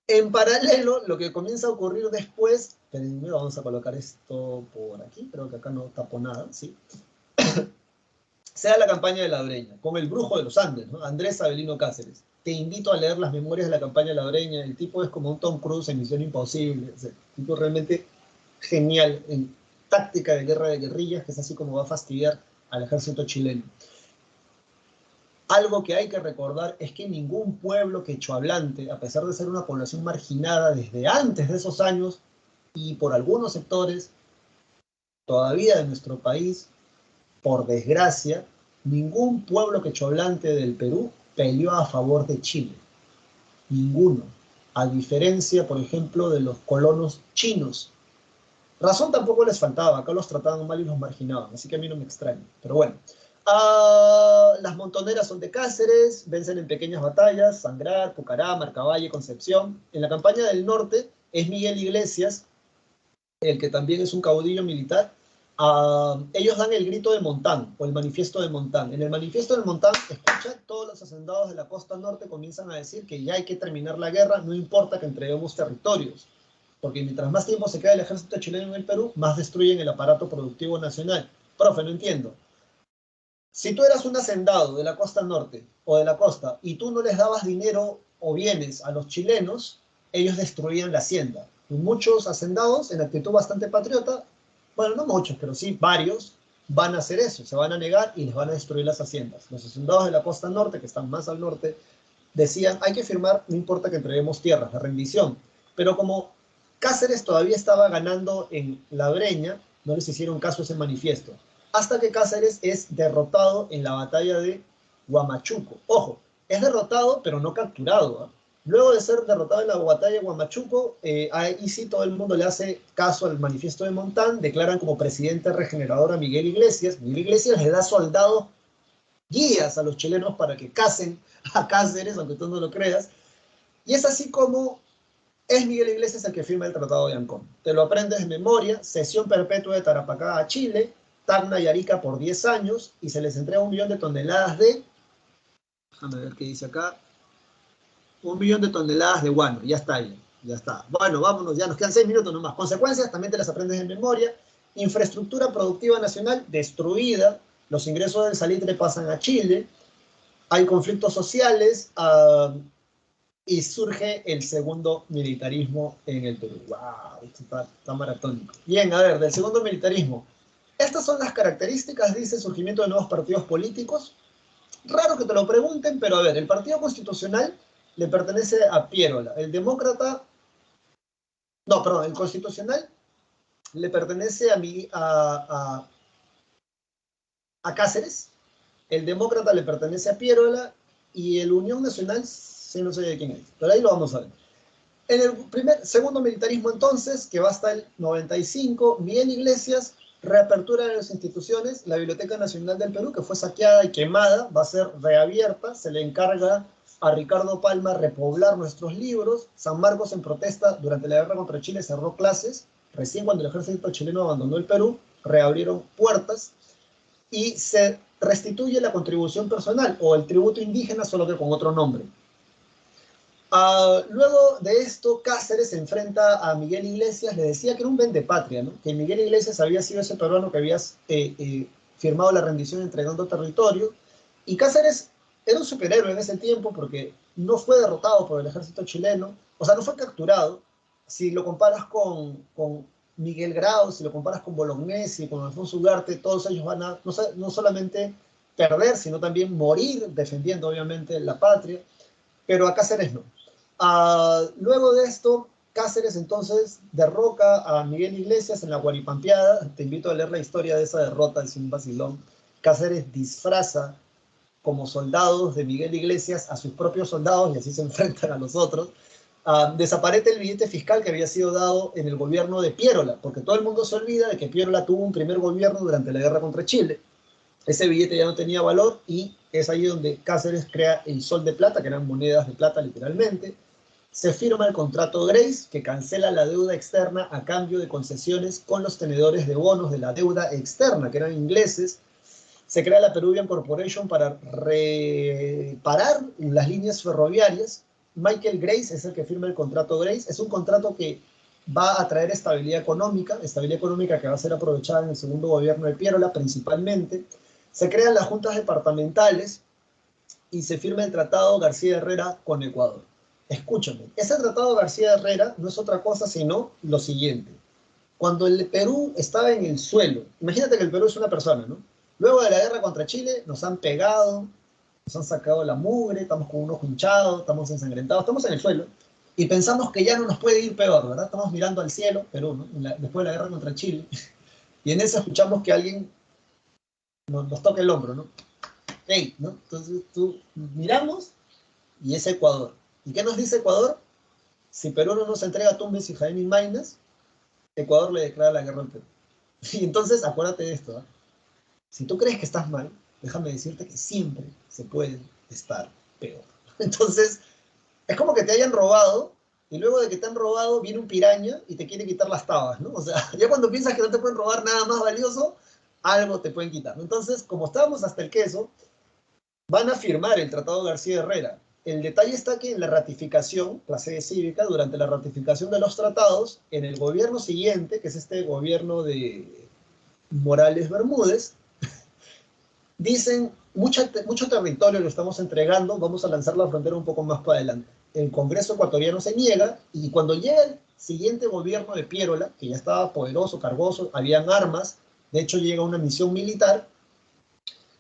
En paralelo, lo que comienza a ocurrir después, primero vamos a colocar esto por aquí, creo que acá no tapo nada, ¿sí? Sea la campaña de la Breña, con el brujo de los Andes, ¿no? Andrés Avelino Cáceres. Te invito a leer las memorias de la campaña de la Breña. El tipo es como un Tom Cruise en Misión Imposible. O sea, el tipo realmente genial en táctica de guerra de guerrillas, que es así como va a fastidiar al ejército chileno. Algo que hay que recordar es que ningún pueblo quechohablante, a pesar de ser una población marginada desde antes de esos años y por algunos sectores todavía de nuestro país, por desgracia, ningún pueblo quechohablante del Perú peleó a favor de Chile. Ninguno. A diferencia, por ejemplo, de los colonos chinos. Razón tampoco les faltaba, acá los trataban mal y los marginaban, así que a mí no me extraña. Pero bueno, las montoneras son de Cáceres, vencen en pequeñas batallas, Sangrar, Pucará, Marcavalle, Concepción. En la campaña del norte es Miguel Iglesias, el que también es un caudillo militar. Ellos dan el grito de Montán, o el manifiesto de Montán. En el manifiesto de Montán, escucha, todos los hacendados de la costa norte comienzan a decir que ya hay que terminar la guerra, no importa que entreguemos territorios, porque mientras más tiempo se queda el ejército chileno en el Perú, más destruyen el aparato productivo nacional. Profe, no entiendo. Si tú eras un hacendado de la costa norte o de la costa y tú no les dabas dinero o bienes a los chilenos, ellos destruían la hacienda. Y muchos hacendados, en actitud bastante patriota, bueno, no muchos, pero sí varios, van a hacer eso, se van a negar y les van a destruir las haciendas. Los hacendados de la costa norte, que están más al norte, decían, hay que firmar, no importa que entreguemos tierras, la rendición. Pero como Cáceres todavía estaba ganando en La Breña, no les hicieron caso a ese manifiesto. Hasta que Cáceres es derrotado en la batalla de Huamachuco. Ojo, es derrotado, pero no capturado, ¿eh? Luego de ser derrotado en la batalla de Huamachuco, ahí sí todo el mundo le hace caso al manifiesto de Montán, declaran como presidente regenerador a Miguel Iglesias. Miguel Iglesias le da soldados, guías a los chilenos para que casen a Cáceres, aunque tú no lo creas. Y es así como es Miguel Iglesias el que firma el Tratado de Ancón. Te lo aprendes de memoria, cesión perpetua de Tarapacá a Chile, Tacna y Arica por 10 años, y se les entrega 1 millón de toneladas de, déjame ver qué dice acá, 1 millón de toneladas de guano, ya está ahí, ya está. Bueno, vámonos, ya nos quedan 6 minutos nomás. Consecuencias, también te las aprendes de memoria. Infraestructura productiva nacional destruida, los ingresos del salitre pasan a Chile, hay conflictos sociales, y surge el segundo militarismo en el Perú. ¡Wow! Esto está maratónico. Bien, a ver, del segundo militarismo. Estas son las características, dice, surgimiento de nuevos partidos políticos, Raro que te lo pregunten, pero a ver, el Partido Constitucional le pertenece a Piérola. El Demócrata, no, perdón, el Constitucional le pertenece a Cáceres, el Demócrata le pertenece a Piérola y el Unión Nacional, sí, no sé de quién es, pero ahí lo vamos a ver. En el segundo militarismo entonces, que va hasta el 95, Miguel Iglesias, reapertura de las instituciones, la Biblioteca Nacional del Perú, que fue saqueada y quemada, va a ser reabierta, se le encarga a Ricardo Palma repoblar nuestros libros. San Marcos, en protesta durante la guerra contra Chile, cerró clases. Recién cuando el ejército chileno abandonó el Perú, reabrieron puertas y se restituye la contribución personal o el tributo indígena, solo que con otro nombre. Luego de esto, Cáceres se enfrenta a Miguel Iglesias, le decía que era un vendepatria, ¿no? Que Miguel Iglesias había sido ese peruano que había firmado la rendición entregando territorio, y Cáceres era un superhéroe en ese tiempo porque no fue derrotado por el ejército chileno, o sea, no fue capturado. Si lo comparas con Miguel Grau, si lo comparas con Bolognesi, con Alfonso Ugarte, todos ellos van a no solamente perder, sino también morir defendiendo obviamente la patria, pero a Cáceres no. Luego de esto, Cáceres entonces derroca a Miguel Iglesias en la Guaripampeada. Te invito a leer la historia de esa derrota, es un vacilón. Cáceres disfraza como soldados de Miguel Iglesias a sus propios soldados y así se enfrentan a los otros. Desaparece el billete fiscal que había sido dado en el gobierno de Piérola, porque todo el mundo se olvida de que Piérola tuvo un primer gobierno durante la guerra contra Chile. Ese billete ya no tenía valor y es ahí donde Cáceres crea el sol de plata, que eran monedas de plata literalmente. Se firma el contrato Grace, que cancela la deuda externa a cambio de concesiones con los tenedores de bonos de la deuda externa, que eran ingleses. Se crea la Peruvian Corporation para reparar las líneas ferroviarias. Michael Grace es el que firma el contrato Grace. Es un contrato que va a traer estabilidad económica que va a ser aprovechada en el segundo gobierno de Piérola principalmente. Se crean las juntas departamentales y se firma el Tratado García Herrera con Ecuador. Escúchame, ese Tratado García Herrera no es otra cosa sino lo siguiente. Cuando el Perú estaba en el suelo, imagínate que el Perú es una persona, ¿no? Luego de la guerra contra Chile nos han pegado, nos han sacado la mugre, estamos con un ojo hinchado, estamos ensangrentados, estamos en el suelo y pensamos que ya no nos puede ir peor, ¿verdad? Estamos mirando al cielo, Perú, ¿no? Después de la guerra contra Chile, y en eso escuchamos que alguien nos toca el hombro, ¿no? Hey, ¿no? Entonces tú miramos y es Ecuador. ¿Y qué nos dice Ecuador? Si Perú no nos entrega Tumbes y Jaén y Maynas, Ecuador le declara la guerra al Perú. Y entonces acuérdate de esto, ¿eh? Si tú crees que estás mal, déjame decirte que siempre se puede estar peor. Entonces, es como que te hayan robado y luego de que te han robado viene un piraña y te quiere quitar las tabas, ¿no? O sea, ya cuando piensas que no te pueden robar nada más valioso, algo te pueden quitar. Entonces, como estábamos hasta el queso, van a firmar el Tratado García Herrera. El detalle está que en la ratificación, la sede cívica, durante la ratificación de los tratados, en el gobierno siguiente, que es este gobierno de Morales Bermúdez, dicen, mucho territorio lo estamos entregando, vamos a lanzar la frontera un poco más para adelante. El Congreso ecuatoriano se niega y cuando llega el siguiente gobierno de Piérola, que ya estaba poderoso, cargoso, habían armas, de hecho llega una misión militar,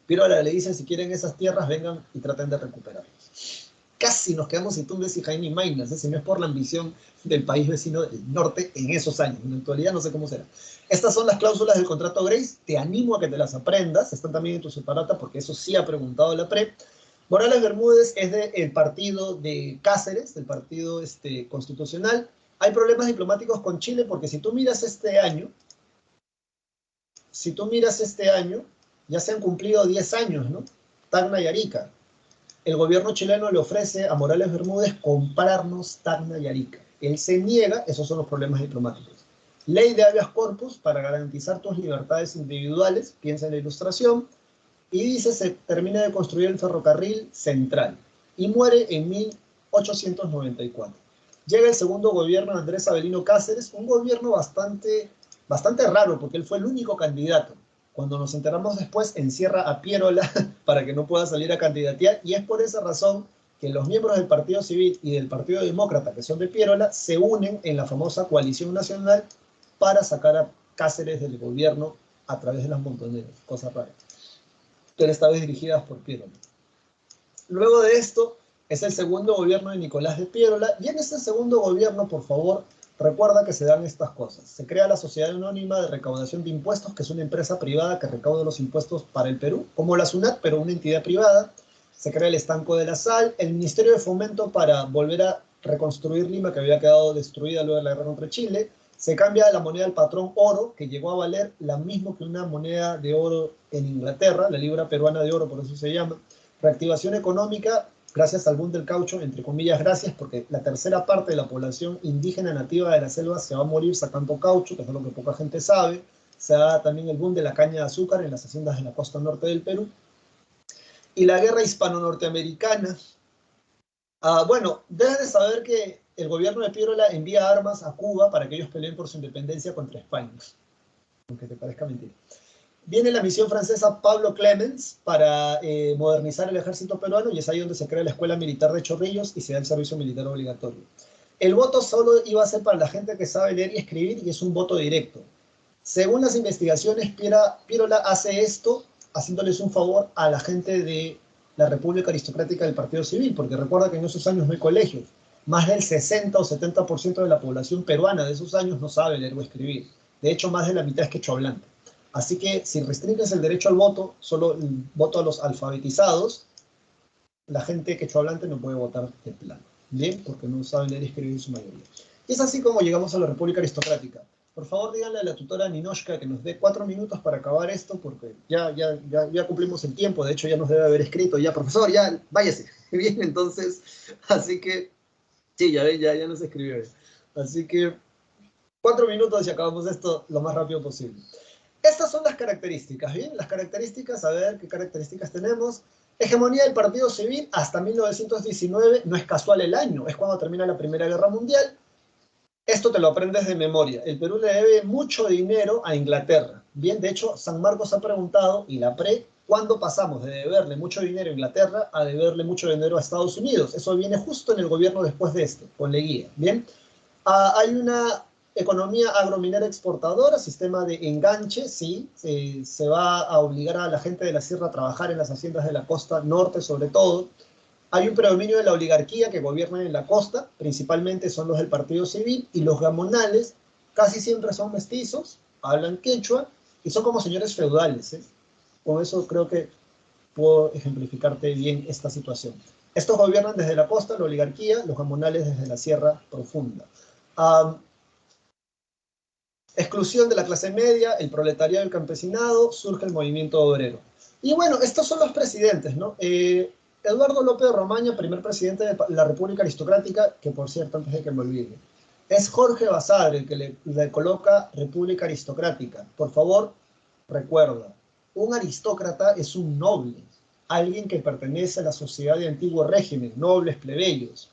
Piérola le dice, si quieren esas tierras, vengan y traten de recuperarlas. Casi nos quedamos sin Tumbes y Jaén y Maynas, si no es por la ambición del país vecino del norte en esos años. En la actualidad no sé cómo será. Estas son las cláusulas del contrato Grace, te animo a que te las aprendas, están también en tu separata porque eso sí ha preguntado la PRE. Morales Bermúdez es del partido de Cáceres, del partido constitucional. Hay problemas diplomáticos con Chile porque si tú miras este año, ya se han cumplido 10 años, ¿no? Tacna y Arica. El gobierno chileno le ofrece a Morales Bermúdez comprarnos Tacna y Arica. Él se niega, esos son los problemas diplomáticos. Ley de habeas corpus para garantizar tus libertades individuales, piensa en la Ilustración, y dice se termina de construir el ferrocarril central y muere en 1894. Llega el segundo gobierno de Andrés Avelino Cáceres, un gobierno bastante raro porque él fue el único candidato. Cuando nos enteramos después, encierra a Piérola para que no pueda salir a candidatear, y es por esa razón que los miembros del Partido Civil y del Partido Demócrata, que son de Piérola, se unen en la famosa coalición nacional para sacar a Cáceres del gobierno a través de las montoneras, cosas raras. Pero esta vez dirigidas por Piérola. Luego de esto, es el segundo gobierno de Nicolás de Piérola, y en ese segundo gobierno, por favor, recuerda que se dan estas cosas. Se crea la Sociedad Anónima de Recaudación de Impuestos, que es una empresa privada que recauda los impuestos para el Perú, como la SUNAT, pero una entidad privada. Se crea el Estanco de la Sal, el Ministerio de Fomento para volver a reconstruir Lima, que había quedado destruida luego de la guerra contra Chile. Se cambia la moneda del patrón oro, que llegó a valer la misma que una moneda de oro en Inglaterra, la libra peruana de oro, por eso se llama. Reactivación económica, gracias al boom del caucho, entre comillas, gracias, porque la tercera parte de la población indígena nativa de la selva se va a morir sacando caucho, que es lo que poca gente sabe. Se da también el boom de la caña de azúcar en las haciendas de la costa norte del Perú. Y la guerra hispano-norteamericana. Bueno, debes de saber que el gobierno de Piérola envía armas a Cuba para que ellos peleen por su independencia contra España, aunque te parezca mentira. Viene la misión francesa Pablo Clemens para modernizar el ejército peruano, y es ahí donde se crea la Escuela Militar de Chorrillos y se da el servicio militar obligatorio. El voto solo iba a ser para la gente que sabe leer y escribir, y es un voto directo. Según las investigaciones, Piérola hace esto haciéndoles un favor a la gente de la República Aristocrática del Partido Civil, porque recuerda que en esos años no hay colegios. Más del 60 o 70% de la población peruana de esos años no sabe leer o escribir. De hecho, más de la mitad es quechohablante. Así que si restringes el derecho al voto, solo el voto a los alfabetizados, la gente quechohablante no puede votar de plano. Bien, porque no saben leer y escribir en su mayoría. Y es así como llegamos a la República Aristocrática. Por favor, díganle a la tutora Ninoshka que nos dé 4 minutos para acabar esto, porque ya cumplimos el tiempo. De hecho, ya nos debe haber escrito. Ya, profesor, ya, váyase. Bien, entonces, así que, sí, ya nos escribió. Así que, 4 minutos y acabamos esto lo más rápido posible. Estas son las características, ¿bien? Las características, a ver qué características tenemos. Hegemonía del Partido Civil hasta 1919, no es casual el año, es cuando termina la Primera Guerra Mundial. Esto te lo aprendes de memoria. El Perú le debe mucho dinero a Inglaterra. Bien, de hecho, San Marcos ha preguntado, y la PRE, ¿cuándo pasamos de deberle mucho dinero a Inglaterra a deberle mucho dinero a Estados Unidos? Eso viene justo en el gobierno después de esto, ponle guía. Bien, hay una economía agrominera exportadora, sistema de enganche, sí, se va a obligar a la gente de la sierra a trabajar en las haciendas de la costa norte sobre todo. Hay un predominio de la oligarquía que gobierna en la costa, principalmente son los del Partido Civil, y los gamonales casi siempre son mestizos, hablan quechua, y son como señores feudales, ¿eh? Con eso creo que puedo ejemplificarte bien esta situación. Estos gobiernan desde la costa, la oligarquía, los gamonales desde la sierra profunda. Exclusión de la clase media, el proletariado y el campesinado, surge el movimiento obrero. Y bueno, estos son los presidentes, ¿no? Eduardo López de Romaña, primer presidente de la República Aristocrática, que por cierto, antes de que me olvide, es Jorge Basadre el que le coloca República Aristocrática. Por favor, recuerda, un aristócrata es un noble, alguien que pertenece a la sociedad de antiguo régimen, nobles, plebeyos.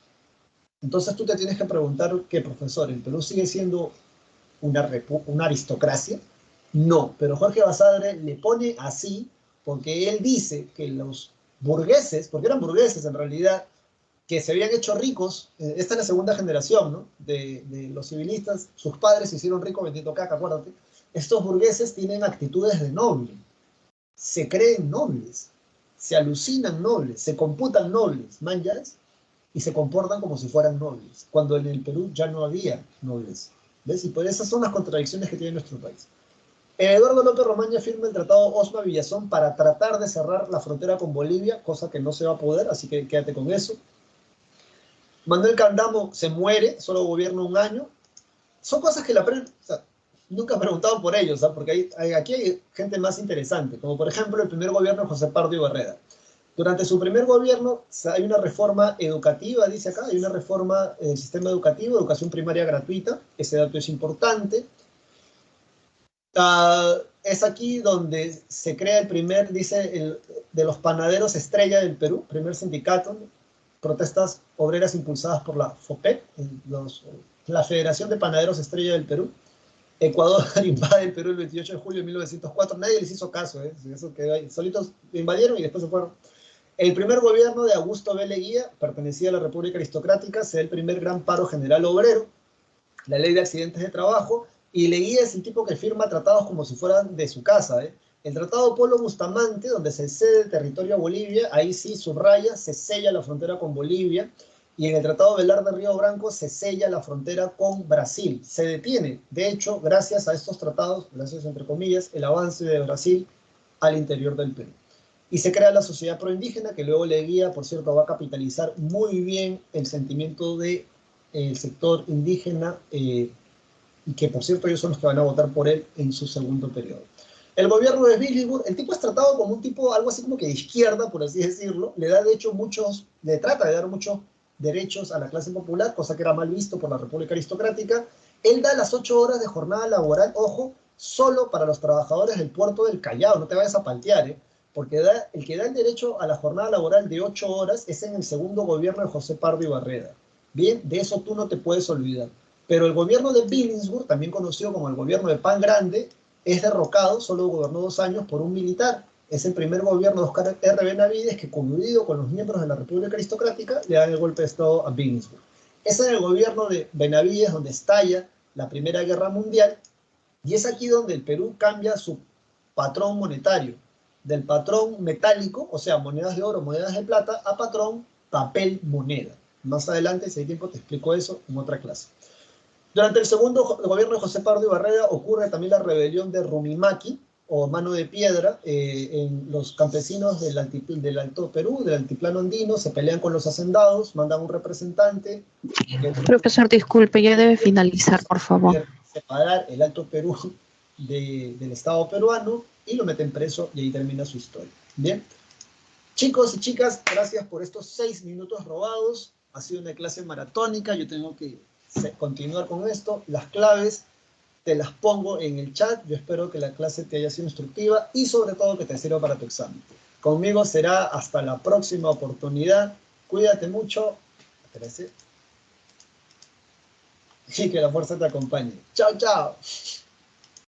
Entonces tú te tienes que preguntar, ¿qué, profesor? ¿El Perú sigue siendo una aristocracia? No, pero Jorge Basadre le pone así porque él dice que los burgueses, porque eran burgueses en realidad, que se habían hecho ricos, esta es la segunda generación, ¿no? de los civilistas, sus padres se hicieron ricos vendiendo caca, acuérdate. Estos burgueses tienen actitudes de noble, se creen nobles, se alucinan nobles, se computan nobles, manjas, y se comportan como si fueran nobles, cuando en el Perú ya no había nobles. ¿Ves? Y por esas son las contradicciones que tiene nuestro país. Eduardo López Romaña firma el tratado Osma-Villazón para tratar de cerrar la frontera con Bolivia, cosa que no se va a poder, así que quédate con eso. Manuel Candamo se muere, solo gobierna un año. Son cosas que la prensa, o sea, nunca ha preguntado por ellos, ¿sabes? Porque aquí hay gente más interesante, como por ejemplo el primer gobierno de José Pardo Barreda. Durante su primer gobierno hay una reforma educativa, dice acá, hay una reforma del sistema educativo, educación primaria gratuita, ese dato es importante. Es aquí donde se crea el primer, dice, de los panaderos estrella del Perú, primer sindicato, protestas obreras impulsadas por la FOPEP, la Federación de Panaderos Estrella del Perú. Ecuador invade el Perú el 28 de julio de 1904, nadie les hizo caso, eso quedó ahí. Solitos invadieron y después se fueron. El primer gobierno de Augusto B. Leguía pertenecía a la República Aristocrática, se da el primer gran paro general obrero, la ley de accidentes de trabajo, y Leguía es el tipo que firma tratados como si fueran de su casa, El Tratado Polo Bustamante, donde se cede el territorio a Bolivia, ahí sí subraya, se sella la frontera con Bolivia, y en el Tratado Velar de Río Branco se sella la frontera con Brasil. Se detiene, de hecho, gracias a estos tratados, gracias entre comillas, el avance de Brasil al interior del Perú. Y se crea la Sociedad Proindígena, que luego Leguía, por cierto, va a capitalizar muy bien el sentimiento del sector indígena, y que, por cierto, ellos son los que van a votar por él en su segundo periodo. El gobierno de Billinghurst, el tipo es tratado como un tipo, algo así como que de izquierda, por así decirlo, le da de hecho le trata de dar muchos derechos a la clase popular, cosa que era mal visto por la República Aristocrática. Él da las 8 horas de jornada laboral, ojo, solo para los trabajadores del puerto del Callao, no te vayas a paltear, porque el que da el derecho a la jornada laboral de 8 horas es en el segundo gobierno de José Pardo y Barreda. Bien, de eso tú no te puedes olvidar. Pero el gobierno de Billinghurst, también conocido como el gobierno de Pan Grande, es derrocado, solo gobernó 2 años, por un militar. Es el primer gobierno de Oscar R. Benavides que, coludido con los miembros de la República Aristocrática, le dan el golpe de Estado a Billinghurst. Es en el gobierno de Benavides donde estalla la Primera Guerra Mundial, y es aquí donde el Perú cambia su patrón monetario, del patrón metálico, o sea, monedas de oro, monedas de plata, a patrón papel moneda. Más adelante, si hay tiempo, te explico eso en otra clase. Durante el segundo gobierno de José Pardo y Barreda ocurre también la rebelión de Rumimaki, o Mano de Piedra. En los campesinos del Alto Perú, del altiplano andino, se pelean con los hacendados, mandan un representante. Profesor, disculpe, ya debe finalizar, por favor. Separar el Alto Perú del Estado peruano y lo meten preso, y ahí termina su historia. Bien, chicos y chicas, gracias por estos 6 minutos robados. Ha sido una clase maratónica, yo tengo que continuar con esto. Las claves te las pongo en el chat. Yo espero que la clase te haya sido instructiva y sobre todo que te sirva para tu examen. Conmigo será hasta la próxima oportunidad. Cuídate mucho. Espérate. Y que la fuerza te acompañe. Chao, chao.